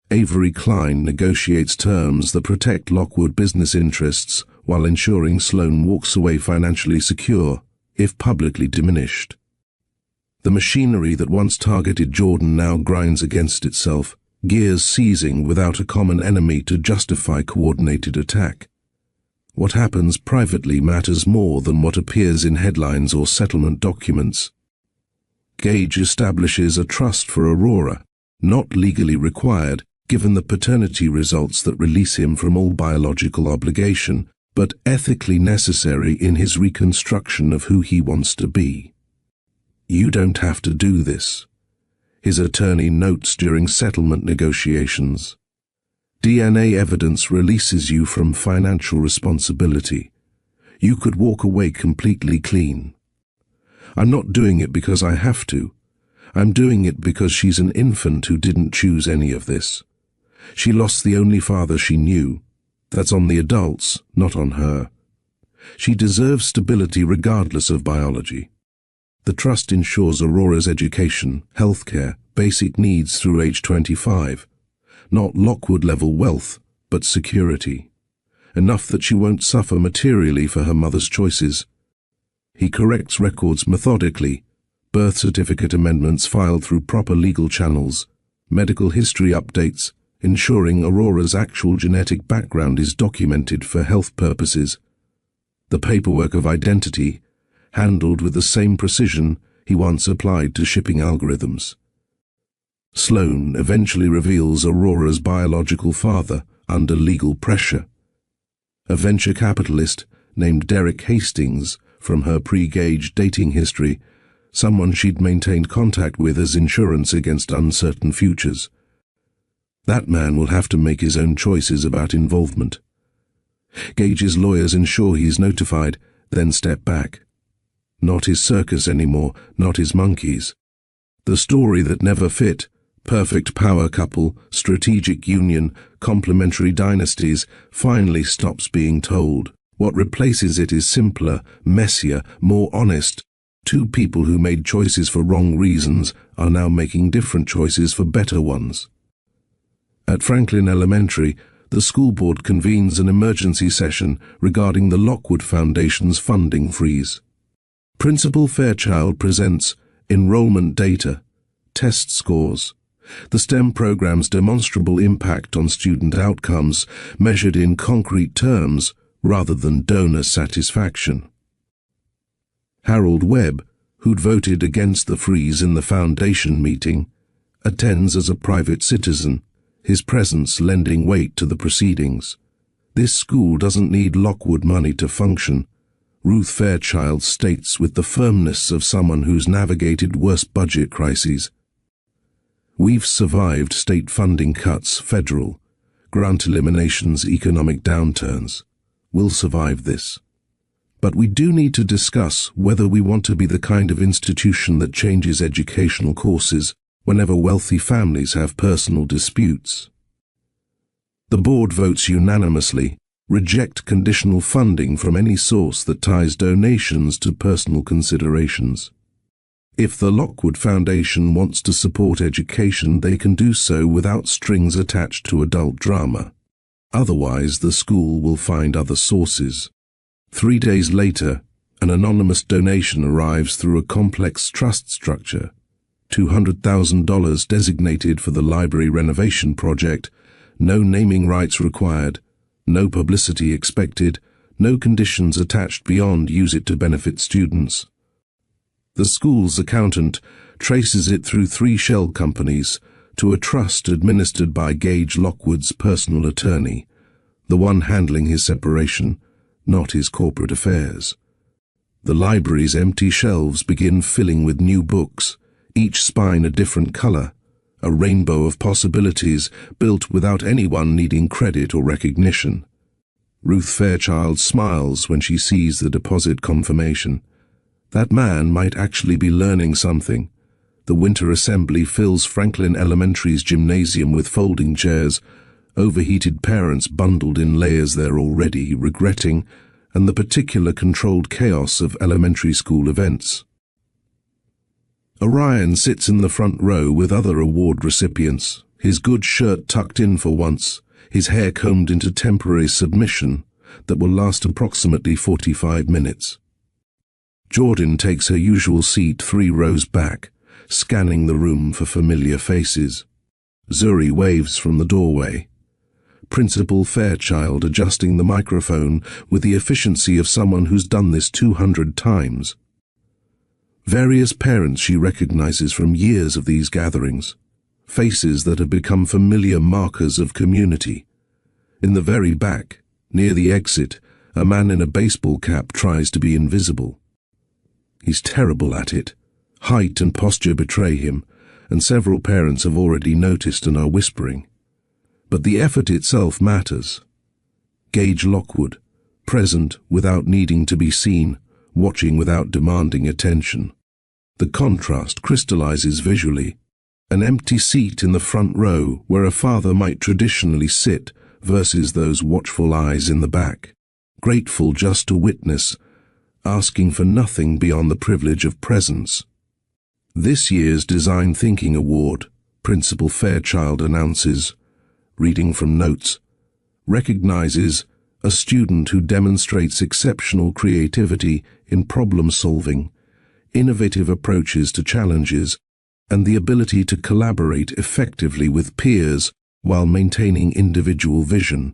B: Avery Klein negotiates terms that protect Lockwood business interests while ensuring Sloane walks away financially secure, if publicly diminished. The machinery that once targeted Jordan now grinds against itself, gears seizing without a common enemy to justify coordinated attack. What happens privately matters more than what appears in headlines or settlement documents. Gage establishes a trust for Aurora, not legally required given the paternity results that release him from all biological obligation, but ethically necessary in his reconstruction of who he wants to be. You don't have to do this, his attorney notes during settlement negotiations. DNA evidence releases you from financial responsibility. You could walk away completely clean. I'm not doing it because I have to. I'm doing it because she's an infant who didn't choose any of this. She lost the only father she knew. That's on the adults, not on her. She deserves stability regardless of biology. The trust ensures Aurora's education, healthcare, basic needs through age 25. Not Lockwood-level wealth, but security. Enough that she won't suffer materially for her mother's choices. He corrects records methodically, birth certificate amendments filed through proper legal channels, medical history updates, ensuring Aurora's actual genetic background is documented for health purposes. The paperwork of identity, handled with the same precision, he once applied to shipping algorithms. Sloan eventually reveals Aurora's biological father under legal pressure. A venture capitalist named Derek Hastings from her pre-Gage dating history, someone she'd maintained contact with as insurance against uncertain futures. That man will have to make his own choices about involvement. Gage's lawyers ensure he's notified, then step back. Not his circus anymore, not his monkeys. The story that never fit, perfect power couple, strategic union, complementary dynasties, finally stops being told. What replaces it is simpler, messier, more honest. Two people who made choices for wrong reasons are now making different choices for better ones. At Franklin Elementary, the school board convenes an emergency session regarding the Lockwood Foundation's funding freeze. Principal Fairchild presents enrollment data, test scores, the STEM program's demonstrable impact on student outcomes measured in concrete terms rather than donor satisfaction. Harold Webb, who'd voted against the freeze in the foundation meeting, attends as a private citizen, his presence lending weight to the proceedings. This school doesn't need Lockwood money to function, Ruth Fairchild states with the firmness of someone who's navigated worse budget crises. We've survived state funding cuts, federal, grant eliminations, economic downturns. We'll survive this. But we do need to discuss whether we want to be the kind of institution that changes educational courses whenever wealthy families have personal disputes. The board votes unanimously, reject conditional funding from any source that ties donations to personal considerations. If the Lockwood Foundation wants to support education, they can do so without strings attached to adult drama. Otherwise, the school will find other sources. 3 days later, an anonymous donation arrives through a complex trust structure. $200,000 designated for the library renovation project, no naming rights required, no publicity expected, no conditions attached beyond use it to benefit students. The school's accountant traces it through 3 shell companies to a trust administered by Gage Lockwood's personal attorney, the one handling his separation, not his corporate affairs. The library's empty shelves begin filling with new books, each spine a different color, a rainbow of possibilities built without anyone needing credit or recognition. Ruth Fairchild smiles when she sees the deposit confirmation. That man might actually be learning something. The winter assembly fills Franklin Elementary's gymnasium with folding chairs, overheated parents bundled in layers they're already regretting, and the particular controlled chaos of elementary school events. Orion sits in the front row with other award recipients, his good shirt tucked in for once, his hair combed into temporary submission that will last approximately 45 minutes. Jordan takes her usual seat 3 rows back, scanning the room for familiar faces. Zuri waves from the doorway. Principal Fairchild adjusting the microphone with the efficiency of someone who's done this 200 times. Various parents she recognizes from years of these gatherings, faces that have become familiar markers of community. In the very back, near the exit, a man in a baseball cap tries to be invisible. He's terrible at it. Height and posture betray him, and several parents have already noticed and are whispering. But the effort itself matters. Gage Lockwood, present without needing to be seen, watching without demanding attention. The contrast crystallizes visually. An empty seat in the front row where a father might traditionally sit versus those watchful eyes in the back, grateful just to witness, asking for nothing beyond the privilege of presence. This year's Design Thinking Award, Principal Fairchild announces, reading from notes, recognizes a student who demonstrates exceptional creativity in problem-solving, innovative approaches to challenges, and the ability to collaborate effectively with peers while maintaining individual vision.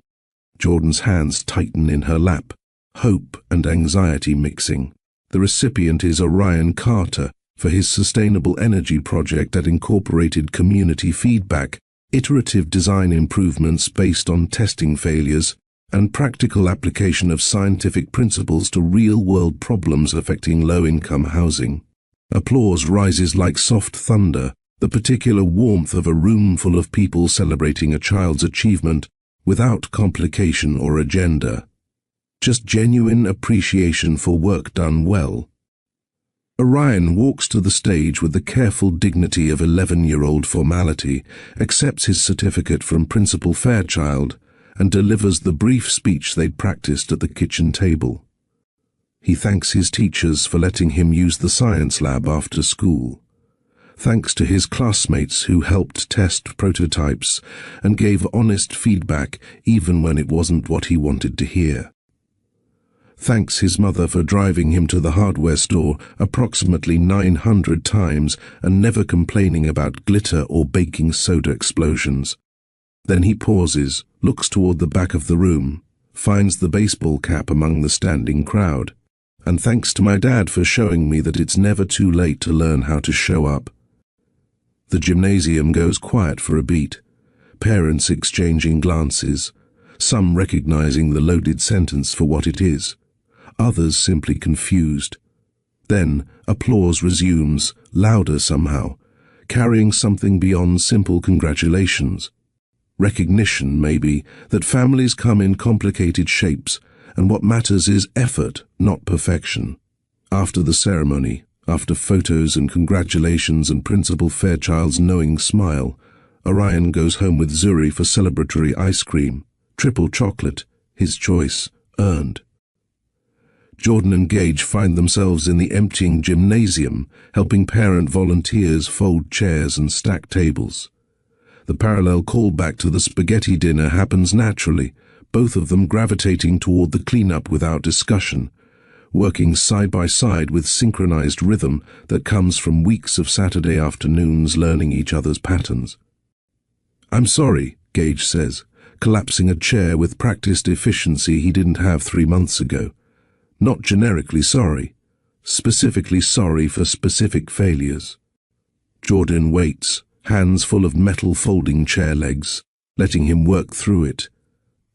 B: Jordan's hands tighten in her lap, hope and anxiety mixing. The recipient is Orion Carter, for his sustainable energy project that incorporated community feedback, iterative design improvements based on testing failures, and practical application of scientific principles to real-world problems affecting low-income housing. Applause rises like soft thunder, the particular warmth of a room full of people celebrating a child's achievement without complication or agenda. Just genuine appreciation for work done well. Orion walks to the stage with the careful dignity of 11-year-old formality, accepts his certificate from Principal Fairchild, and delivers the brief speech they'd practiced at the kitchen table. He thanks his teachers for letting him use the science lab after school. Thanks to his classmates who helped test prototypes and gave honest feedback even when it wasn't what he wanted to hear. Thanks his mother for driving him to the hardware store approximately 900 times and never complaining about glitter or baking soda explosions. Then he pauses, looks toward the back of the room, finds the baseball cap among the standing crowd. And thanks to my dad for showing me that it's never too late to learn how to show up. The gymnasium goes quiet for a beat, parents exchanging glances, some recognizing the loaded sentence for what it is, others simply confused. Then applause resumes, louder somehow, carrying something beyond simple congratulations. Recognition, maybe, that families come in complicated shapes, and what matters is effort, not perfection. After the ceremony, after photos and congratulations and Principal Fairchild's knowing smile, Orion goes home with Zuri for celebratory ice cream, triple chocolate, his choice, earned. Jordan and Gage find themselves in the emptying gymnasium, helping parent volunteers fold chairs and stack tables. The parallel callback to the spaghetti dinner happens naturally, both of them gravitating toward the cleanup without discussion, working side by side with synchronized rhythm that comes from weeks of Saturday afternoons learning each other's patterns. "I'm sorry," Gage says, collapsing a chair with practiced efficiency he didn't have 3 months ago. Not generically sorry, specifically sorry for specific failures. Jordan waits, hands full of metal folding chair legs, letting him work through it.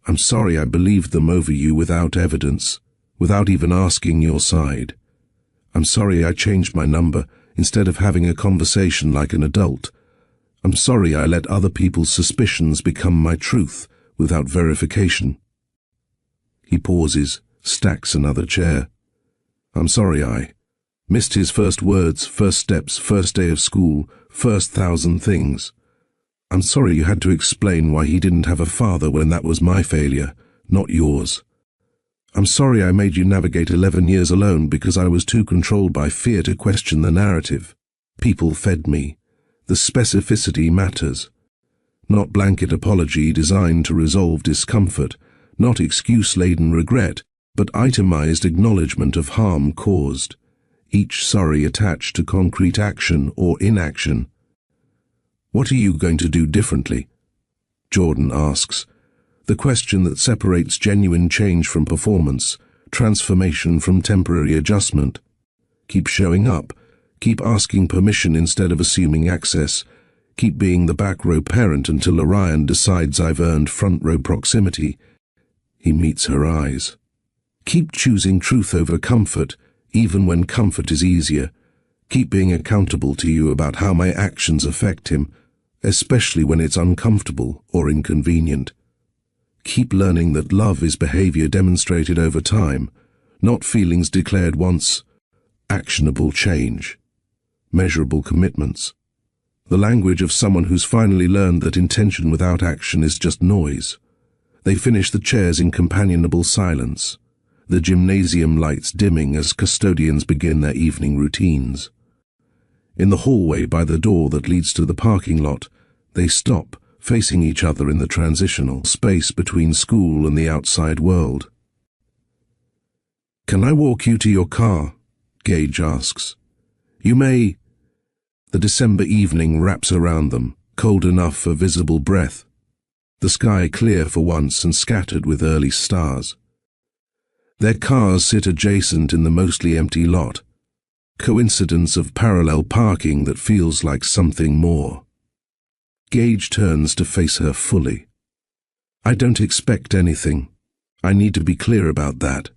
B: "I'm sorry I believed them over you without evidence, without even asking your side. I'm sorry I changed my number instead of having a conversation like an adult. I'm sorry I let other people's suspicions become my truth without verification." He pauses, stacks another chair. "I'm sorry I missed his first words, first steps, first day of school, first 1,000 things. I'm sorry you had to explain why he didn't have a father when that was my failure, not yours. I'm sorry I made you navigate 11 years alone because I was too controlled by fear to question the narrative. People fed me. The specificity matters. Not blanket apology designed to resolve discomfort, not excuse-laden regret, but itemized acknowledgement of harm caused. Each sorry attached to concrete action or inaction. "What are you going to do differently?" Jordan asks. The question that separates genuine change from performance, transformation from temporary adjustment. Keep showing up, keep asking permission instead of assuming access, keep being the back row parent until Orion decides I've earned front row proximity. He meets her eyes. Keep choosing truth over comfort, even when comfort is easier. Keep being accountable to you about how my actions affect him, especially when it's uncomfortable or inconvenient. Keep learning that love is behavior demonstrated over time, not feelings declared once. Actionable change. Measurable commitments. The language of someone who's finally learned that intention without action is just noise. They finish the chairs in companionable silence, the gymnasium lights dimming as custodians begin their evening routines. In the hallway by the door that leads to the parking lot, they stop, facing each other in the transitional space between school and the outside world. "Can I walk you to your car?" Gage asks. "You may." The December evening wraps around them, cold enough for visible breath. The sky clear for once and scattered with early stars. Their cars sit adjacent in the mostly empty lot. Coincidence of parallel parking that feels like something more. Gage turns to face her fully. I don't expect anything. I need to be clear about that.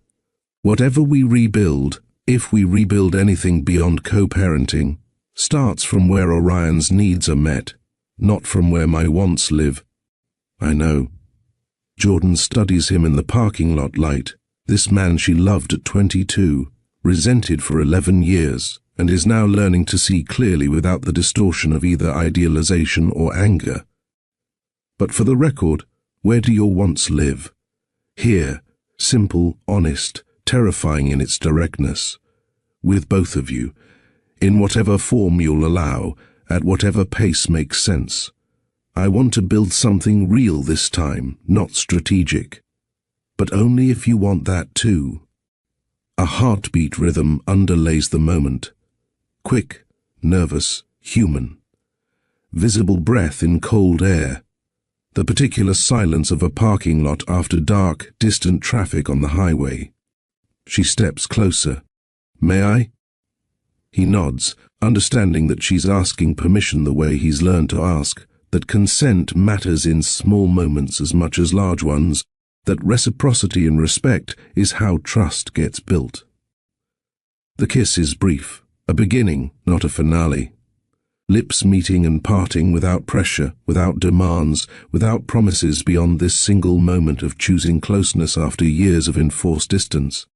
B: Whatever we rebuild, if we rebuild anything beyond co-parenting, starts from where Orion's needs are met, not from where my wants live. I know. Jordan studies him in the parking lot light, this man she loved at 22, resented for 11 years, and is now learning to see clearly without the distortion of either idealization or anger. But for the record, where do your wants live? Here, simple, honest, terrifying in its directness. With both of you, in whatever form you'll allow, at whatever pace makes sense. I want to build something real this time, not strategic. But only if you want that too. A heartbeat rhythm underlays the moment. Quick, nervous, human. Visible breath in cold air. The particular silence of a parking lot after dark, distant traffic on the highway. She steps closer. May I? He nods, understanding that she's asking permission the way he's learned to ask, that consent matters in small moments as much as large ones, that reciprocity and respect is how trust gets built. The kiss is brief, a beginning, not a finale. Lips meeting and parting without pressure, without demands, without promises beyond this single moment of choosing closeness after years of enforced distance.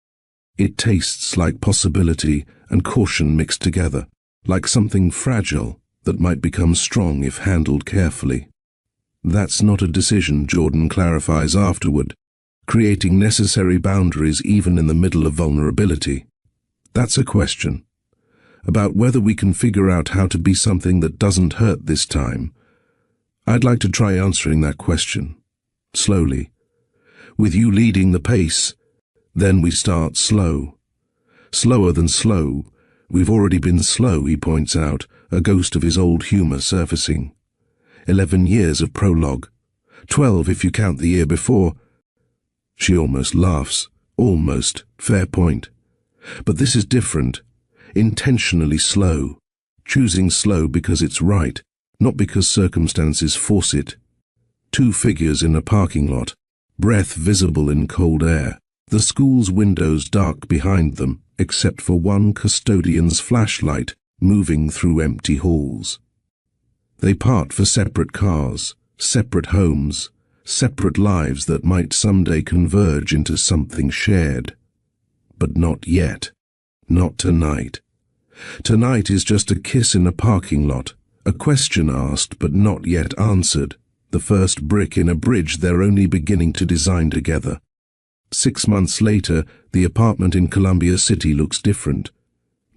B: It tastes like possibility and caution mixed together, like something fragile that might become strong if handled carefully. That's not a decision, Jordan clarifies afterward, creating necessary boundaries even in the middle of vulnerability. That's a question. About whether we can figure out how to be something that doesn't hurt this time. I'd like to try answering that question. Slowly. With you leading the pace, then we start slow. Slower than slow. We've already been slow, he points out, a ghost of his old humor surfacing. 11 years of prologue. 12 if you count the year before. She almost laughs. Almost. Fair point. But this is different. Intentionally slow. Choosing slow because it's right, not because circumstances force it. 2 figures in a parking lot. Breath visible in cold air. The school's windows dark behind them, except for one custodian's flashlight moving through empty halls. They part for separate cars, separate homes, separate lives that might someday converge into something shared. But not yet. Not tonight. Tonight is just a kiss in a parking lot, a question asked but not yet answered, the first brick in a bridge they're only beginning to design together. 6 months later, the apartment in Columbia City looks different.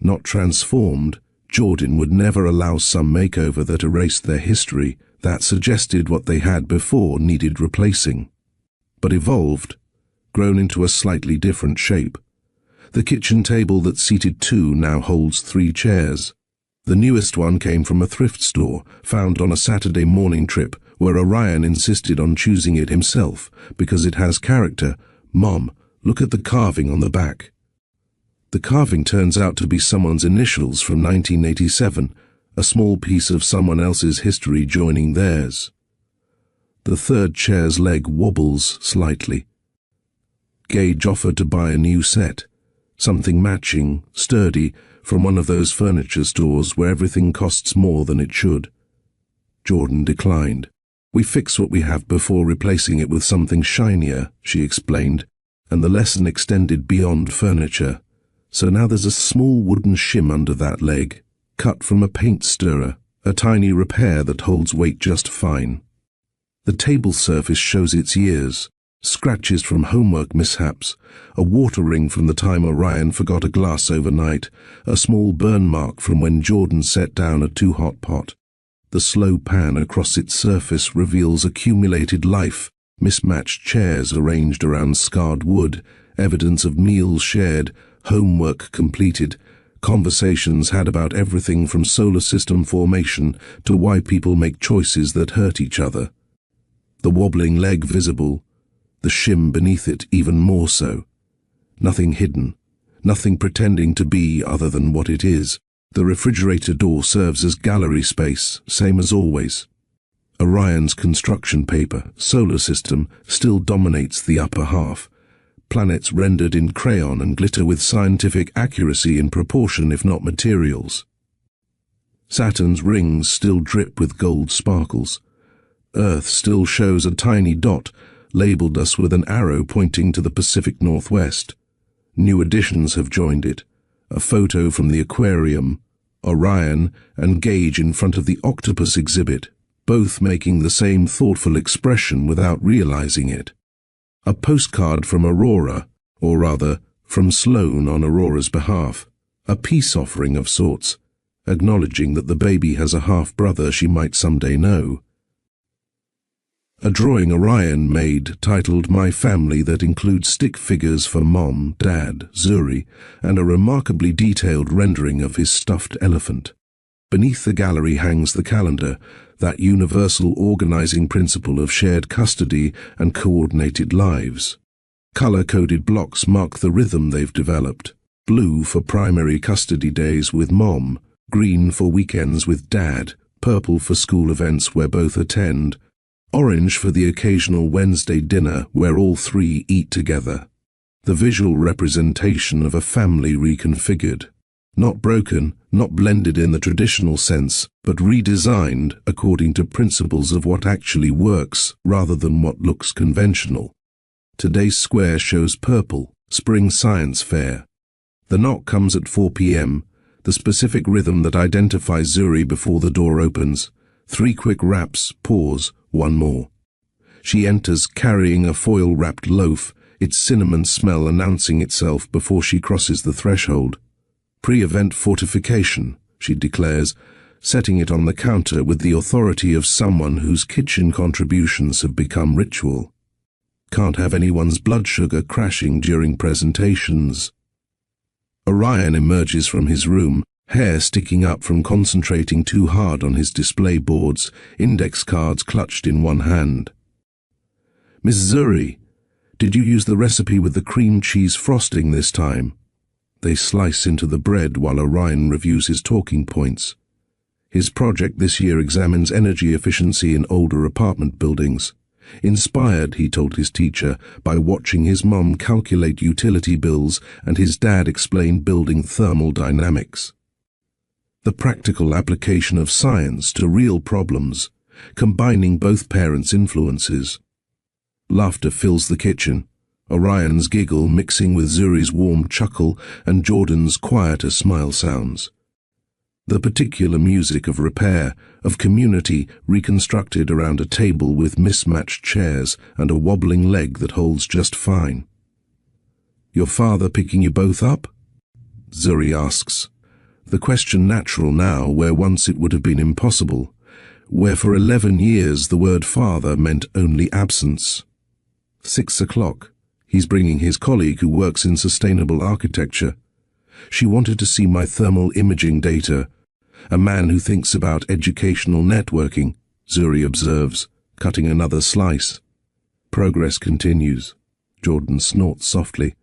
B: Not transformed. Jordan would never allow some makeover that erased their history, that suggested what they had before needed replacing. But evolved, grown into a slightly different shape. The kitchen table that seated 2 now holds 3 chairs. The newest one came from a thrift store, found on a Saturday morning trip, where Orion insisted on choosing it himself, because it has character. Mom, look at the carving on the back. The carving turns out to be someone's initials from 1987, a small piece of someone else's history joining theirs. The third chair's leg wobbles slightly. Gage offered to buy a new set, something matching, sturdy, from one of those furniture stores where everything costs more than it should. Jordan declined. We fix what we have before replacing it with something shinier, she explained, and the lesson extended beyond furniture. So now there's a small wooden shim under that leg, cut from a paint stirrer, a tiny repair that holds weight just fine. The table surface shows its years, scratches from homework mishaps, a water ring from the time Orion forgot a glass overnight, a small burn mark from when Jordan set down a too-hot pot. The slow pan across its surface reveals accumulated life, mismatched chairs arranged around scarred wood, evidence of meals shared, homework completed, conversations had about everything from solar system formation to why people make choices that hurt each other. The wobbling leg visible, the shim beneath it even more so. Nothing hidden, nothing pretending to be other than what it is. The refrigerator door serves as gallery space, same as always. Orion's construction paper, solar system, still dominates the upper half. Planets rendered in crayon and glitter with scientific accuracy in proportion if not materials. Saturn's rings still drip with gold sparkles. Earth still shows a tiny dot, labeled us with an arrow pointing to the Pacific Northwest. New additions have joined it. A photo from the aquarium, Orion, and Gage in front of the octopus exhibit, both making the same thoughtful expression without realizing it. A postcard from Aurora, or rather, from Sloan on Aurora's behalf. A peace offering of sorts, acknowledging that the baby has a half-brother she might someday know. A drawing Orion made titled My Family that includes stick figures for Mom, Dad, Zuri, and a remarkably detailed rendering of his stuffed elephant. Beneath the gallery hangs the calendar, that universal organizing principle of shared custody and coordinated lives. Color-coded blocks mark the rhythm they've developed. Blue for primary custody days with Mom, green for weekends with Dad, purple for school events where both attend, orange for the occasional Wednesday dinner where all three eat together. The visual representation of a family reconfigured. Not broken, not blended in the traditional sense, but redesigned according to principles of what actually works rather than what looks conventional. Today's square shows purple, Spring Science Fair. The knock comes at 4 p.m., the specific rhythm that identifies Zuri before the door opens. 3 quick raps, pause, 1 more. She enters carrying a foil-wrapped loaf, its cinnamon smell announcing itself before she crosses the threshold. Pre-event fortification, she declares, setting it on the counter with the authority of someone whose kitchen contributions have become ritual. Can't have anyone's blood sugar crashing during presentations. Orion emerges from his room, hair sticking up from concentrating too hard on his display boards, index cards clutched in one hand. Miss Zuri, did you use the recipe with the cream cheese frosting this time? They slice into the bread while Orion reviews his talking points. His project this year examines energy efficiency in older apartment buildings. Inspired, he told his teacher, by watching his mom calculate utility bills and his dad explain building thermal dynamics. The practical application of science to real problems, combining both parents' influences. Laughter fills the kitchen, Orion's giggle mixing with Zuri's warm chuckle and Jordan's quieter smile sounds. The particular music of repair, of community reconstructed around a table with mismatched chairs and a wobbling leg that holds just fine. Your father picking you both up? Zuri asks. The question natural now where once it would have been impossible, where for 11 years the word father meant only absence. 6 o'clock. He's bringing his colleague who works in sustainable architecture. She wanted to see my thermal imaging data. A man who thinks about educational networking, Zuri observes, cutting another slice. Progress continues. Jordan snorts softly.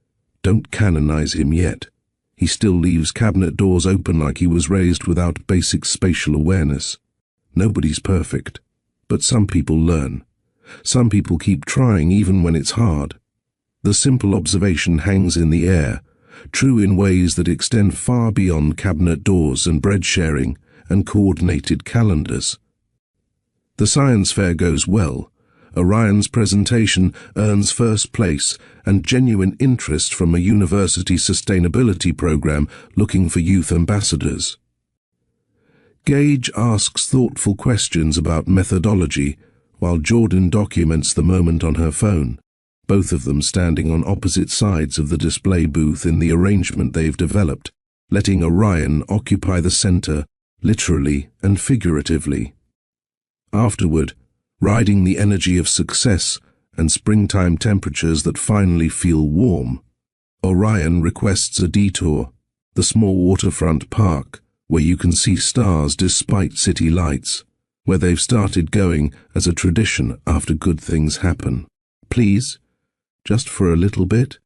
B: Don't canonize him yet. He still leaves cabinet doors open like he was raised without basic spatial awareness. Nobody's perfect, but some people learn. Some people keep trying even when it's hard. The simple observation hangs in the air, true in ways that extend far beyond cabinet doors and bread sharing and coordinated calendars. The science fair goes well. Orion's presentation earns first place and genuine interest from a university sustainability program looking for youth ambassadors. Gage asks thoughtful questions about methodology, while Jordan documents the moment on her phone, both of them standing on opposite sides of the display booth in the arrangement they've developed, letting Orion occupy the center, literally and figuratively. Afterward, riding the energy of success and springtime temperatures that finally feel warm, Orion requests a detour, the small waterfront park, where you can see stars despite city lights, where they've started going as a tradition after good things happen. Please? Just for a little bit?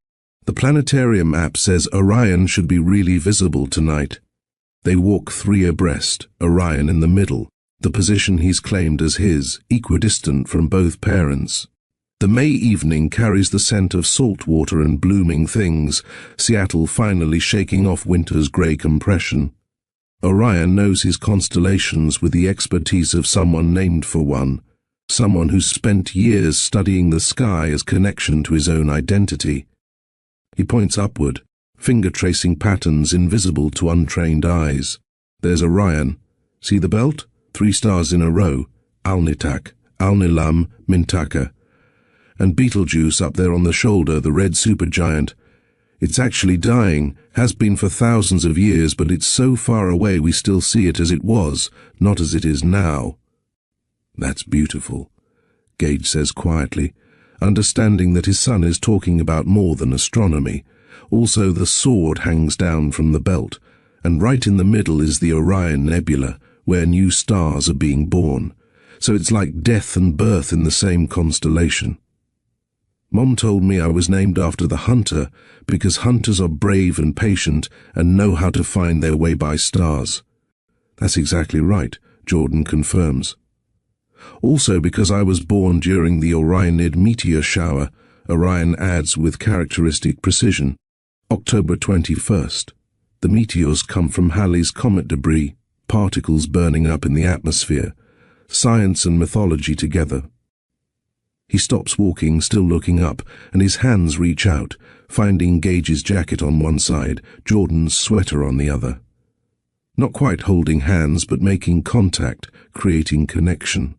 B: The planetarium app says Orion should be really visible tonight. They walk 3 abreast, Orion in the middle, the position he's claimed as his, equidistant from both parents. The May evening carries the scent of salt water and blooming things, Seattle finally shaking off winter's grey compression. Orion knows his constellations with the expertise of someone named for one, someone who's spent years studying the sky as connection to his own identity. He points upward, finger-tracing patterns invisible to untrained eyes. There's Orion. See the belt? 3 stars in a row. Alnitak, Alnilam, Mintaka. And Betelgeuse up there on the shoulder, the red supergiant. It's actually dying, has been for thousands of years, but it's so far away we still see it as it was, not as it is now. That's beautiful, Gage says quietly, understanding that his son is talking about more than astronomy. Also, the sword hangs down from the belt, and right in the middle is the Orion Nebula, where new stars are being born. So it's like death and birth in the same constellation. Mom told me I was named after the hunter because hunters are brave and patient and know how to find their way by stars. That's exactly right, Jordan confirms. Also because I was born during the Orionid meteor shower, Orion adds with characteristic precision. October 21st. The meteors come from Halley's comet debris, particles burning up in the atmosphere. Science and mythology together. He stops walking, still looking up, and his hands reach out, finding Gage's jacket on one side, Jordan's sweater on the other. Not quite holding hands, but making contact, creating connection.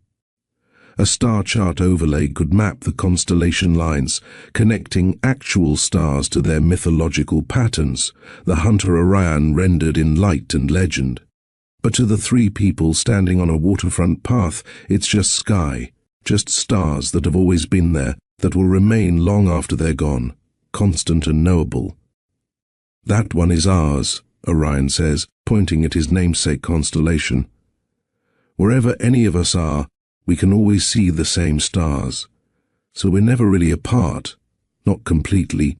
B: A star chart overlay could map the constellation lines, connecting actual stars to their mythological patterns, the hunter Orion rendered in light and legend. But to the 3 people standing on a waterfront path, it's just sky. Just stars that have always been there, that will remain long after they're gone, constant and knowable. That one is ours, Orion says, pointing at his namesake constellation. Wherever any of us are, we can always see the same stars. So we're never really apart, not completely.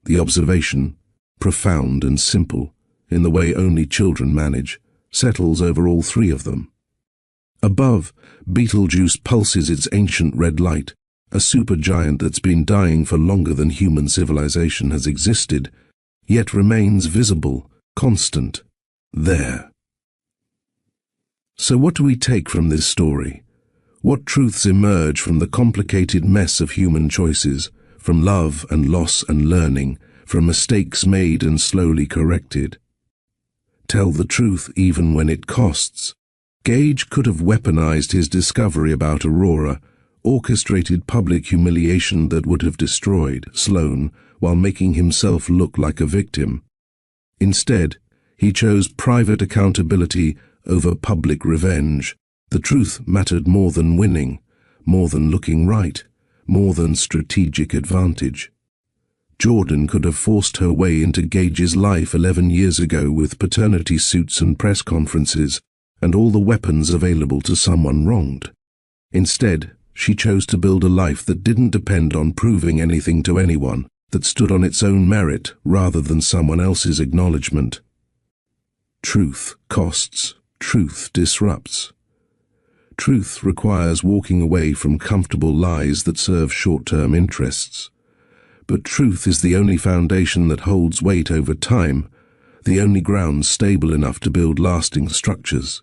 B: The observation, profound and simple, in the way only children manage, settles over all 3 of them. Above, Betelgeuse pulses its ancient red light, a supergiant that's been dying for longer than human civilization has existed, yet remains visible, constant, there. So what do we take from this story? What truths emerge from the complicated mess of human choices, from love and loss and learning, from mistakes made and slowly corrected? Tell the truth even when it costs. Gage could have weaponized his discovery about Aurora, orchestrated public humiliation that would have destroyed Sloane while making himself look like a victim. Instead, he chose private accountability over public revenge. The truth mattered more than winning, more than looking right, more than strategic advantage. Jordan could have forced her way into Gage's life 11 years ago with paternity suits and press conferences, and all the weapons available to someone wronged. Instead, she chose to build a life that didn't depend on proving anything to anyone, that stood on its own merit rather than someone else's acknowledgement. Truth costs, truth disrupts. Truth requires walking away from comfortable lies that serve short-term interests. But truth is the only foundation that holds weight over time, the only ground stable enough to build lasting structures.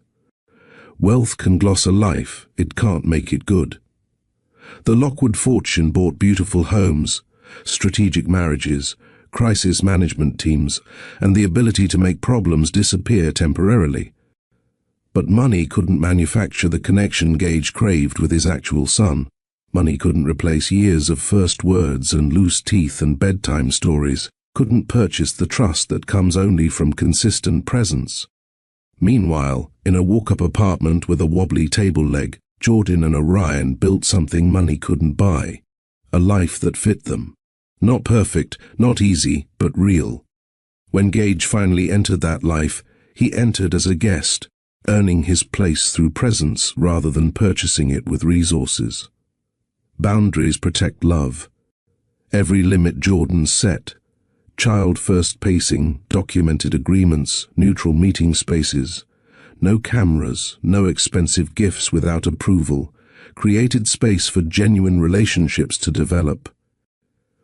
B: Wealth can gloss a life, it can't make it good. The Lockwood fortune bought beautiful homes, strategic marriages, crisis management teams, and the ability to make problems disappear temporarily. But money couldn't manufacture the connection Gage craved with his actual son. Money couldn't replace years of first words and loose teeth and bedtime stories, couldn't purchase the trust that comes only from consistent presence. Meanwhile, in a walk-up apartment with a wobbly table leg, Jordan and Orion built something money couldn't buy. A life that fit them. Not perfect, not easy, but real. When Gage finally entered that life, he entered as a guest, earning his place through presence rather than purchasing it with resources. Boundaries protect love. Every limit Jordan set. Child-first pacing, documented agreements, neutral meeting spaces. No cameras, no expensive gifts without approval. Created space for genuine relationships to develop.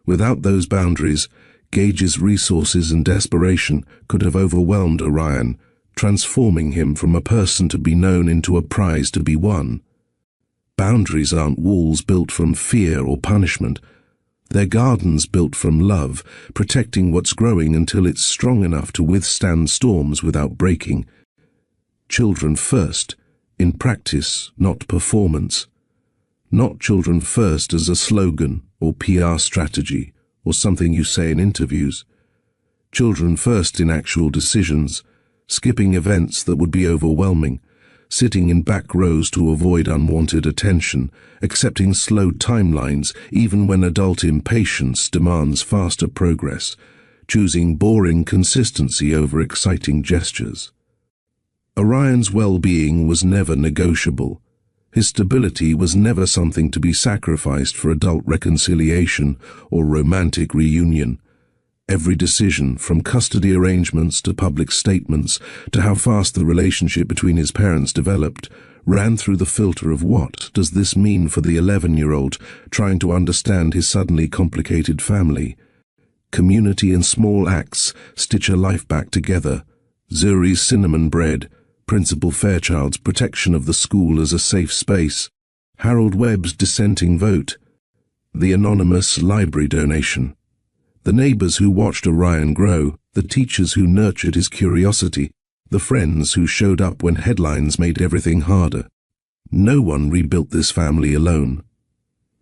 B: Without those boundaries, Gage's resources and desperation could have overwhelmed Orion, transforming him from a person to be known into a prize to be won. Boundaries aren't walls built from fear or punishment. They're gardens built from love, protecting what's growing until it's strong enough to withstand storms without breaking. Children first, in practice, not performance. Not children first as a slogan or PR strategy or something you say in interviews. Children first in actual decisions, skipping events that would be overwhelming, sitting in back rows to avoid unwanted attention, accepting slow timelines even when adult impatience demands faster progress, choosing boring consistency over exciting gestures. Orion's well-being was never negotiable. His stability was never something to be sacrificed for adult reconciliation or romantic reunion. Every decision, from custody arrangements to public statements to how fast the relationship between his parents developed, ran through the filter of what does this mean for the 11-year-old trying to understand his suddenly complicated family. Community and small acts stitch a life back together. Zuri's cinnamon bread, Principal Fairchild's protection of the school as a safe space, Harold Webb's dissenting vote, the anonymous library donation. The neighbors who watched Orion grow, the teachers who nurtured his curiosity, the friends who showed up when headlines made everything harder. No one rebuilt this family alone.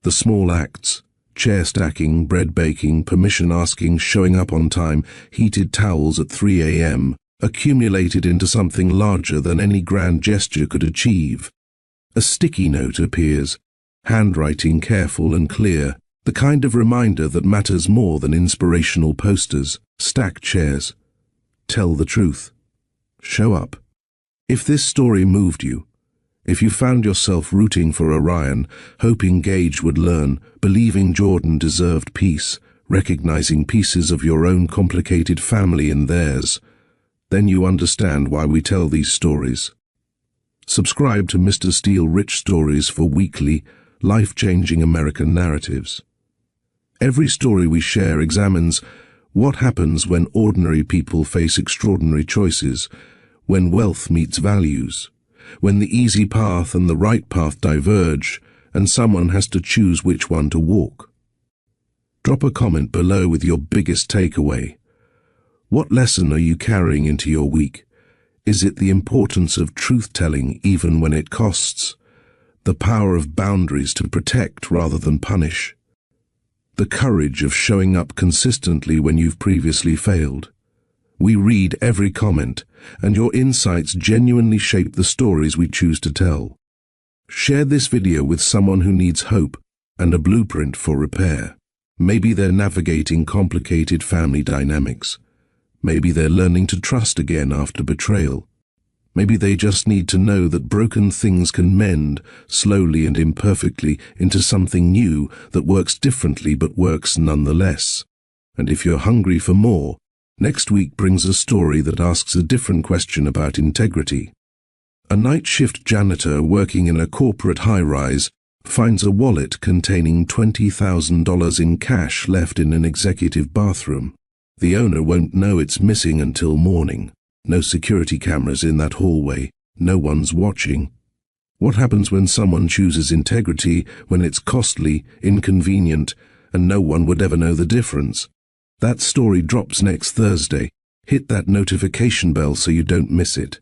B: The small acts, chair stacking, bread baking, permission asking, showing up on time, heated towels at 3 a.m., accumulated into something larger than any grand gesture could achieve. A sticky note appears, handwriting careful and clear, the kind of reminder that matters more than inspirational posters. Stack chairs. Tell the truth. Show up. If this story moved you, if you found yourself rooting for Orion, hoping Gage would learn, believing Jordan deserved peace, recognizing pieces of your own complicated family in theirs, then you understand why we tell these stories. Subscribe to Mr. Steele Rich Stories for weekly, life-changing American narratives. Every story we share examines what happens when ordinary people face extraordinary choices, when wealth meets values, when the easy path and the right path diverge, and someone has to choose which one to walk. Drop a comment below with your biggest takeaway. What lesson are you carrying into your week? Is it the importance of truth-telling even when it costs? The power of boundaries to protect rather than punish? The courage of showing up consistently when you've previously failed? We read every comment, and your insights genuinely shape the stories we choose to tell. Share this video with someone who needs hope and a blueprint for repair. Maybe they're navigating complicated family dynamics. Maybe they're learning to trust again after betrayal. Maybe they just need to know that broken things can mend, slowly and imperfectly, into something new that works differently but works nonetheless. And if you're hungry for more, next week brings a story that asks a different question about integrity. A night shift janitor working in a corporate high-rise finds a wallet containing $20,000 in cash left in an executive bathroom. The owner won't know it's missing until morning. No security cameras in that hallway. No one's watching. What happens when someone chooses integrity when it's costly, inconvenient, and no one would ever know the difference? That story drops next Thursday. Hit that notification bell so you don't miss it.